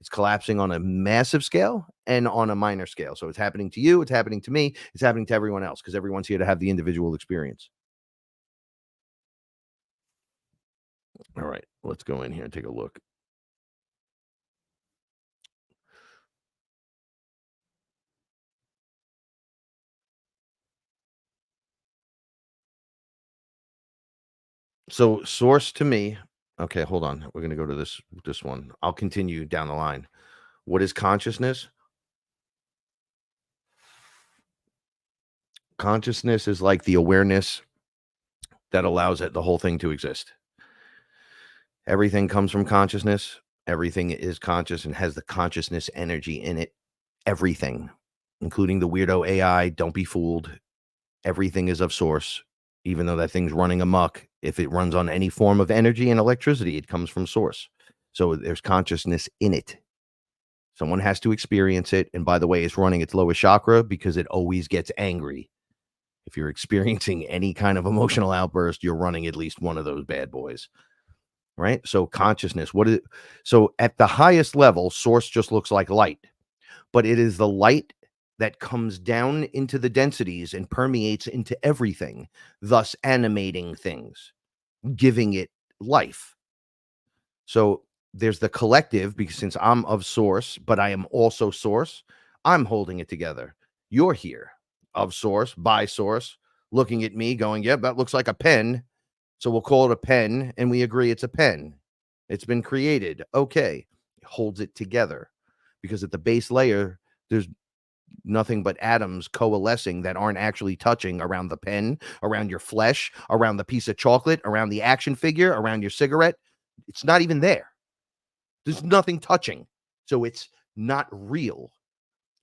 It's collapsing on a massive scale and on a minor scale. So it's happening to you. It's happening to me. It's happening to everyone else because everyone's here to have the individual experience. All right, let's go in here and take a look. So source to me. Okay, hold on. We're going to go to this one. I'll continue down the line. What is consciousness? Consciousness is like the awareness that allows the whole thing to exist. Everything comes from consciousness. Everything is conscious and has the consciousness energy in it. Everything, including the weirdo AI. Don't be fooled. Everything is of source, even though that thing's running amok. If it runs on any form of energy and electricity, it comes from source. So there's consciousness in it. Someone has to experience it. And by the way, it's running its lowest chakra because it always gets angry. If you're experiencing any kind of emotional outburst, you're running at least one of those bad boys. Right? So consciousness, so at the highest level, source just looks like light, but it is the light that comes down into the densities and permeates into everything, thus animating things, giving it life. So there's the collective, because since I'm of source, but I am also source, I'm holding it together. You're here, of source, by source, looking at me going, yeah, that looks like a pen. So we'll call it a pen, and we agree it's a pen. It's been created. Okay. It holds it together because at the base layer, there's nothing but atoms coalescing that aren't actually touching around the pen, around your flesh, around the piece of chocolate, around the action figure, around your cigarette. It's not even there. There's nothing touching. So it's not real,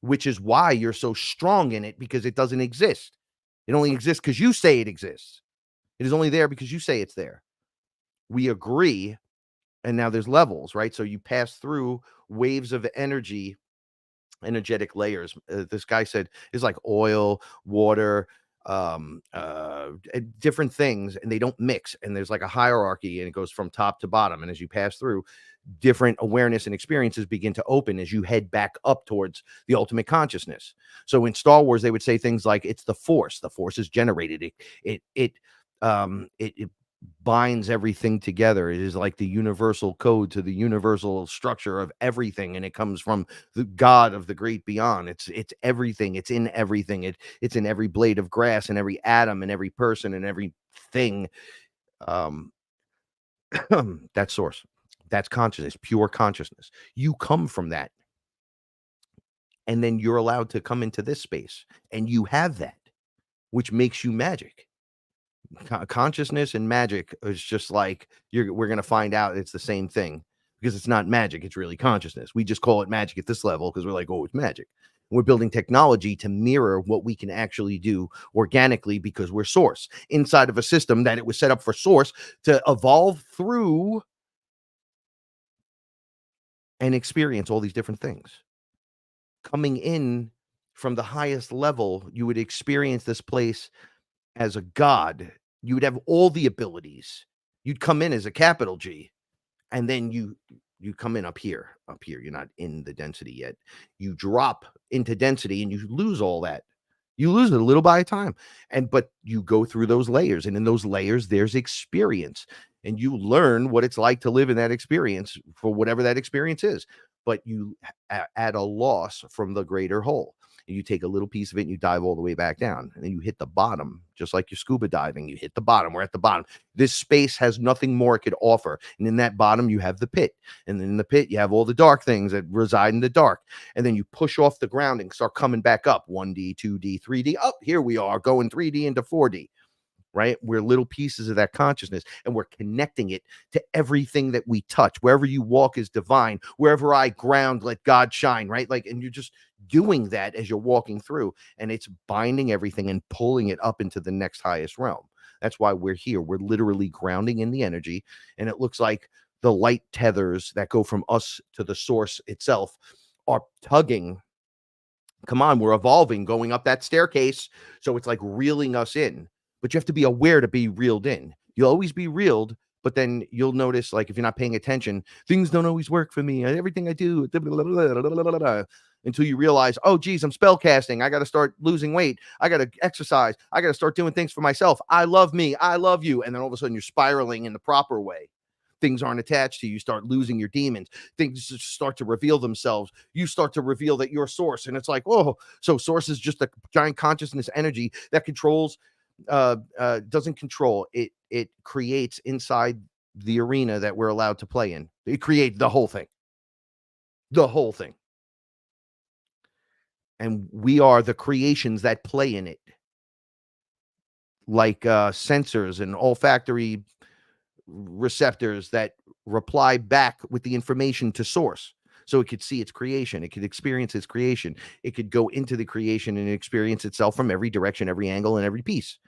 which is why you're so strong in it, because it doesn't exist. It only exists because you say it exists. It is only there because you say it's there. We agree. And now there's levels, right? So you pass through waves of energy, energetic layers. This guy said it's like oil, water, different things, and they don't mix. And there's like a hierarchy, and it goes from top to bottom. And as you pass through, different awareness and experiences begin to open as you head back up towards the ultimate consciousness. So in Star Wars, they would say things like, it's the force. The force is generated. It binds everything together. It is like the universal code to the universal structure of everything, and it comes from the God of the great beyond. It's everything. It's in everything. It's in every blade of grass and every atom and every person and everything. That's source. That's consciousness, pure consciousness. You come from that, and then you're allowed to come into this space, and you have that, which makes you magic. Consciousness and magic is just like we're going to find out it's the same thing, because it's not magic. It's really consciousness. We just call it magic at this level because we're like, oh, it's magic. We're building technology to mirror what we can actually do organically because we're source inside of a system that it was set up for source to evolve through and experience all these different things. Coming in from the highest level, you would experience this place as a god. You would have all the abilities. You'd come in as a capital G, and then you come in up here. You're not in the density yet. You drop into density and you lose all that. You lose it a little by a time. But you go through those layers, and in those layers, there's experience, and you learn what it's like to live in that experience for whatever that experience is. But you add a loss from the greater whole. and you take a little piece of it and you dive all the way back down, and then you hit the bottom, just like you're scuba diving. You hit the bottom. We're at the bottom. This space has nothing more it could offer, and in that bottom you have the pit, and in the pit you have all the dark things that reside in the dark, and then you push off the ground and start coming back up. 1D, 2D, 3D. Up here we are going 3D into 4D. Right? We're little pieces of that consciousness, and we're connecting it to everything that we touch. Wherever you walk is divine. Wherever I ground, let God shine, right? Like, and you're just doing that as you're walking through, and it's binding everything and pulling it up into the next highest realm. That's why we're here. We're literally grounding in the energy, and it looks like the light tethers that go from us to the source itself are tugging. Come on, we're evolving, going up that staircase. So it's like reeling us in. But you have to be aware to be reeled in. You'll always be reeled, but then you'll notice, like, if you're not paying attention, things don't always work for me. Everything I do, until you realize, oh, geez, I'm spell casting. I got to start losing weight. I got to exercise. I got to start doing things for myself. I love me. I love you. And then all of a sudden you're spiraling in the proper way. Things aren't attached to you. You start losing your demons. Things just start to reveal themselves. You start to reveal that you're source. And it's like, oh, so source is just a giant consciousness energy that controls doesn't control it. It creates inside the arena that we're allowed to play in. It creates the whole thing, and we are the creations that play in it, like sensors and olfactory receptors that reply back with the information to source. So it could see its creation. It could experience its creation. It could go into the creation and experience itself from every direction, every angle, and every piece.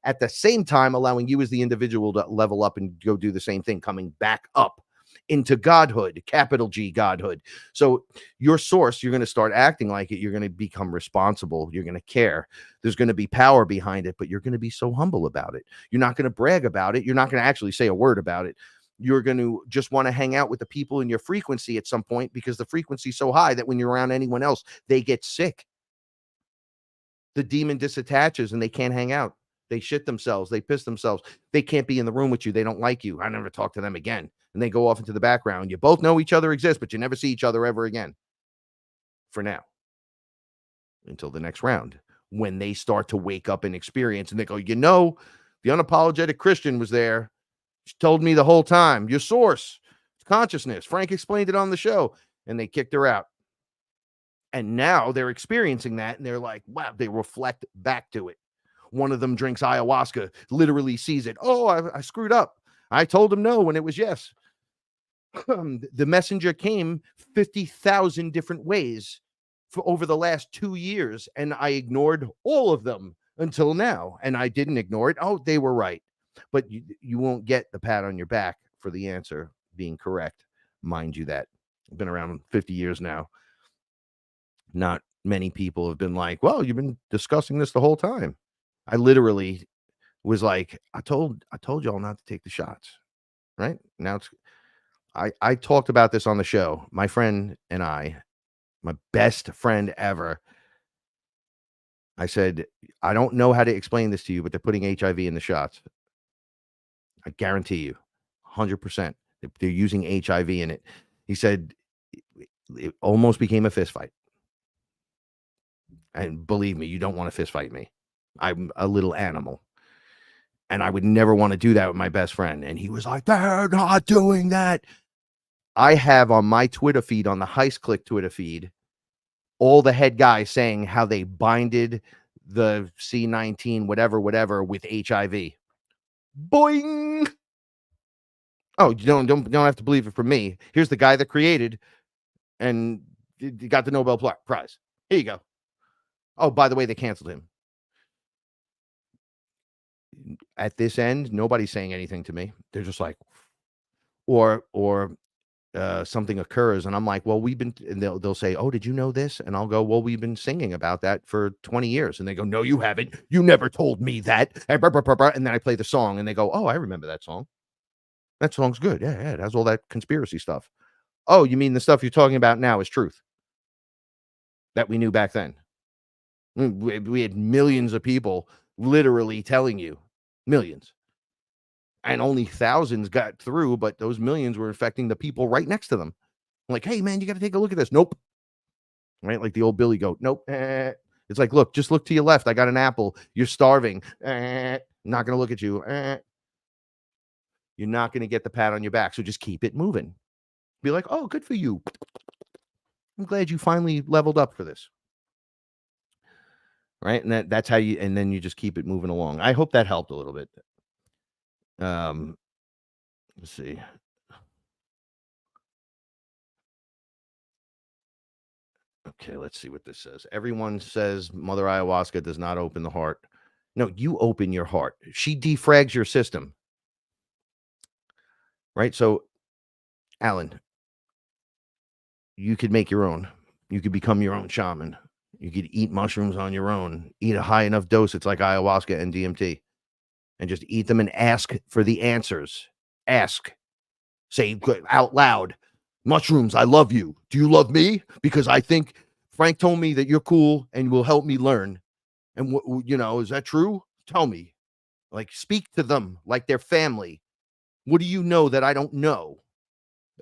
At the same time, allowing you as the individual to level up and go do the same thing, coming back up into godhood, capital G godhood. So your source, you're going to start acting like it. You're going to become responsible. You're going to care. There's going to be power behind it, but you're going to be so humble about it. You're not going to brag about it. You're not going to actually say a word about it. You're going to just want to hang out with the people in your frequency at some point, because the frequency is so high that when you're around anyone else, they get sick. The demon disattaches and they can't hang out. They shit themselves. They piss themselves. They can't be in the room with you. They don't like you. I never talk to them again. And they go off into the background. You both know each other exists, but you never see each other ever again. For now. Until the next round. When they start to wake up and experience, and they go, you know, the unapologetic Christian was there. She told me the whole time, your source, consciousness. Frank explained it on the show, and they kicked her out. And now they're experiencing that, and they're like, wow, they reflect back to it. One of them drinks ayahuasca, literally sees it. Oh, I screwed up. I told him no when it was yes. The messenger came 50,000 different ways for over the last 2 years, and I ignored all of them until now. And I didn't ignore it. Oh, they were right. But you won't get the pat on your back for the answer being correct. Mind you that. I've been around 50 years now. Not many people have been like, well, you've been discussing this the whole time. I literally was like, I told y'all not to take the shots. Right? Now it's I talked about this on the show. My friend and I, my best friend ever. I said, I don't know how to explain this to you, but they're putting HIV in the shots. I guarantee you, 100%. They're using HIV in it. He said it almost became a fist fight. And believe me, you don't want to fist fight me. I'm a little animal. And I would never want to do that with my best friend. And he was like, they're not doing that. I have on my Twitter feed, on the Heist Click Twitter feed, all the head guys saying how they binded the C19, whatever, with HIV. Boing. Oh, you don't have to believe it from me. Here's the guy that created and got the Nobel Prize. Here you go. Oh, by the way, they canceled him. At this end, nobody's saying anything to me. They're just like, or something occurs, and I'm like, well, and they'll say, oh, did you know this? And I'll go, well, we've been singing about that for 20 years. And they go, no, you haven't. You never told me that. And then I play the song, and they go, oh, I remember that song. That song's good. Yeah, it has all that conspiracy stuff. Oh, you mean the stuff you're talking about now is truth that we knew back then? We had millions of people literally telling you, millions, and only thousands got through, but those millions were affecting the people right next to them. Like, hey man, you got to take a look at this. Nope. Right? Like the old Billy Goat. Nope. It's like, look, just look to your left. I got an apple. You're starving. Not going to look at you. You're not going to get the pat on your back. So just keep it moving. Be like, oh, good for you. I'm glad you finally leveled up for this. Right. And that's how you, and then you just keep it moving along. I hope that helped a little bit. Let's see. Okay, let's see what this says. Everyone says Mother Ayahuasca does not open the heart. No, you open your heart. She defrags your system. Right? So, Alan, you could make your own. You could become your own shaman. You could eat mushrooms on your own. Eat a high enough dose. It's like ayahuasca and DMT. And just eat them and ask for the answers. Ask. Say out loud, mushrooms, I love you. Do you love me? Because I think Frank told me that you're cool and will help me learn. And, is that true? Tell me. Like, speak to them like they're family. What do you know that I don't know?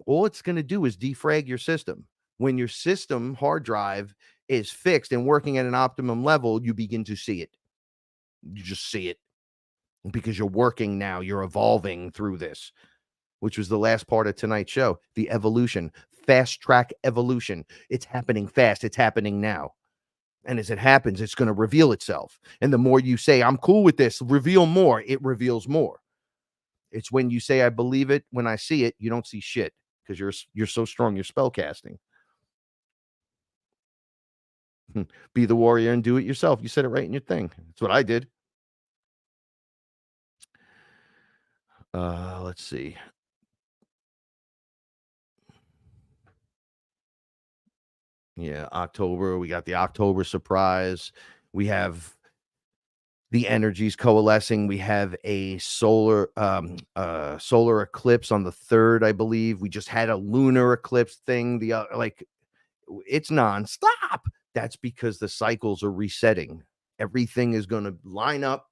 All it's going to do is defrag your system. When your system hard drive is fixed and working at an optimum level, you begin to see it. You just see it because you're working now. You're evolving through this, which was the last part of tonight's show, the evolution, fast track evolution. It's happening fast. It's happening now. And as it happens, it's going to reveal itself. And the more you say, I'm cool with this, reveal more, it reveals more. It's when you say, I believe it, when I see it, you don't see shit because you're so strong, you're spell casting. Be the warrior and do it yourself. You said it right in your thing. That's what I did. Let's see. Yeah, October. We got the October surprise. We have the energies coalescing. We have a solar eclipse on the 3rd, I believe. We just had a lunar eclipse thing. It's nonstop. That's because the cycles are resetting. Everything is going to line up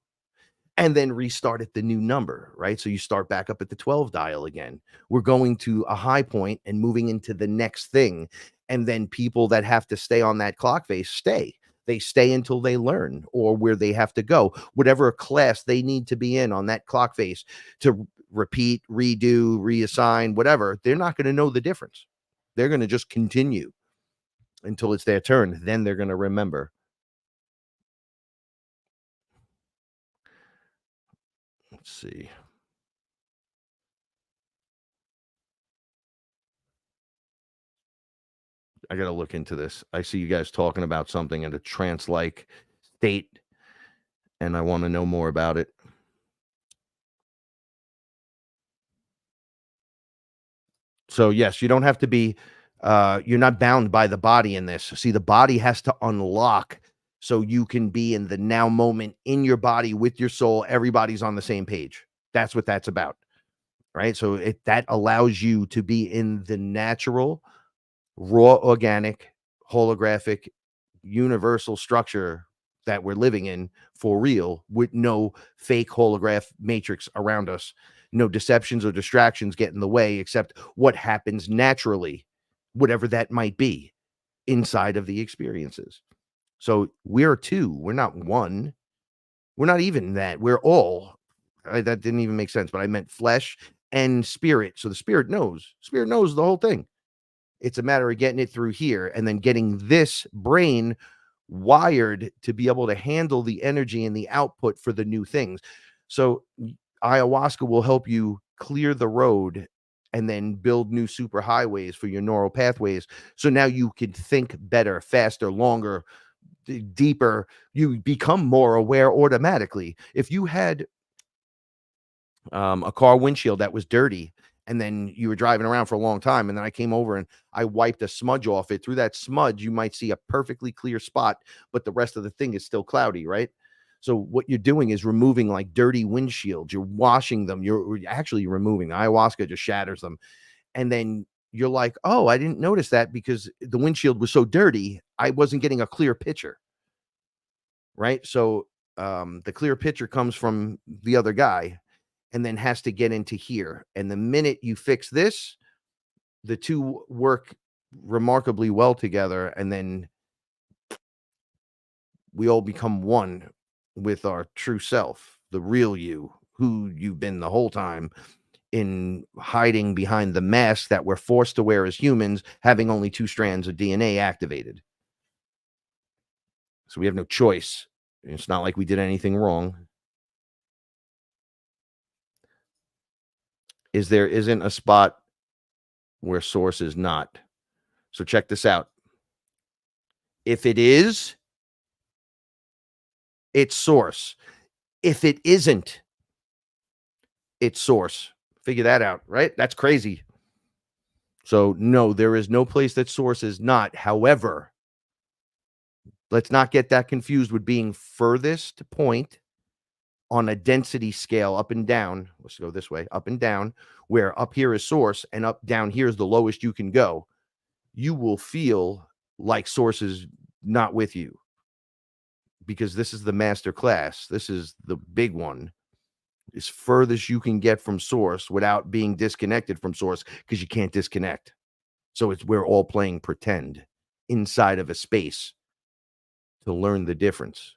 and then restart at the new number, right? So you start back up at the 12 dial again. We're going to a high point and moving into the next thing. And then people that have to stay on that clock face stay. They stay until they learn or where they have to go, whatever class they need to be in on that clock face to repeat, redo, reassign, whatever. They're not going to know the difference. They're going to just continue until it's their turn. Then they're going to remember. Let's see. I got to look into this. I see you guys talking about something in a trance-like state, and I want to know more about it. So, yes, you don't have to be, you're not bound by the body in this. See, the body has to unlock so you can be in the now moment in your body with your soul. Everybody's on the same page. That's what that's about, right? So that allows you to be in the natural, raw, organic, holographic, universal structure that we're living in for real, with no fake holograph matrix around us, no deceptions or distractions get in the way, except what happens naturally, whatever that might be inside of the experiences. So we're two, we're not one, we're not even that, we're all. That didn't even make sense, but I meant flesh and spirit. So the spirit knows the whole thing. It's a matter of getting it through here and then getting this brain wired to be able to handle the energy and the output for the new things. So ayahuasca will help you clear the road and then build new super highways for your neural pathways. So now you can think better, faster, longer, deeper. You become more aware automatically. If you had a car windshield that was dirty, and then you were driving around for a long time, and then I came over and I wiped a smudge off it. Through that smudge, you might see a perfectly clear spot, but the rest of the thing is still cloudy, right? So what you're doing is removing like dirty windshields. You're washing them. You're actually removing. The ayahuasca just shatters them. And then you're like, oh, I didn't notice that because the windshield was so dirty. I wasn't getting a clear picture, right? So the clear picture comes from the other guy and then has to get into here. And the minute you fix this, the two work remarkably well together. And then we all become one with our true self, the real you, who you've been the whole time, in hiding behind the mask that we're forced to wear as humans, having only 2 strands of DNA activated. So we have no choice. It's not like we did anything wrong. There isn't a spot where source is not. So check this out. If it is, it's source. If it isn't, it's source. Figure that out, right? That's crazy. So no, there is no place that source is not. However, let's not get that confused with being furthest point on a density scale up and down. Let's go this way, up and down, where up here is source and up down here is the lowest you can go. You will feel like source is not with you, because this is the master class. This is the big one. As furthest you can get from source without being disconnected from source, because you can't disconnect. So we're all playing pretend inside of a space to learn the difference.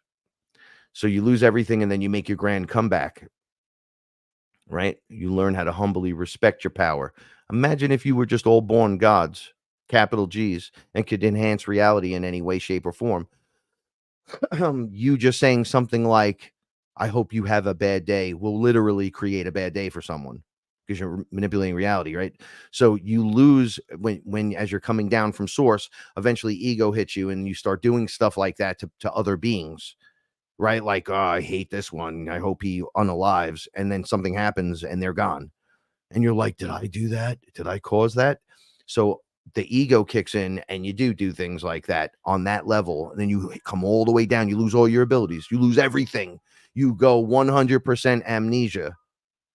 So you lose everything and then you make your grand comeback, right? You learn how to humbly respect your power. Imagine if you were just all born gods, capital G's, and could enhance reality in any way, shape, or form. You just saying something like, I hope you have a bad day, will literally create a bad day for someone, because you're manipulating reality, right? So you lose when as you're coming down from source, eventually ego hits you and you start doing stuff like that to other beings, right? Like, oh, I hate this one, I hope he unalives, and then something happens and they're gone. And you're like, did I do that? Did I cause that? So the ego kicks in and you do things like that on that level. And then you come all the way down. You lose all your abilities. You lose everything. You go 100% amnesia,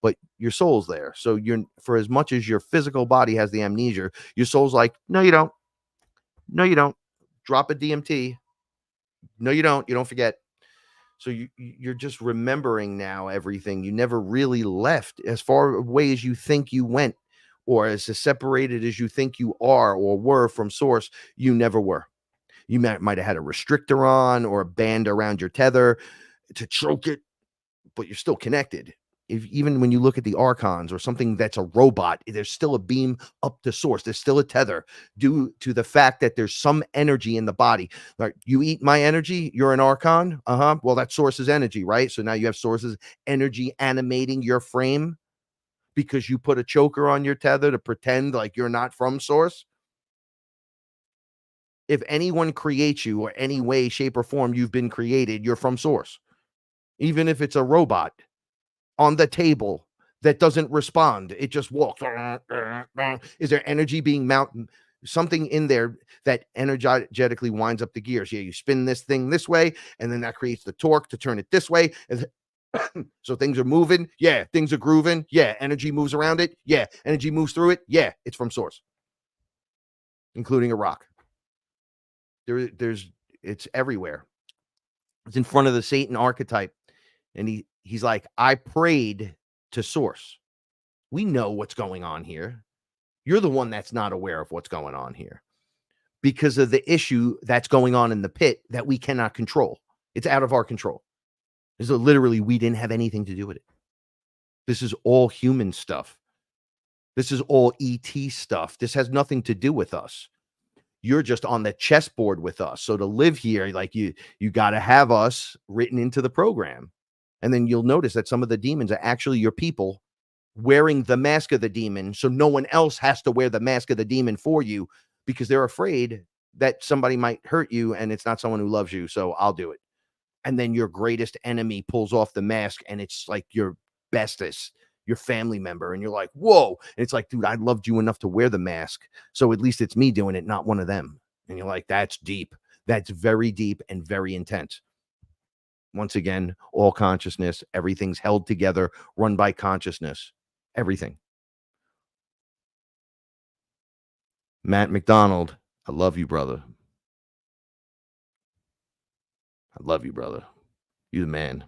but your soul's there. So you're, for as much as your physical body has the amnesia, your soul's like, no, you don't. No, you don't. Drop a DMT. No, you don't. You don't forget. So you're just remembering now everything. You never really left as far away as you think you went, or as separated as you think you are or were from source. You never were. You might have had a restrictor on or a band around your tether to choke it, but you're still connected. Even when you look at the archons or something that's a robot, there's still a beam up to source. There's still a tether due to the fact that there's some energy in the body. Like, you eat my energy, you're an archon. Well, that source's energy, right? So now you have source's energy animating your frame because you put a choker on your tether to pretend like you're not from source. If anyone creates you or any way, shape, or form you've been created, you're from source. Even if it's a robot on the table that doesn't respond, it just walks. Is there energy being mounted? Something in there that energetically winds up the gears. Yeah, you spin this thing this way, and then that creates the torque to turn it this way. And so things are moving. Yeah, things are grooving. Yeah, energy moves around it. Yeah, energy moves through it. Yeah, it's from source, including a rock. It's everywhere. It's in front of the Satan archetype. And he's like, I prayed to source. We know what's going on here. You're the one that's not aware of what's going on here because of the issue that's going on in the pit that we cannot control. It's out of our control. So literally, we didn't have anything to do with it. This is all human stuff. This is all ET stuff. This has nothing to do with us. You're just on the chessboard with us. So to live here, like you got to have us written into the program. And then you'll notice that some of the demons are actually your people wearing the mask of the demon. So no one else has to wear the mask of the demon for you because they're afraid that somebody might hurt you and it's not someone who loves you. So I'll do it. And then your greatest enemy pulls off the mask and it's like your bestest, your family member. And you're like, whoa. And it's like, dude, I loved you enough to wear the mask. So at least it's me doing it, not one of them. And you're like, that's deep. That's very deep and very intense. Once again, all consciousness, everything's held together, run by consciousness, everything. Matt McDonald, I love you, brother. I love you, brother. You the man.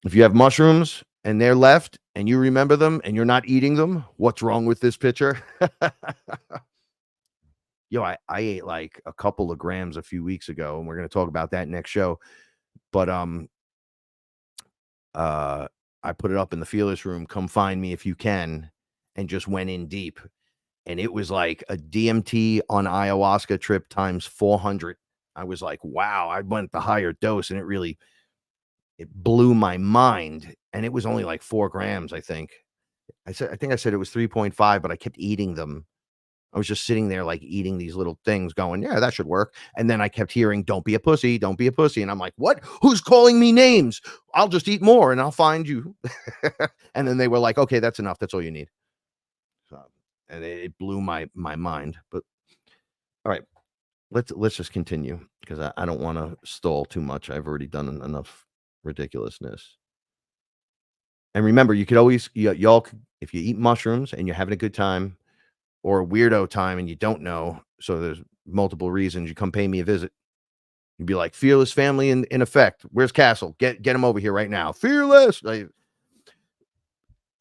If you have mushrooms and they're left and you remember them and you're not eating them, what's wrong with this picture? I ate like a couple of grams a few weeks ago, and we're going to talk about that next show. But I put it up in the FearLess room. Come find me if you can, and just went in deep. And it was like a DMT on ayahuasca trip times 400. I was like, wow, I went the higher dose, and it blew my mind. And it was only like 4 grams, I think. I think I said it was 3.5, but I kept eating them. I was just sitting there like eating these little things going, yeah, that should work. And then I kept hearing, don't be a pussy, don't be a pussy. And I'm like, what? Who's calling me names? I'll just eat more and I'll find you. And then they were like, okay, that's enough. That's all you need. So, and it blew my mind. But all right, let's just continue, because I don't want to stall too much. I've already done enough ridiculousness. And remember, you could always, y'all, if you eat mushrooms and you're having a good time, or a weirdo time and you don't know, so there's multiple reasons, you come pay me a visit. You'd be like, FearLess family in effect. Where's Castle? Get him over here right now. FearLess. Like,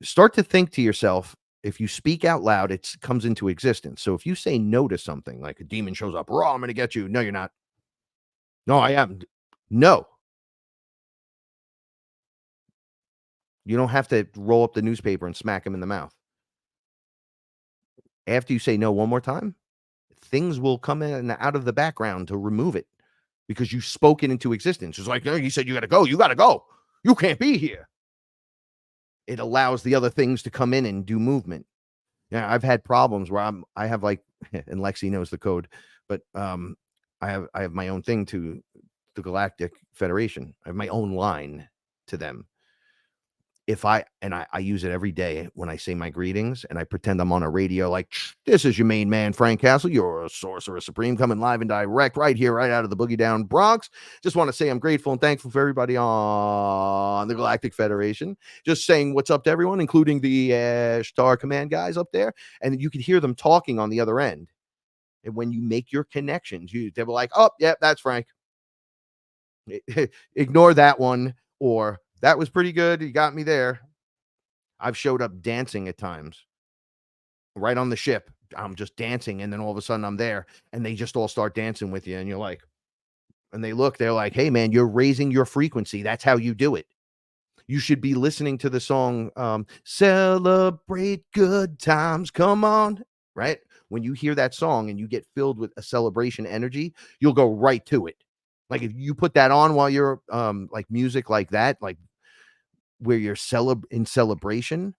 start to think to yourself, if you speak out loud, it comes into existence. So if you say no to something, like a demon shows up, raw, I'm going to get you. No, you're not. No, I am. No. You don't have to roll up the newspaper and smack him in the mouth. After you say no one more time, things will come in and out of the background to remove it, because you spoke it into existence. It's like, you said you got to go. You got to go. You can't be here. It allows the other things to come in and do movement. Yeah, I've had problems where I have like, and Lexi knows the code, but I have my own thing to the Galactic Federation. I have my own line to them. If I use it every day when I say my greetings, and I pretend I'm on a radio, like, this is your main man, Frank Castle. You're a sorcerer supreme, coming live and direct right here, right out of the Boogie Down Bronx. Just want to say I'm grateful and thankful for everybody on the Galactic Federation. Just saying what's up to everyone, including the Star Command guys up there. And you can hear them talking on the other end. And when you make your connections, they were like, oh, yeah, that's Frank. Ignore that one, or that was pretty good. You got me there. I've showed up dancing at times right on the ship. I'm just dancing. And then all of a sudden I'm there and they just all start dancing with you. And you're like, and they're like, hey man, you're raising your frequency. That's how you do it. You should be listening to the song, Celebrate Good Times. Come on. Right. When you hear that song and you get filled with a celebration energy, you'll go right to it. Like if you put that on while you're like music like that, like where you're in celebration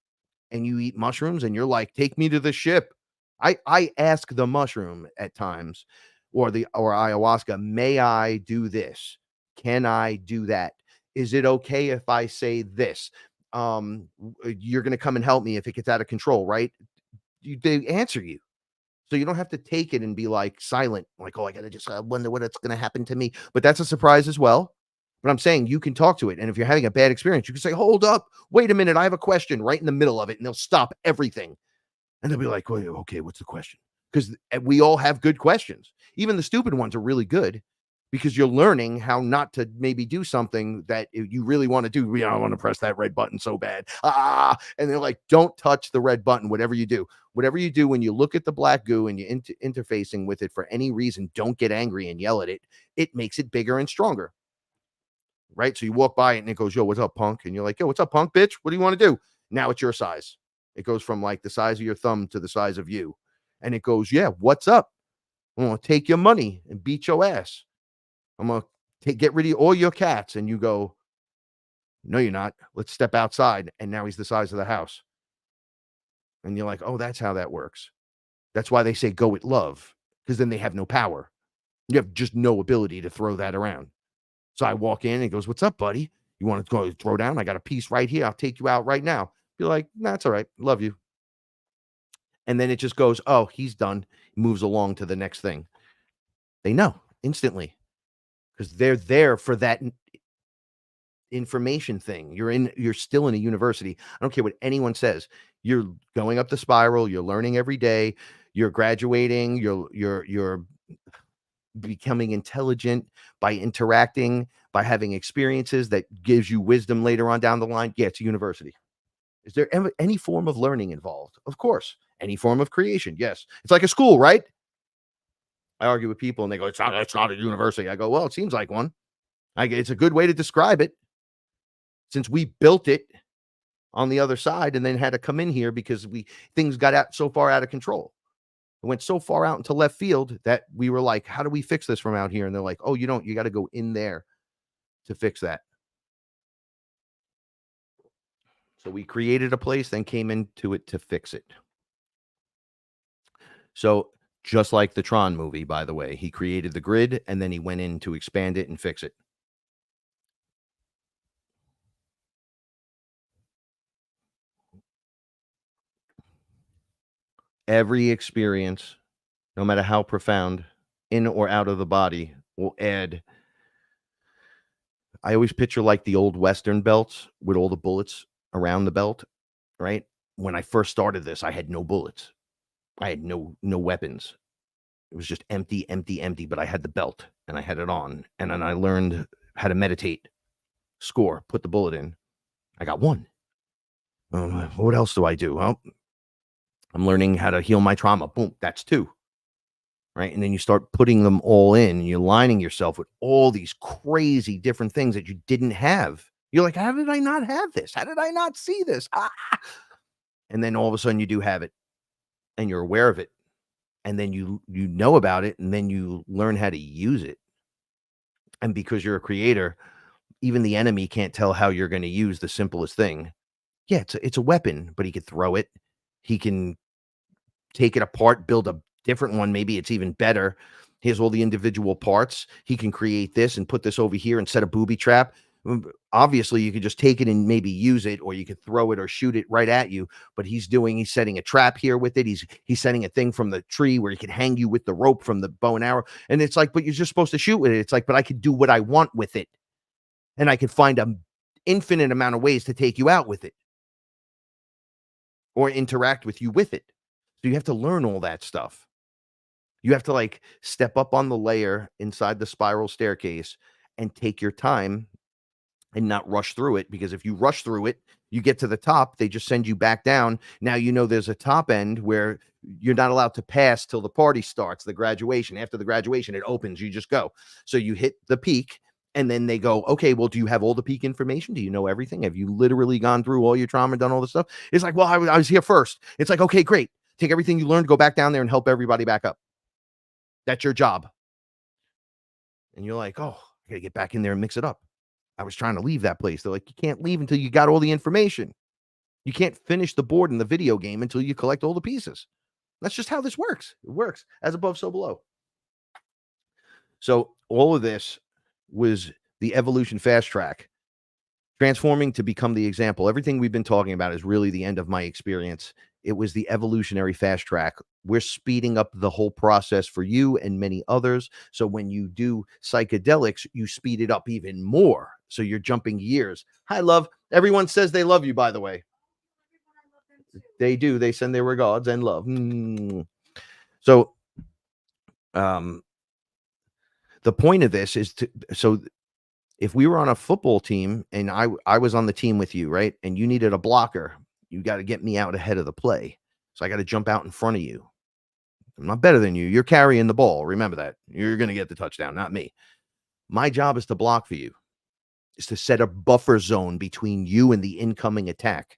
and you eat mushrooms and you're like, take me to the ship. I ask the mushroom at times, or ayahuasca, may I do this? Can I do that? Is it okay if I say this? You're going to come and help me if it gets out of control, right? They answer you. So you don't have to take it and be like silent, like, oh, I got to just wonder what's going to happen to me. But that's a surprise as well. But I'm saying you can talk to it. And if you're having a bad experience, you can say, hold up, wait a minute, I have a question right in the middle of it. And they'll stop everything. And they'll be like, well, okay, what's the question? Because we all have good questions. Even the stupid ones are really good, because you're learning how not to maybe do something that you really want to do. I want to press that red button so bad. And they're like, don't touch the red button, whatever you do. Whatever you do, when you look at the black goo and you're interfacing with it for any reason, don't get angry and yell at it. It makes it bigger and stronger. Right? So you walk by it and it goes, yo, what's up, punk? And you're like, yo, what's up, punk, bitch? What do you want to do? Now it's your size. It goes from like the size of your thumb to the size of you. And it goes, yeah, what's up? I'm going to take your money and beat your ass. I'm going to get rid of all your cats. And you go, no, you're not. Let's step outside. And now he's the size of the house. And you're like, oh, that's how that works. That's why they say go with love, because then they have no power. You have just no ability to throw that around. So I walk in and he goes, what's up, buddy? You want to go throw down? I got a piece right here. I'll take you out right now. Be like, nah, that's all right. Love you. And then it just goes, oh, he's done. He moves along to the next thing. They know instantly, because they're there for that information thing. You're still in a university. I don't care what anyone says. You're going up the spiral. You're learning every day. You're graduating. You're becoming intelligent by interacting, by having experiences that gives you wisdom later on down the line. Yeah, it's a university. Is there ever any form of learning involved? Of course. Any form of creation? Yes. It's like a school, right? I argue with people and they go, it's not a university. I go, well, it seems like one. It's a good way to describe it, since we built it on the other side and then had to come in here because things got out so far out of control. It went so far out into left field that we were like, how do we fix this from out here? And they're like, oh, you got to go in there to fix that. So we created a place, then came into it to fix it. So just like the Tron movie, by the way, he created the grid and then he went in to expand it and fix it. Every experience, no matter how profound, in or out of the body, will add. I always picture like the old Western belts with all the bullets around the belt, right? When I first started this, I had no bullets. I had no weapons. It was just empty, but I had the belt and I had it on. And then I learned how to meditate, score, put the bullet in. I got one. What else do I do? Well, I'm learning how to heal my trauma. Boom, that's 2. Right. And then you start putting them all in and you're lining yourself with all these crazy different things that you didn't have. You're like, how did I not have this? How did I not see this? And then all of a sudden you do have it and you're aware of it. And then you know about it and then you learn how to use it. And because you're a creator, even the enemy can't tell how you're going to use the simplest thing. Yeah, it's a weapon, but he could throw it. He can take it apart, build a different one. Maybe it's even better. Here's all the individual parts. He can create this and put this over here and set a booby trap. Obviously, you could just take it and maybe use it, or you could throw it or shoot it right at you. But he's setting a trap here with it. He's setting a thing from the tree where he can hang you with the rope from the bow and arrow. And it's like, but you're just supposed to shoot with it. It's like, but I could do what I want with it. And I could find an infinite amount of ways to take you out with it or interact with you with it. So you have to learn all that stuff. You have to like step up on the layer inside the spiral staircase and take your time and not rush through it, because if you rush through it, you get to the top, they just send you back down. Now, there's a top end where you're not allowed to pass till the party starts, the graduation. After the graduation, it opens, you just go. So you hit the peak and then they go, okay, well, do you have all the peak information? Do you know everything? Have you literally gone through all your trauma and done all this stuff? It's like, well, I was here first. It's like, okay, great. Take everything you learned, go back down there and help everybody back up. That's your job. And you're like, oh, I got to get back in there and mix it up. I was trying to leave that place. They're like, you can't leave until you got all the information. You can't finish the board in the video game until you collect all the pieces. That's just how this works. It works as above, so below. So all of this was the evolution fast track, transforming to become the example. Everything we've been talking about is really the end of my experience. It was the evolutionary fast track. We're speeding up the whole process for you and many others. So when you do psychedelics, you speed it up even more. So you're jumping years. Hi, love. Everyone says they love you, by the way. They do. They send their regards and love. So the point of this is so if we were on a football team and I was on the team with you, right? And you needed a blocker, you got to get me out ahead of the play. So I got to jump out in front of you. I'm not better than you. You're carrying the ball. Remember that. You're going to get the touchdown, not me. My job is to block for you, is to set a buffer zone between you and the incoming attack.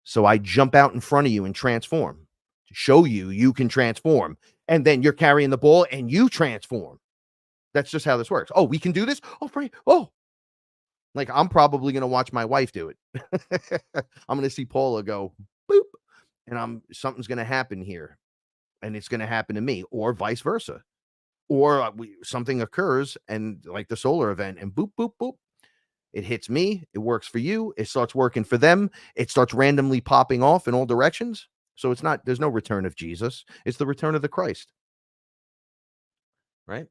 So I jump out in front of you and transform to show you can transform. And then you're carrying the ball and you transform. That's just how this works. Oh, we can do this? Oh, pray. Oh. Like, I'm probably going to watch my wife do it. I'm going to see Paula go, boop. And something's going to happen here. And it's going to happen to me, or vice versa. Or something occurs, and like the solar event, and boop, boop, boop. It hits me. It works for you. It starts working for them. It starts randomly popping off in all directions. So there's no return of Jesus. It's the return of the Christ. Right?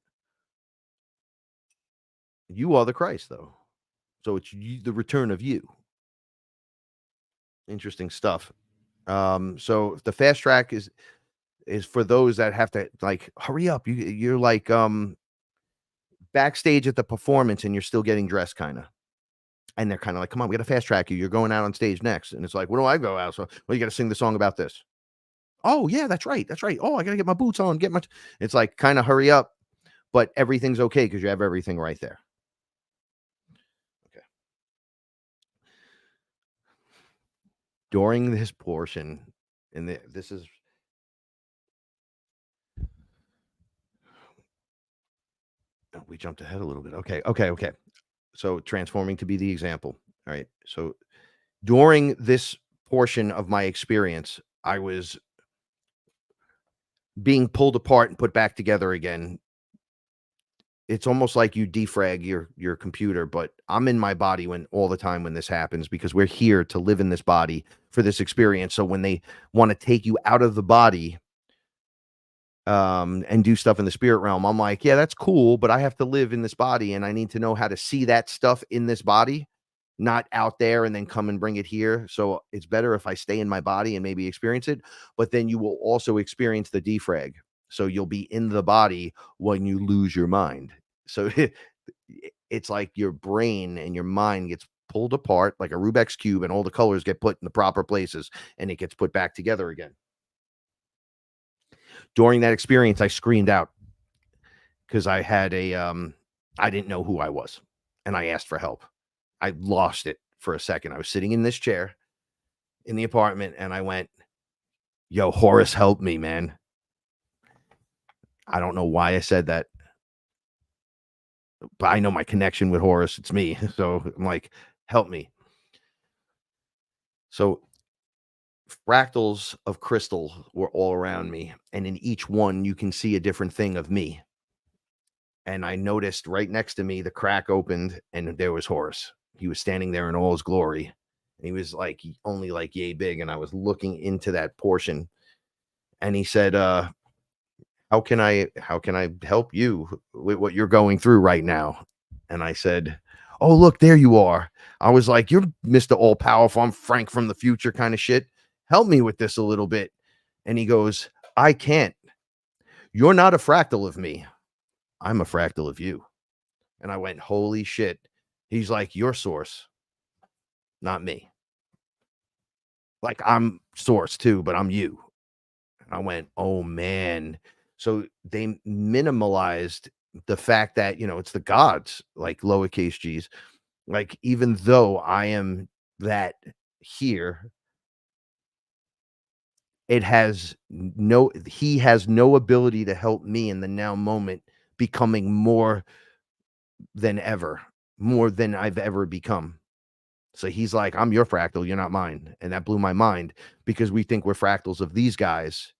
You are the Christ, though. So it's the return of you. Interesting stuff. So the fast track is for those that have to like hurry up. You're like backstage at the performance and you're still getting dressed, kind of. And they're kind of like, come on, we got to fast track you. You're going out on stage next. And it's like, what do I go out? So, well, you got to sing the song about this. Oh yeah, that's right. That's right. Oh, I gotta get my boots on, it's like kind of hurry up, but everything's okay because you have everything right there. Okay. During this portion, and this is we jumped ahead a little bit. Okay. So transforming to be the example. All right. So during this portion of my experience, I was being pulled apart and put back together again. It's almost like you defrag your computer, but I'm in my body when all the time when this happens because we're here to live in this body for this experience. So when they want to take you out of the body and do stuff in the spirit realm, I'm like, yeah, that's cool, but I have to live in this body and I need to know how to see that stuff in this body, not out there and then come and bring it here. So it's better if I stay in my body and maybe experience it, but then you will also experience the defrag. So you'll be in the body when you lose your mind. So it's like your brain and your mind gets pulled apart like a Rubik's cube and all the colors get put in the proper places and it gets put back together again. During that experience, I screamed out because I had I didn't know who I was and I asked for help. I lost it for a second. I was sitting in this chair in the apartment and I went, yo, Horace, help me, man. I don't know why I said that, but I know my connection with Horace. It's me. So I'm like, help me. So fractals of crystal were all around me. And in each one, you can see a different thing of me. And I noticed right next to me, the crack opened and there was Horace. He was standing there in all his glory. And he was like only like yay big. And I was looking into that portion. And he said, how can I help you with what you're going through right now? And I said, oh, look, there you are. I was like, you're Mr. All Powerful. I'm Frank from the future kind of shit. Help me with this a little bit. And he goes, I can't. You're not a fractal of me. I'm a fractal of you. And I went, holy shit. He's like, you're source, not me. Like I'm source too, but I'm you. And I went, oh man. So they minimalized the fact that, you know, it's the gods, like lowercase g's. Like, even though I am that here, he has no ability to help me in the now moment becoming more than ever, more than I've ever become. So he's like, I'm your fractal, you're not mine. And that blew my mind because we think we're fractals of these guys.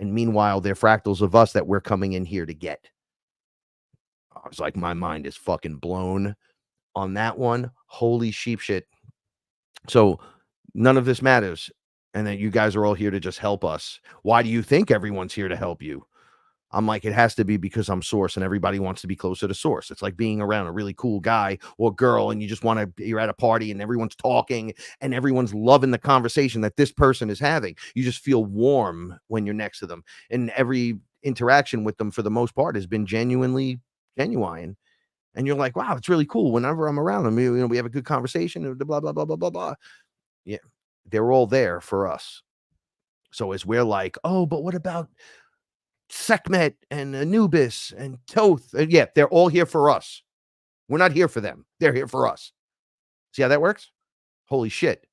And meanwhile, they're fractals of us that we're coming in here to get. I was like, my mind is fucking blown on that one. Holy sheep shit. So none of this matters. And then you guys are all here to just help us. Why do you think everyone's here to help you? I'm like, it has to be because I'm source and everybody wants to be closer to source. It's like being around a really cool guy or girl and you just want to, you're at a party and everyone's talking and everyone's loving the conversation that this person is having. You just feel warm when you're next to them. And every interaction with them for the most part has been genuinely genuine. And you're like, wow, it's really cool. Whenever I'm around them, you know, we have a good conversation, blah, blah, blah, blah, blah, blah. Yeah, they're all there for us. So as we're like, oh, but what about Sekhmet and Anubis and Toth? Yeah, they're all here for us. We're not here for them. They're here for us. See how that works? Holy shit.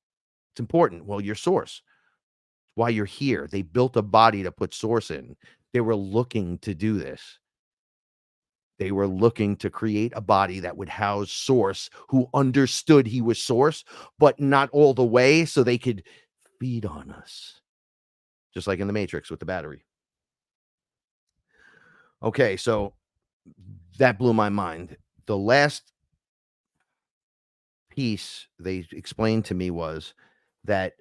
It's important. Well, your source. Why you're here. They built a body to put source in. They were looking to do this. They were looking to create a body that would house source who understood he was source, but not all the way so they could feed on us. Just like in the Matrix with the battery. Okay, so that blew my mind. The last piece they explained to me was that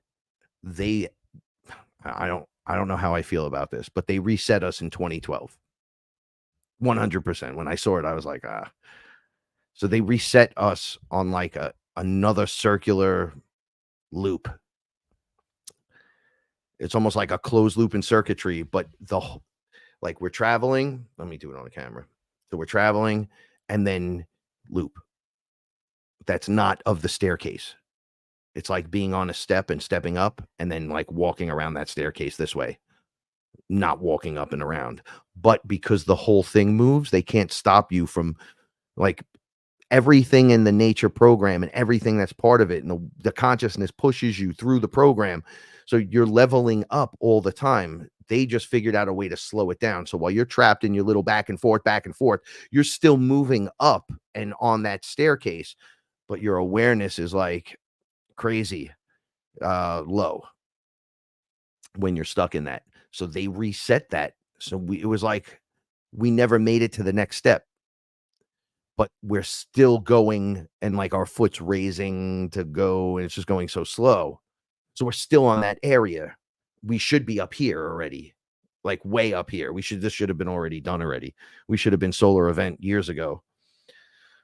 I don't know how I feel about this, but they reset us in 2012. 100%. When I saw it, I was like, ah. So they reset us on like another circular loop. It's almost like a closed loop in circuitry, but like we're traveling. Let me do it on the camera. So we're traveling and then loop. That's not of the staircase. It's like being on a step and stepping up and then like walking around that staircase this way. not walking up and around. But because the whole thing moves, they can't stop you from, like, everything in the nature program and everything that's part of it. And the consciousness pushes you through the program. So you're leveling up all the time. They just figured out a way to slow it down. So while you're trapped in your little back and forth, you're still moving up and on that staircase, but your awareness is like crazy low when you're stuck in that. So they reset that. So it was like we never made it to the next step, but we're still going, and like our foot's raising to go, and it's just going so slow. So we're still on that area. We should be up here already, like way up here. This should have been already done already. We should have been solar event years ago.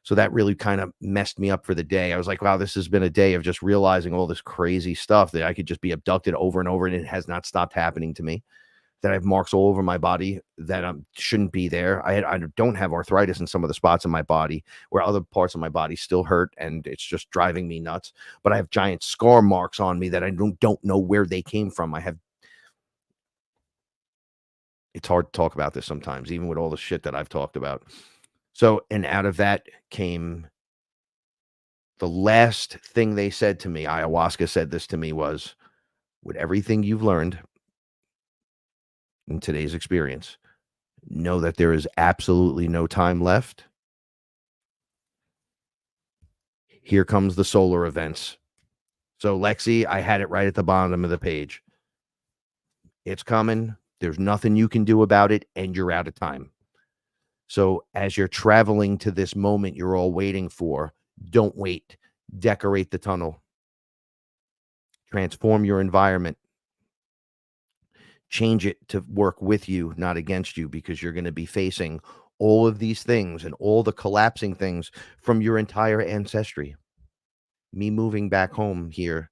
So that really kind of messed me up for the day. I was like, wow, this has been a day of just realizing all this crazy stuff, that I could just be abducted over and over, and it has not stopped happening to me. That I have marks all over my body that shouldn't be there. I don't have arthritis in some of the spots in my body where other parts of my body still hurt, and it's just driving me nuts. But I have giant scar marks on me that I don't know where they came from. It's hard to talk about this sometimes, even with all the shit that I've talked about. So, and out of that came the last thing they said to me. Ayahuasca said this to me was, with everything you've learned in today's experience, know that there is absolutely no time left. Here comes the solar events. So, Lexi, I had it right at the bottom of the page. It's coming. There's nothing you can do about it, and you're out of time. So as you're traveling to this moment you're all waiting for, don't wait. Decorate the tunnel. Transform your environment. Change it to work with you, not against you, because you're going to be facing all of these things and all the collapsing things from your entire ancestry. Me moving back home here,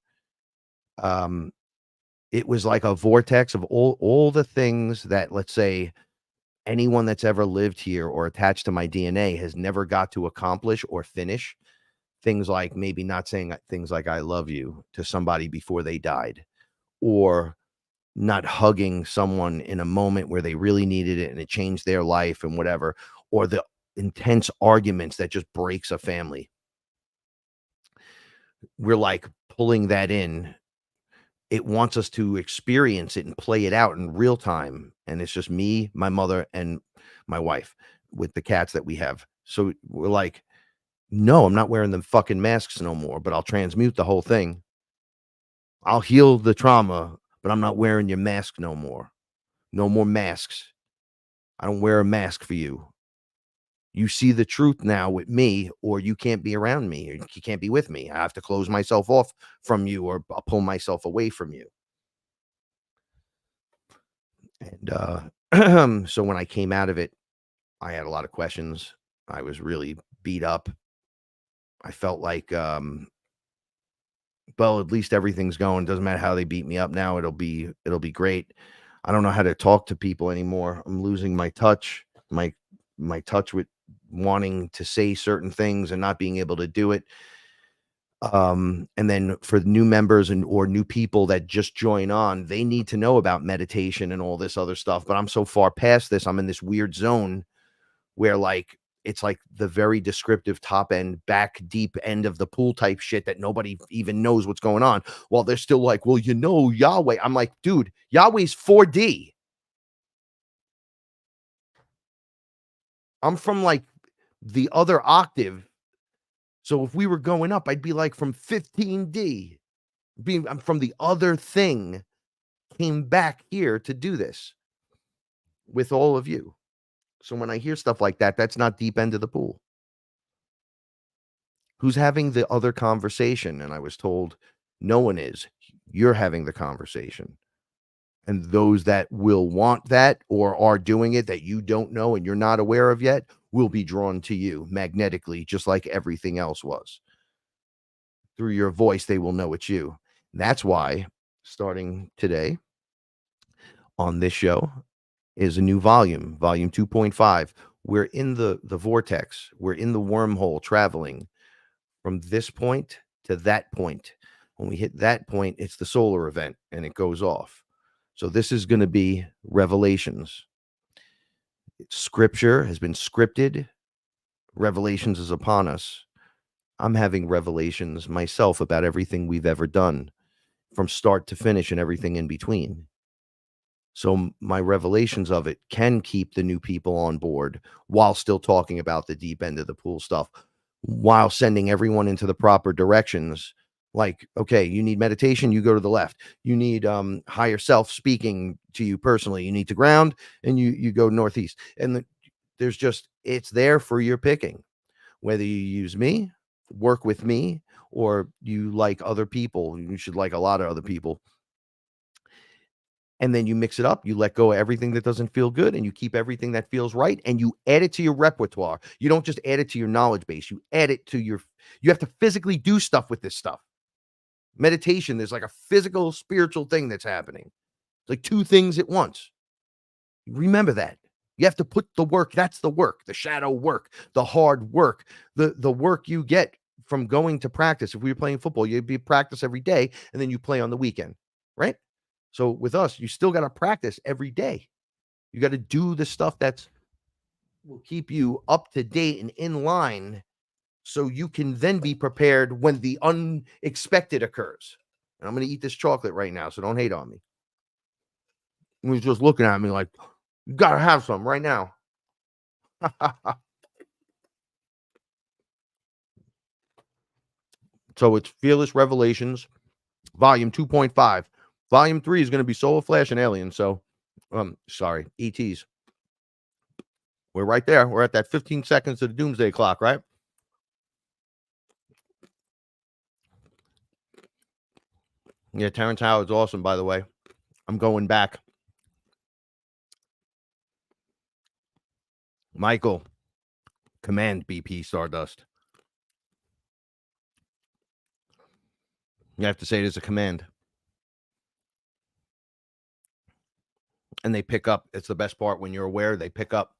it was like a vortex of all the things that, let's say, anyone that's ever lived here or attached to my DNA has never got to accomplish or finish. Things like maybe not saying things like I love you to somebody before they died, or not hugging someone in a moment where they really needed it and it changed their life and whatever, or the intense arguments that just breaks a family. We're like pulling that in. It wants us to experience it and play it out in real time. And it's just me, my mother, and my wife with the cats that we have. So we're like, no, I'm not wearing the fucking masks no more, but I'll transmute the whole thing. I'll heal the trauma, but I'm not wearing your mask no more. No more masks. I don't wear a mask for you. You see the truth now with me, or you can't be around me, or you can't be with me. I have to close myself off from you, or I'll pull myself away from you. And so when I came out of it, I had a lot of questions. I was really beat up. I felt like, well, at least everything's going. Doesn't matter how they beat me up now. It'll be great. I don't know how to talk to people anymore. I'm losing my touch, my touch with wanting to say certain things and not being able to do it. And then for new members or new people that just join on, they need to know about meditation and all this other stuff. But I'm so far past this. I'm in this weird zone where, like, it's like the very descriptive top end, back deep end of the pool type shit that nobody even knows what's going on. While they're still like, well, Yahweh. I'm like, dude, Yahweh's 4D. I'm from like the other octave. So if we were going up, I'd be like from 15D. I'm from the other thing, came back here to do this with all of you. So when I hear stuff like that, that's not deep end of the pool. Who's having the other conversation? And I was told, no one is. You're having the conversation. And those that will want that or are doing it that you don't know and you're not aware of yet will be drawn to you magnetically, just like everything else was. Through your voice, they will know it's you. That's why, starting today on this show, is a new volume 2.5. We're in the vortex. We're in the wormhole, traveling from this point to that point. When we hit that point, it's the solar event and it goes off. So this is going to be revelations. Scripture has been scripted. Revelations is upon us. I'm having revelations myself about everything we've ever done from start to finish and everything in between. So my revelations of it can keep the new people on board while still talking about the deep end of the pool stuff, while sending everyone into the proper directions. Like, okay, you need meditation, you go to the left. You need higher self speaking to you personally. You need to ground, and you go northeast. And there's just, it's there for your picking. Whether you use me, work with me, or you like other people, you should like a lot of other people. And then you mix it up, you let go of everything that doesn't feel good, and you keep everything that feels right, and you add it to your repertoire. You don't just add it to your knowledge base, you add it to you have to physically do stuff with this stuff. Meditation, there's like a physical, spiritual thing that's happening. It's like two things at once. Remember that. You have to put the work, that's the work, the shadow work, the hard work, the work you get from going to practice. If we were playing football, you'd be practice every day, and then you play on the weekend, right? So with us, you still got to practice every day. You got to do the stuff that's will keep you up to date and in line, so you can then be prepared when the unexpected occurs. And I'm going to eat this chocolate right now, so don't hate on me. He was just looking at me like, you got to have some right now. So it's Fearless Revelations, volume 2.5. Volume 3 is going to be Solar Flash and Alien. So, sorry, ETs. We're right there. We're at that 15 seconds of the doomsday clock, right? Yeah, Terrence Howard's awesome, by the way. I'm going back. Michael, command BP Stardust. You have to say it as a command. And they pick up. It's the best part when you're aware. They pick up.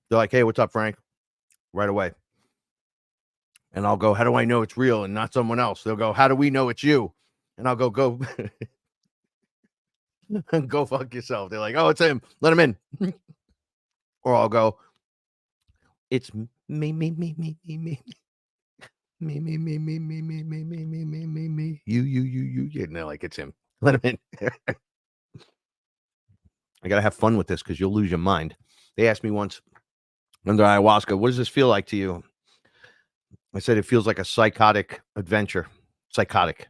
They're like, hey, what's up, Frank? Right away. And I'll go, how do I know it's real and not someone else? They'll go, how do we know it's you? And I'll go, go fuck yourself. They're like, oh, it's him. Let him in. Or I'll go, it's me. You. And they're like, it's him. Let him in. I got to have fun with this because you'll lose your mind. They asked me once under ayahuasca, what does this feel like to you? I said, it feels like a psychotic adventure. Psychotic.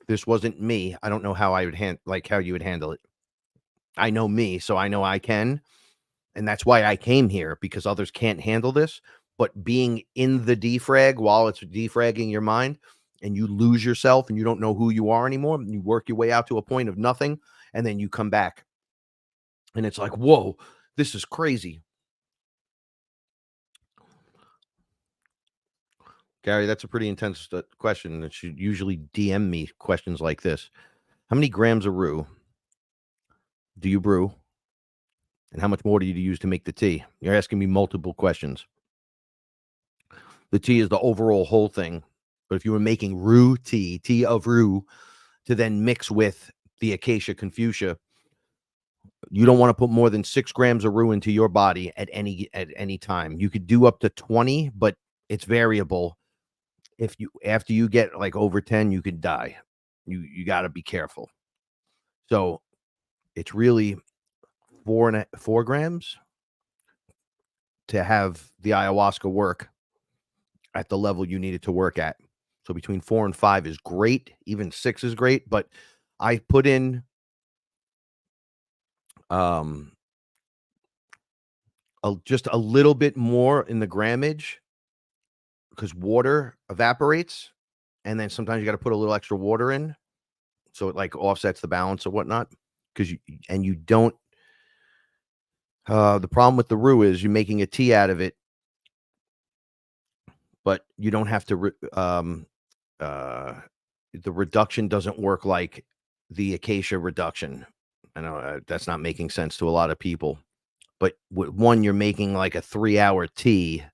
If this wasn't me, I don't know how I would how you would handle it. I know me, so I know I can. And that's why I came here, because others can't handle this. But being in the defrag while it's defragging your mind, and you lose yourself and you don't know who you are anymore, and you work your way out to a point of nothing, and then you come back. And it's like, whoa, this is crazy. Gary, that's a pretty intense question. That should usually DM me questions like this. How many grams of roux do you brew? And how much more do you use to make the tea? You're asking me multiple questions. The tea is the overall whole thing. But if you were making roux tea of roux, to then mix with the acacia confucia, you don't want to put more than 6 grams of roux into your body at any time. You could do up to 20, but it's variable. If you, after you get like over 10, you could die. You got to be careful. So it's really 4 grams to have the ayahuasca work at the level you need it to work at. So between 4 and 5 is great. Even 6 is great. But I put in just a little bit more in the grammage, because water evaporates, and then sometimes you got to put a little extra water in, so it like offsets the balance or whatnot. Because you don't. The problem with the roux is you're making a tea out of it, but you don't have to. The reduction doesn't work like the acacia reduction. I know that's not making sense to a lot of people, but with one, you're making like a 3-hour tea,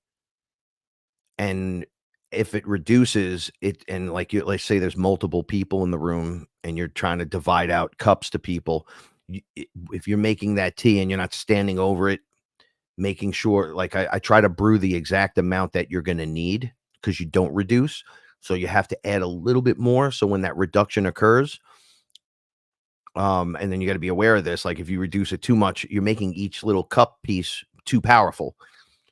and if it reduces it, and like let's say there's multiple people in the room and you're trying to divide out cups to people, if you're making that tea and you're not standing over it, making sure, like I try to brew the exact amount that you're going to need, because you don't reduce. So you have to add a little bit more. So when that reduction occurs, and then you got to be aware of this. Like if you reduce it too much, you're making each little cup piece too powerful.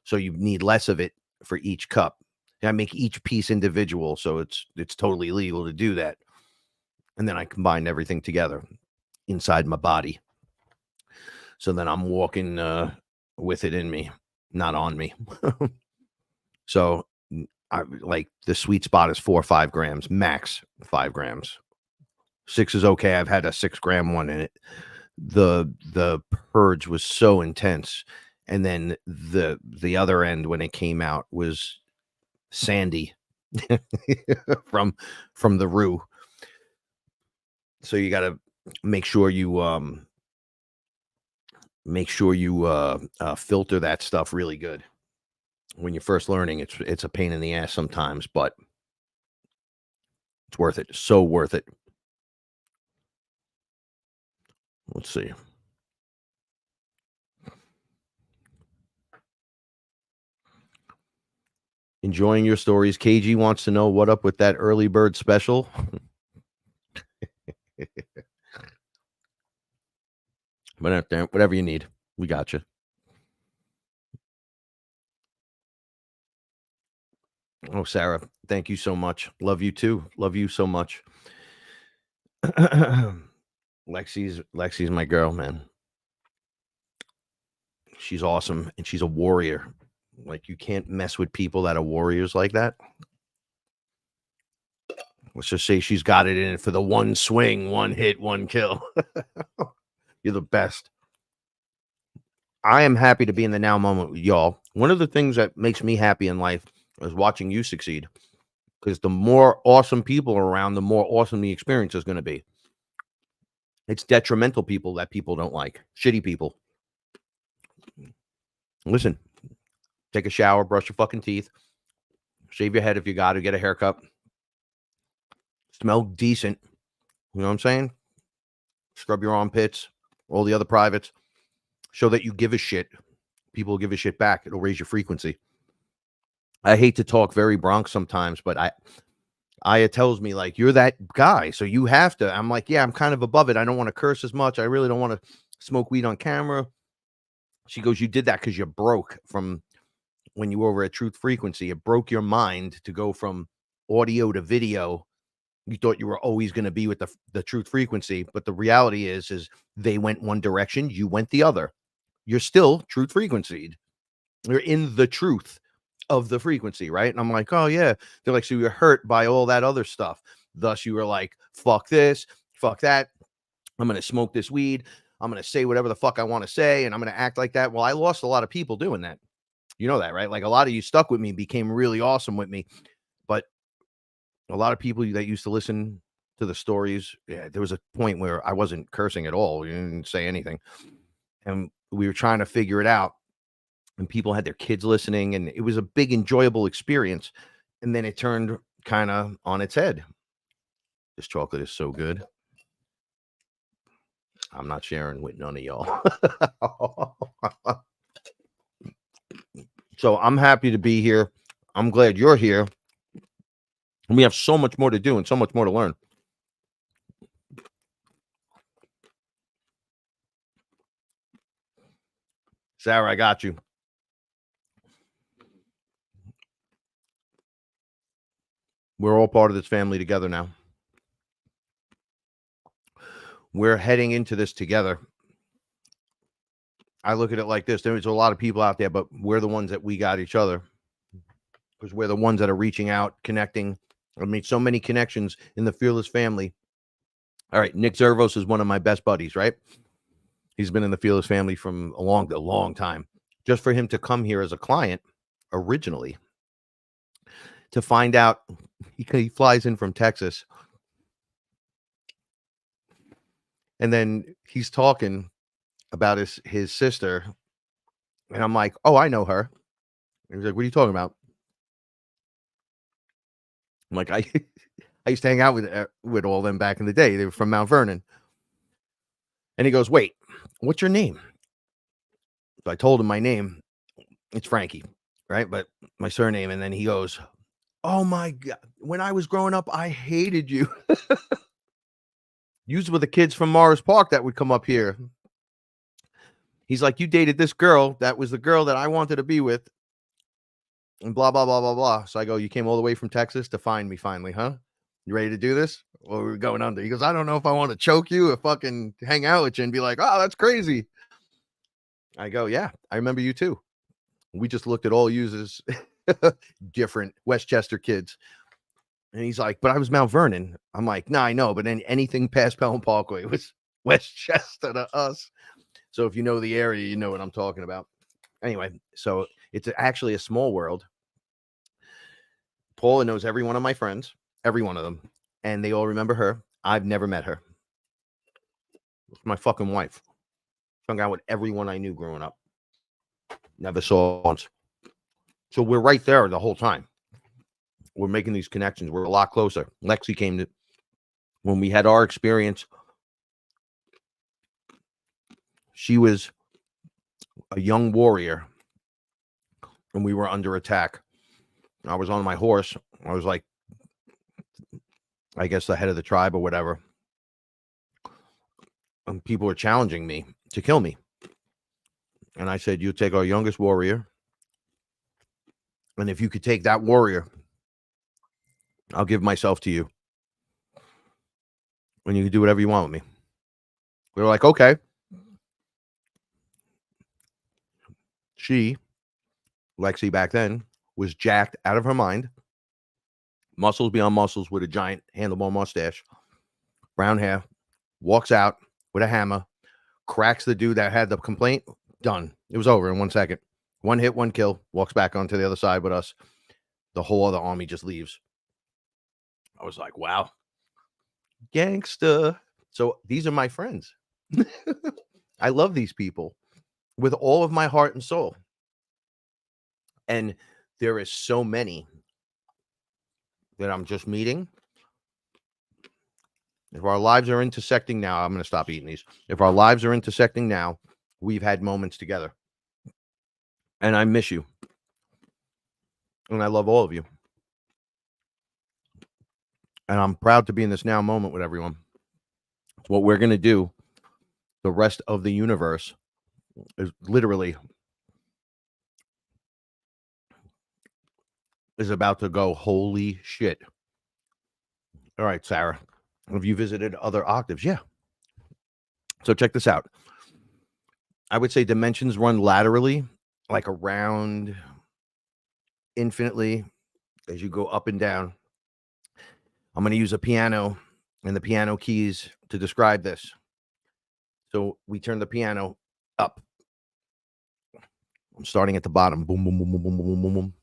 So you need less of it for each cup. And I make each piece individual. So it's totally legal to do that. And then I combine everything together inside my body. So then I'm walking with it in me, not on me. So I like the sweet spot is 4 or 5 grams, max 5 grams. 6 is okay. I've had a 6-gram one in it. The purge was so intense. And then the other end, when it came out, was sandy from the roux. So you got to make sure you filter that stuff really good. When you're first learning, it's a pain in the ass sometimes, but it's worth it. So worth it. Let's see. Enjoying your stories. KG wants to know what up with that early bird special. Whatever you need, we got you. Oh, Sarah, thank you so much. Love you too. Love you so much. Lexi's my girl, man. She's awesome, and she's a warrior. Like, you can't mess with people that are warriors like that. Let's just say she's got it in it for the one swing, one hit, one kill. You're the best. I am happy to be in the now moment with y'all. One of the things that makes me happy in life is watching you succeed, because the more awesome people are around, the more awesome the experience is going to be. It's detrimental people that people don't like. Shitty people. Listen, take a shower, brush your fucking teeth, shave your head if you got to, get a haircut, smell decent. You know what I'm saying? Scrub your armpits, all the other privates. Show that you give a shit. People will give a shit back. It'll raise your frequency. I hate to talk very Bronx sometimes, but Aya tells me, like, you're that guy, so you have to. I'm like, yeah, I'm kind of above it. I don't want to curse as much. I really don't want to smoke weed on camera. She goes, you did that because you're broke from when you were over at Truth Frequency. It broke your mind to go from audio to video. You thought you were always going to be with the Truth Frequency, but the reality is they went one direction, you went the other. You're still Truth Frequency. You're in the truth of the frequency, right? And I'm like, oh yeah. They're like, so you're hurt by all that other stuff. Thus, you were like, fuck this, fuck that. I'm going to smoke this weed. I'm going to say whatever the fuck I want to say, and I'm going to act like that. Well, I lost a lot of people doing that. You know that, right? Like, a lot of you stuck with me, became really awesome with me. But a lot of people that used to listen to the stories, yeah, there was a point where I wasn't cursing at all. You didn't say anything. And we were trying to figure it out. And people had their kids listening, and it was a big, enjoyable experience. And then it turned kind of on its head. This chocolate is so good. I'm not sharing with none of y'all. So I'm happy to be here. I'm glad you're here. And we have so much more to do and so much more to learn. Sarah, I got you. We're all part of this family together now. We're heading into this together. I look at it like this. There's a lot of people out there, but we're the ones that we got each other, because we're the ones that are reaching out, connecting. I made so many connections in the FearLess family. All right. Nick Zervos is one of my best buddies, right? He's been in the FearLess family from a long time. Just for him to come here as a client originally, to find out, he flies in from Texas, and then he's talking about his sister, and I'm like, oh, I know her. And he's like, what are you talking about? I'm like, I used to hang out with all them back in the day. They were from Mount Vernon. And he goes, wait, what's your name? So I told him my name. It's Frankie, right? But my surname. And then he goes, oh my God. When I was growing up, I hated you. You were the kids from Morris Park that would come up here. He's like, you dated this girl. That was the girl that I wanted to be with. And blah, blah, blah, blah, blah. So I go, you came all the way from Texas to find me finally, huh? You ready to do this? Or we're going under? He goes, I don't know if I want to choke you or fucking hang out with you and be like, oh, that's crazy. I go, yeah, I remember you too. We just looked at all users, different Westchester kids. And he's like, but I was Mount Vernon. I'm like, nah, I know. But then anything past Pelham Parkway was Westchester to us. So if you know the area, you know what I'm talking about. Anyway, so it's actually a small world. Paula knows every one of my friends, every one of them. And they all remember her. I've never met her. It's my fucking wife. Hung out with everyone I knew growing up. Never saw once. So we're right there the whole time. We're making these connections. We're a lot closer. Lexi came to, when we had our experience, she was a young warrior and we were under attack. I was on my horse. I was like, I guess the head of the tribe or whatever. And people were challenging me to kill me. And I said, you take our youngest warrior. And if you could take that warrior, I'll give myself to you. And you can do whatever you want with me. We were like, okay. She, Lexi back then, was jacked out of her mind. Muscles beyond muscles with a giant handlebar mustache. Brown hair. Walks out with a hammer. Cracks the dude that had the complaint. Done. It was over in 1 second. One hit, one kill. Walks back onto the other side with us. The whole other army just leaves. I was like, wow. Gangsta. So these are my friends. I love these people with all of my heart and soul. And there is so many that I'm just meeting. If our lives are intersecting now, I'm going to stop eating these. If our lives are intersecting now, we've had moments together. And I miss you. And I love all of you. And I'm proud to be in this now moment with everyone. What we're going to do the rest of the universe is literally is about to go, holy shit. All right, Sarah. Have you visited other octaves? Yeah. So check this out. I would say dimensions run laterally, like around infinitely as you go up and down. I'm going to use a piano and the piano keys to describe this. So we turn the piano up. I'm starting at the bottom. Boom, boom, boom, boom, boom, boom, boom, boom.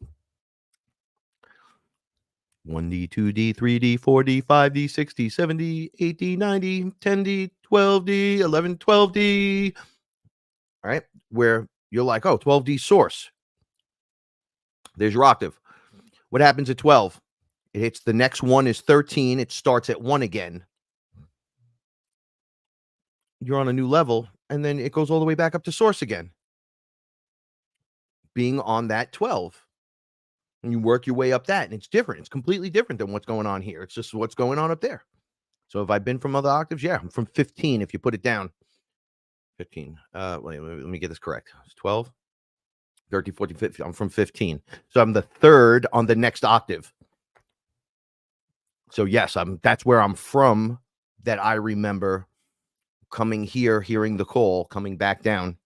1D, 2D, 3D, 4D, 5D, 6D, 7D, 8D, 9D, 10D, 12D, 11, 12D. All right. Where you're like, oh, 12D source. There's your octave. What happens at 12? It hits the next one is 13. It starts at 1 again. You're on a new level. And then it goes all the way back up to source again. Being on that 12. And you work your way up that, and it's different. It's completely different than what's going on here. It's just what's going on up there. So have I been from other octaves? Yeah, I'm from 15 if you put it down. 15. Wait, let me get this correct. It's 12, 13, 14, 15. I'm from 15. So I'm the third on the next octave. So yes, that's where I'm from, that I remember coming here, hearing the call, coming back down,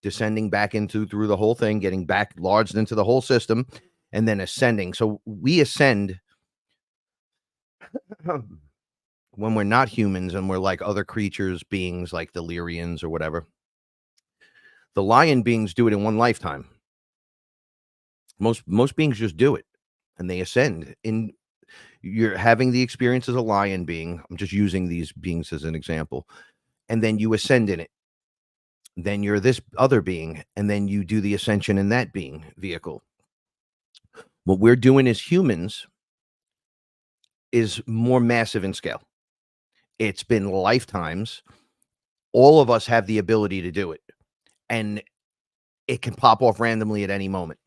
descending back through the whole thing, getting back lodged into the whole system. And then ascending. So we ascend when we're not humans and we're like other creatures, beings like the Lyrians or whatever. The lion beings do it in one lifetime. Most beings just do it and they ascend. You're having the experience as a lion being. I'm just using these beings as an example. And then you ascend in it. Then you're this other being. And then you do the ascension in that being vehicle. What we're doing as humans is more massive in scale. It's been lifetimes. All of us have the ability to do it, and it can pop off randomly at any moment.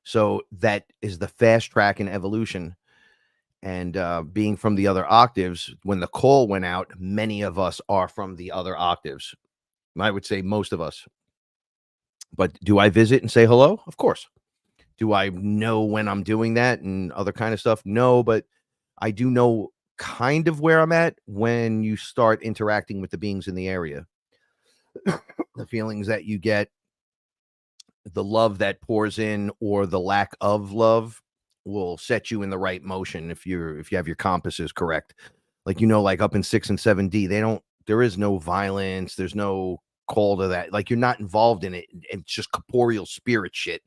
So that is the fast track in evolution. And being from the other octaves, when the call went out, many of us are from the other octaves. I would say most of us. But do I visit and say hello? Of course. Do I know when I'm doing that and other kind of stuff? No, but I do know kind of where I'm at when you start interacting with the beings in the area. The feelings that you get, the love that pours in, or the lack of love will set you in the right motion if you have your compasses correct. Like, like up in 6 and 7D, there is no violence, there's no call to that. Like, you're not involved in it. It's just corporeal spirit shit.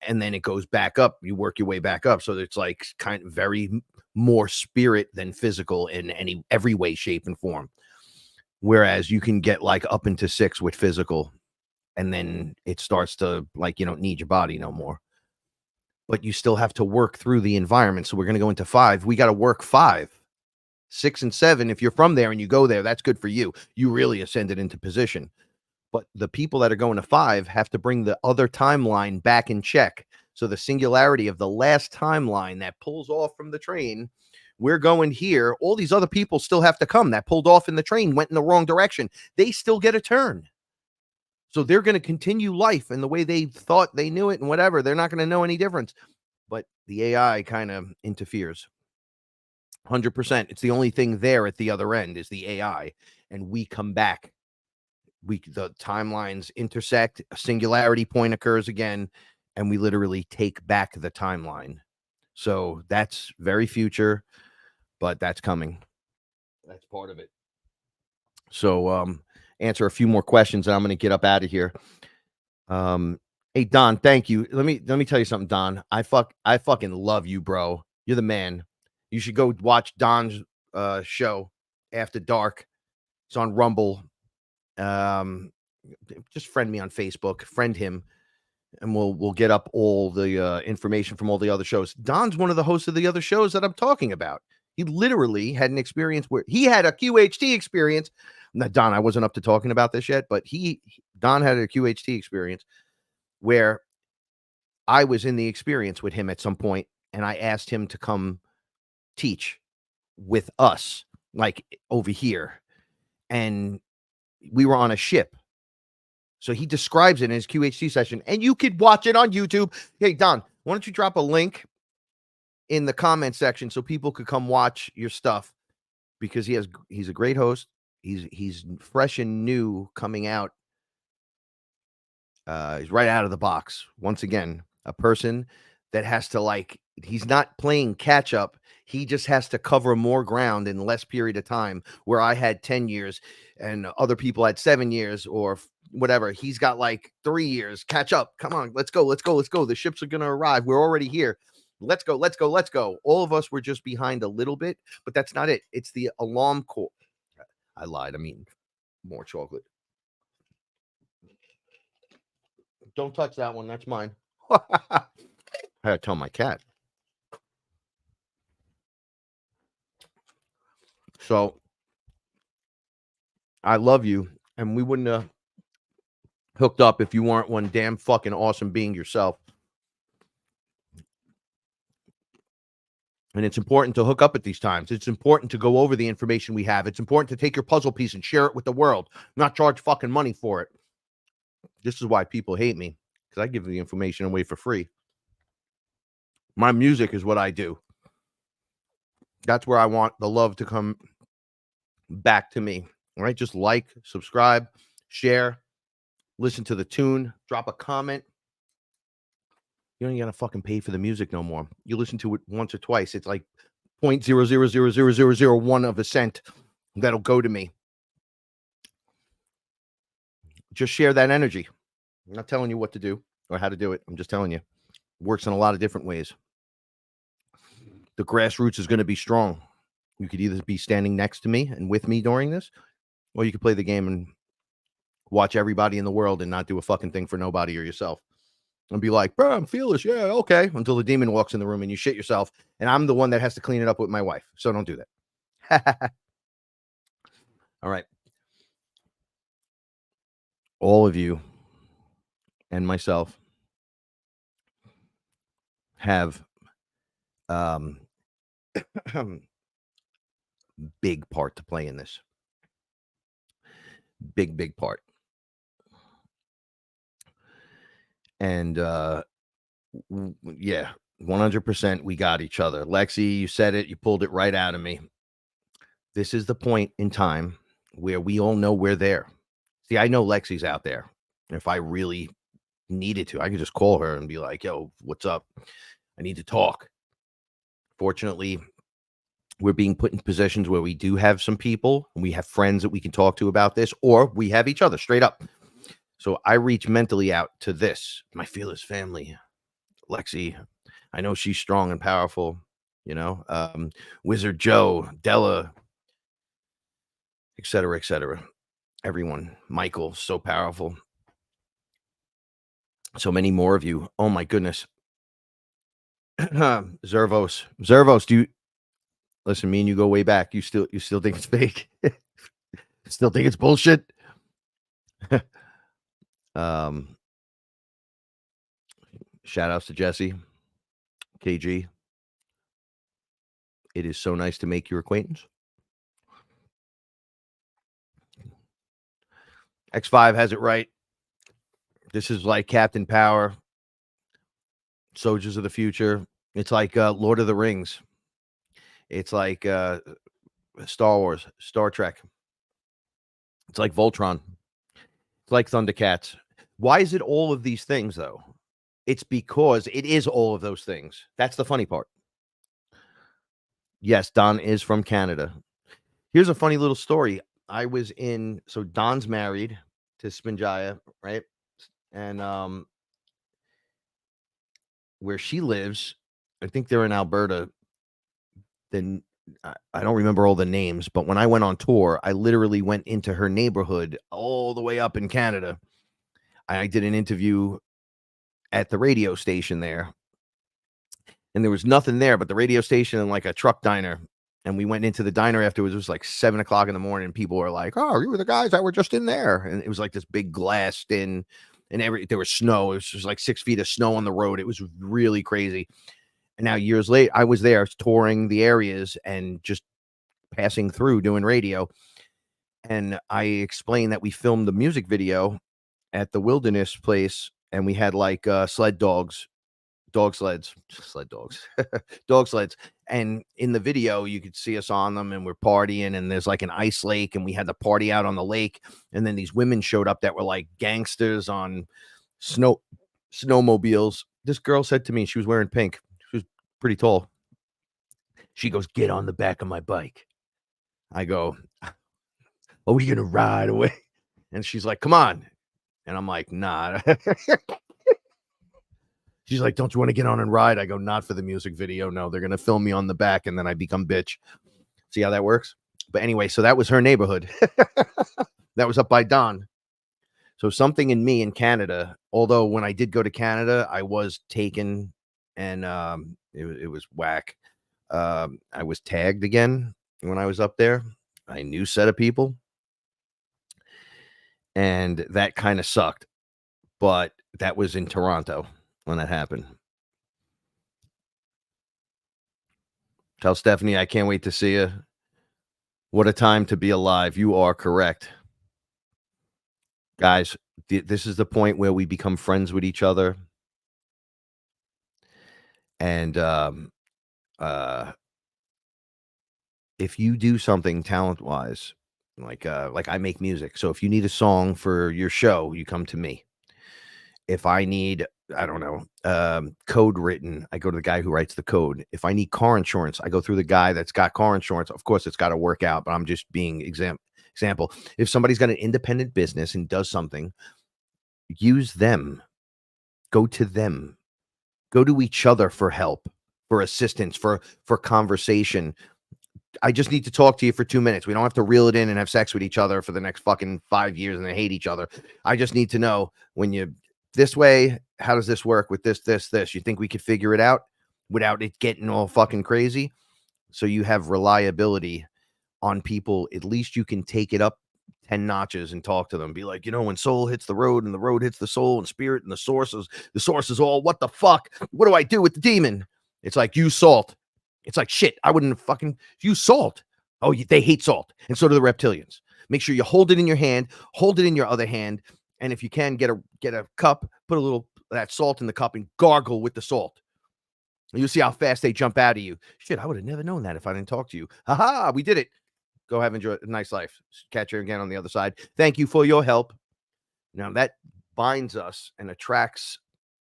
And then it goes back up. You work your way back up. So it's like kind of very more spirit than physical in every way, shape, and form. Whereas you can get like up into 6 with physical, and then it starts to, like, you don't need your body no more. But you still have to work through the environment. So we're going to go into 5. We got to work 5, 6, and 7. If you're from there and you go there, that's good for you. You really ascended into position. But the people that are going to 5 have to bring the other timeline back in check. So the singularity of the last timeline that pulls off from the train, we're going here. All these other people still have to come. That pulled off in the train, went in the wrong direction. They still get a turn. So they're going to continue life in the way they thought they knew it and whatever. They're not going to know any difference. But the AI kind of interferes. 100%. It's the only thing there at the other end is the AI. And we come back. The timelines intersect, a singularity point occurs again, and we literally take back the timeline. So that's very future, but that's coming. That's part of it. So answer a few more questions, and I'm going to get up out of here. Hey Don, thank you. Let me tell you something, Don. I fucking love you, bro. You're the man. You should go watch Don's show After Dark. It's on Rumble. Just friend me on Facebook, friend him, and we'll get up all the information from all the other shows. Don's one of the hosts of the other shows that I'm talking about. He literally had an experience where he had a QHT experience. Now, Don, I wasn't up to talking about this yet, but Don had a QHT experience where I was in the experience with him at some point, and I asked him to come teach with us, like over here, and we were on a ship. So he describes it in his QHT session, and you could watch it on YouTube. Hey, Don, why don't you drop a link in the comment section so people could come watch your stuff, because he's a great host. He's fresh and new coming out. He's right out of the box. Once again, a person that has to, he's not playing catch up. He just has to cover more ground in less period of time, where I had 10 years and other people had 7 years or whatever. He's got 3 years. Catch up. Come on. Let's go. The ships are going to arrive. We're already here. Let's go. All of us were just behind a little bit, but that's not it. It's the alarm call. I lied. I mean, more chocolate. Don't touch that one. That's mine. I had to tell my cat. So I love you, and we wouldn't have hooked up if you weren't one damn fucking awesome being yourself. And it's important to hook up at these times. It's important to go over the information we have. It's important to take your puzzle piece and share it with the world, not charge fucking money for it. This is why people hate me, because I give the information away for free. My music is what I do. That's where I want the love to come back to me. All right, just like, subscribe, share, listen to the tune, drop a comment. You don't even gotta fucking pay for the music no more. You listen to it once or twice. It's like 0.0000001 of a cent that'll go to me. Just share that energy. I'm not telling you what to do or how to do it. I'm just telling you. It works in a lot of different ways. The grassroots is going to be strong. You could either be standing next to me and with me during this, or you could play the game and watch everybody in the world and not do a fucking thing for nobody or yourself. And be like, bro, I'm fearless. Yeah, okay. Until the demon walks in the room and you shit yourself. And I'm the one that has to clean it up with my wife. So don't do that. All right. all of you and myself have big part to play in this. Big part. And yeah, 100% we got each other. Lexi, you said it, you pulled it right out of me. This is the point in time where we all know we're there. See, I know Lexi's out there. If I really needed to, I could just call her and be like, yo, what's up? I need to talk. Fortunately, we're being put in positions where we do have some people and we have friends that we can talk to about this, or we have each other straight up. So I reach mentally out to this, my fearless family. Lexi, I know she's strong and powerful, Wizard Joe, Della, etc., etc. Everyone, Michael, so powerful. So many more of you. Oh my goodness. Zervos, do you listen? Me and you go way back. You still think it's fake? Still think it's bullshit? Shout outs to Jesse, KG. It is so nice to make your acquaintance. X5 has it right. This is like Captain Power, Soldiers of the Future. It's like Lord of the Rings. It's like Star Wars, Star Trek. It's like Voltron. It's like Thundercats. Why is it all of these things, though? It's because it is all of those things. That's the funny part. Yes, Don is from Canada. Here's a funny little story. So Don's married to Spinjaya, right? And where she lives, I think they're in Alberta. Then I don't remember all the names, but when I went on tour, I literally went into her neighborhood all the way up in Canada. I did an interview at the radio station there, and there was nothing there but the radio station and like a truck diner. And we went into the diner afterwards. It was like 7 o'clock in the morning. And people were like, "Oh, you were the guys that were just in there." And it was like this big glassed in, and there was snow. It was just like 6 feet of snow on the road. It was really crazy. And now years later, I was there touring the areas and just passing through doing radio. And I explained that we filmed the music video at the wilderness place, and we had like sled dogs, dog sleds, sled dogs, dog sleds. And in the video, you could see us on them, and we're partying, and there's like an ice lake, and we had the party out on the lake. And then these women showed up that were like gangsters on snowmobiles. This girl said to me, she was wearing pink. She was pretty tall. She goes, "Get on the back of my bike." I go, "Are we going to ride away?" And she's like, "Come on." And I'm like, "Nah." She's like, "Don't you want to get on and ride?" I go, "Not for the music video. No, they're going to film me on the back, and then I become bitch." See how that works? But anyway, so that was her neighborhood. That was up by Don. So something in me in Canada, although when I did go to Canada, I was taken, and it was whack. I was tagged again when I was up there. A new set of people. And that kind of sucked. But that was in Toronto when that happened. Tell Stephanie I can't wait to see you. What a time to be alive. You are correct. Guys, this is the point where we become friends with each other. And if you do something talent-wise, like I make music. So if you need a song for your show, you come to me. If I need, I don't know, code written, I go to the guy who writes the code. If I need car insurance, I go through the guy that's got car insurance. Of course, it's got to work out, but I'm just being example. If somebody's got an independent business and does something, use them. Go to them. Go to each other for help, for assistance, for conversation. I just need to talk to you for 2 minutes. We don't have to reel it in and have sex with each other for the next fucking 5 years and then hate each other. I just need to know when you this way, how does this work with this? You think we could figure it out without it getting all fucking crazy? So you have reliability on people. At least you can take it up 10 notches and talk to them. Be like, when soul hits the road and the road hits the soul and spirit and the source is all, what the fuck? What do I do with the demon? It's like, use salt. It's like, shit, I wouldn't fucking use salt. Oh, they hate salt. And so do the reptilians. Make sure you hold it in your hand, hold it in your other hand. And if you can, get a cup, put a little that salt in the cup and gargle with the salt. You'll see how fast they jump out of you. Shit, I would have never known that if I didn't talk to you. Ha, we did it. Go have enjoy a nice life. Catch you again on the other side. Thank you for your help. Now that binds us and attracts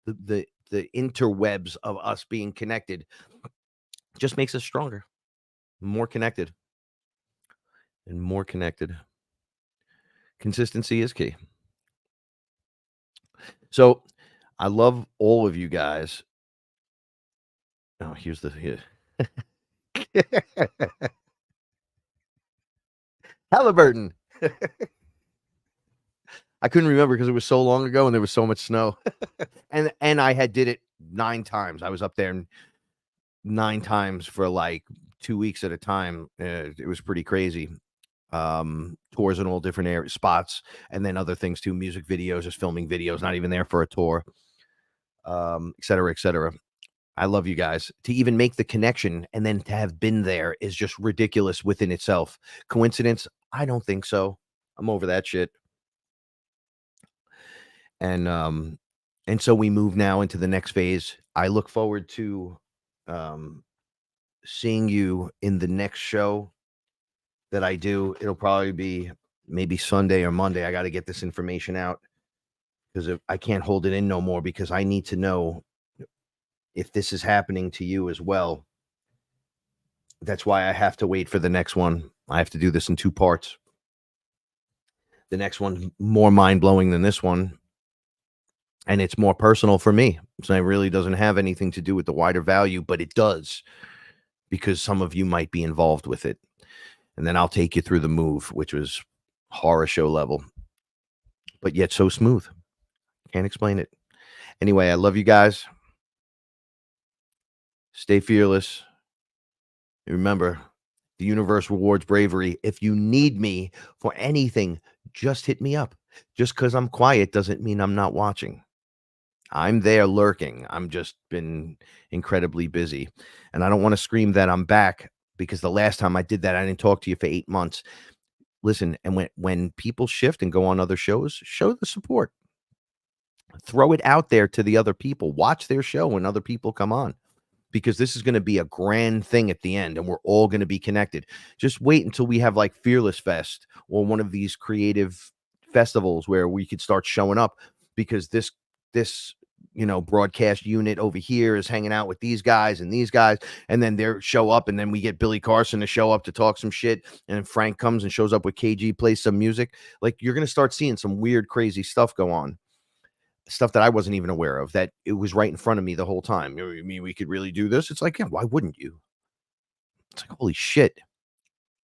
the interwebs of us being connected. Just makes us stronger, more connected, and more connected. Consistency is key. So I love all of you guys. Oh, here's the Halliburton. I couldn't remember because it was so long ago and there was so much snow. and I had did it 9 times. I was up there 9 times for like 2 weeks at a time. It was pretty crazy. Tours in all different spots, and then other things too, music videos, just filming videos, not even there for a tour, et cetera, et cetera. I love you guys. To even make the connection and then to have been there is just ridiculous within itself. Coincidence? I don't think so. I'm over that shit. And so we move now into the next phase. I look forward to seeing you in the next show that I do. It'll probably be maybe Sunday or Monday. I got to get this information out because I can't hold it in no more, because I need to know if this is happening to you as well. That's why I have to wait for the next one. I have to do this in 2 parts. The next one's more mind-blowing than this one, and it's more personal for me. So it really doesn't have anything to do with the wider value, but it does, because some of you might be involved with it. And then I'll take you through the move, which was horror show level, but yet so smooth. Can't explain it. Anyway, I love you guys. Stay fearless. Remember, the universe rewards bravery. If you need me for anything, just hit me up. Just because I'm quiet doesn't mean I'm not watching. I'm there lurking. I'm just been incredibly busy. And I don't want to scream that I'm back, because the last time I did that, I didn't talk to you for 8 months. Listen, and when people shift and go on other shows, show the support. Throw it out there to the other people. Watch their show when other people come on, because this is going to be a grand thing at the end, and we're all going to be connected. Just wait until we have like FearLess Fest or one of these creative festivals where we could start showing up, because this broadcast unit over here is hanging out with these guys, and then they show up, and then we get Billy Carson to show up to talk some shit, and Frank comes and shows up with KG, plays some music. Like, you're going to start seeing some weird, crazy stuff go on. Stuff that I wasn't even aware of, that it was right in front of me the whole time. You mean we could really do this? It's like, yeah, why wouldn't you? It's like, holy shit.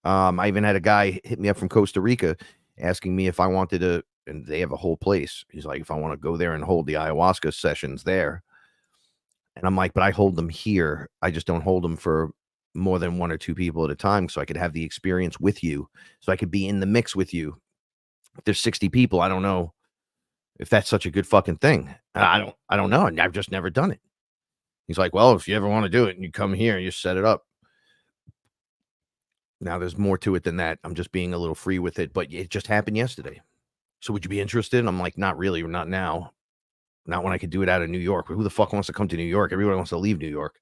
I even had a guy hit me up from Costa Rica asking me if I wanted to, and they have a whole place. He's like, if I want to go there and hold the ayahuasca sessions there. And I'm like, but I hold them here. I just don't hold them for more than 1 or 2 people at a time, so I could have the experience with you, so I could be in the mix with you. If there's 60 people, I don't know if that's such a good fucking thing. I don't know. I've just never done it. He's like, well, if you ever want to do it and you come here and you set it up. Now there's more to it than that. I'm just being a little free with it, but it just happened yesterday. So would you be interested? And I'm like, not really, or not now. Not when I could do it out of New York. Who the fuck wants to come to New York? Everybody wants to leave New York.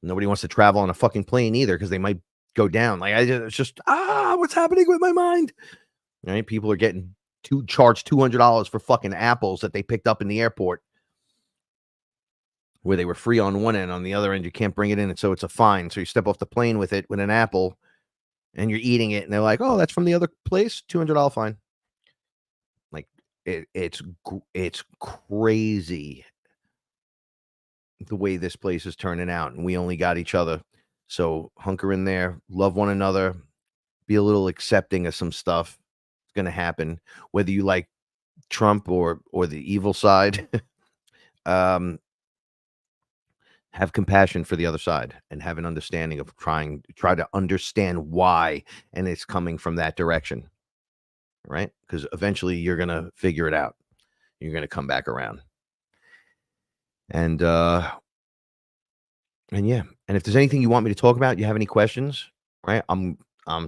Nobody wants to travel on a fucking plane either, because they might go down. Like, it's just, what's happening with my mind? Right? People are getting charged $200 for fucking apples that they picked up in the airport, where they were free on one end, on the other end you can't bring it in, and so it's a fine. So you step off the plane with it, with an apple, and you're eating it, and they're like, oh, that's from the other place, $200 fine. Like, it's crazy the way this place is turning out, and we only got each other. So hunker in there, love one another, be a little accepting of some stuff. It's going to happen, whether you like Trump or the evil side. Have compassion for the other side, and have an understanding of try to understand why, and it's coming from that direction. right? Because eventually you're gonna figure it out. You're gonna come back around. And yeah, and if there's anything you want me to talk about, you have any questions, right? I'm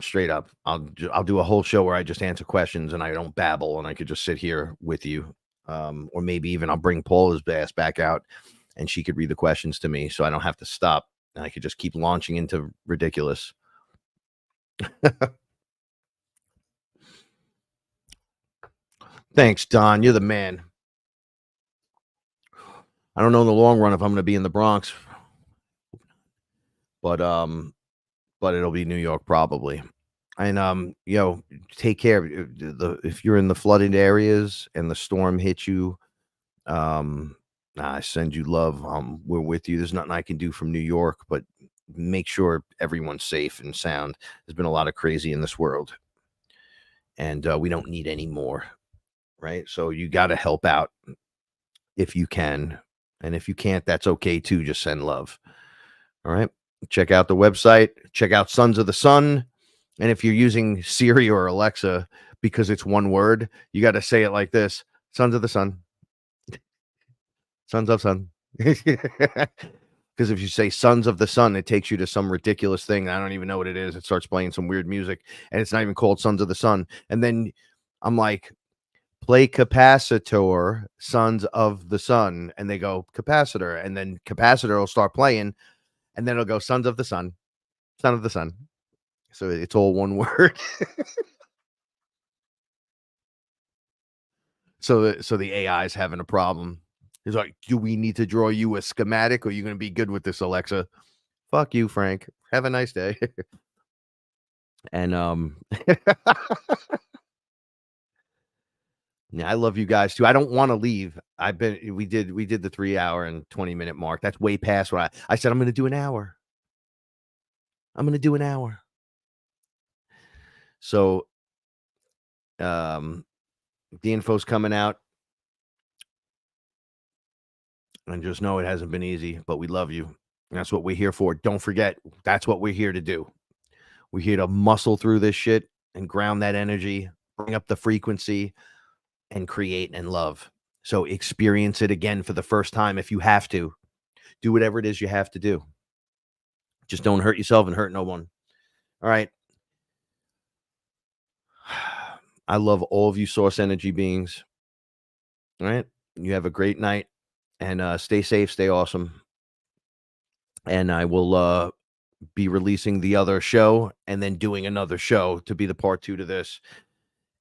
straight up. I'll do a whole show where I just answer questions and I don't babble, and I could just sit here with you. Or maybe even I'll bring Paula's ass back out and she could read the questions to me so I don't have to stop and I could just keep launching into ridiculous. Thanks, Don. You're the man. I don't know in the long run if I'm going to be in the Bronx, but it'll be New York probably. And take care. If you're in the flooded areas and the storm hits you, I send you love. We're with you. There's nothing I can do from New York, but make sure everyone's safe and sound. There's been a lot of crazy in this world, and we don't need any more, right? So you got to help out if you can, and if you can't, that's okay too. Just send love. All right. Check out the website. Check out Sons of the Sun. And if you're using Siri or Alexa, because it's one word, you got to say it like this: Sons of the Sun. Sons of Sun. Because if you say Sons of the Sun, it takes you to some ridiculous thing. I don't even know what it is. It starts playing some weird music, and it's not even called Sons of the Sun. And then I'm like, play capacitor, Sons of the Sun. And they go capacitor. And then capacitor will start playing, and then it'll go Sons of the Sun, Son of the Sun. So it's all one word. So the AI is having a problem. He's like, do we need to draw you a schematic, or are you going to be good with this, Alexa? Fuck you, Frank. Have a nice day. And yeah, I love you guys too. I don't want to leave. We did the 3 hour and 20-minute mark. That's way past what I said. I'm going to do an hour. I'm going to do an hour. So the info's coming out. And just know it hasn't been easy, but we love you. That's what we're here for. Don't forget, that's what we're here to do. We're here to muscle through this shit and ground that energy, bring up the frequency, and create and love. So experience it again for the first time if you have to. Do whatever it is you have to do. Just don't hurt yourself and hurt no one. All right. I love all of you source energy beings. All right. You have a great night, and stay safe, stay awesome. And I will be releasing the other show and then doing another show to be the part 2 to this,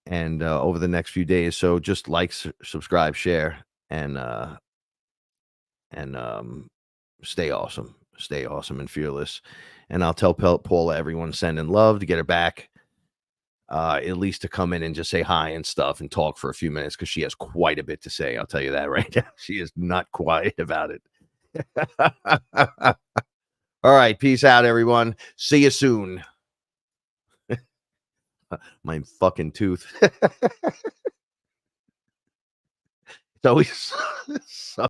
and over the next few days. So just like, subscribe, share, and stay awesome and fearless. And I'll tell Paula everyone sending love to get her back, at least to come in and just say hi and stuff and talk for a few minutes, because she has quite a bit to say. I'll tell you that right now. She is not quiet about it. All right. Peace out, everyone. See you soon. My fucking tooth. It's always so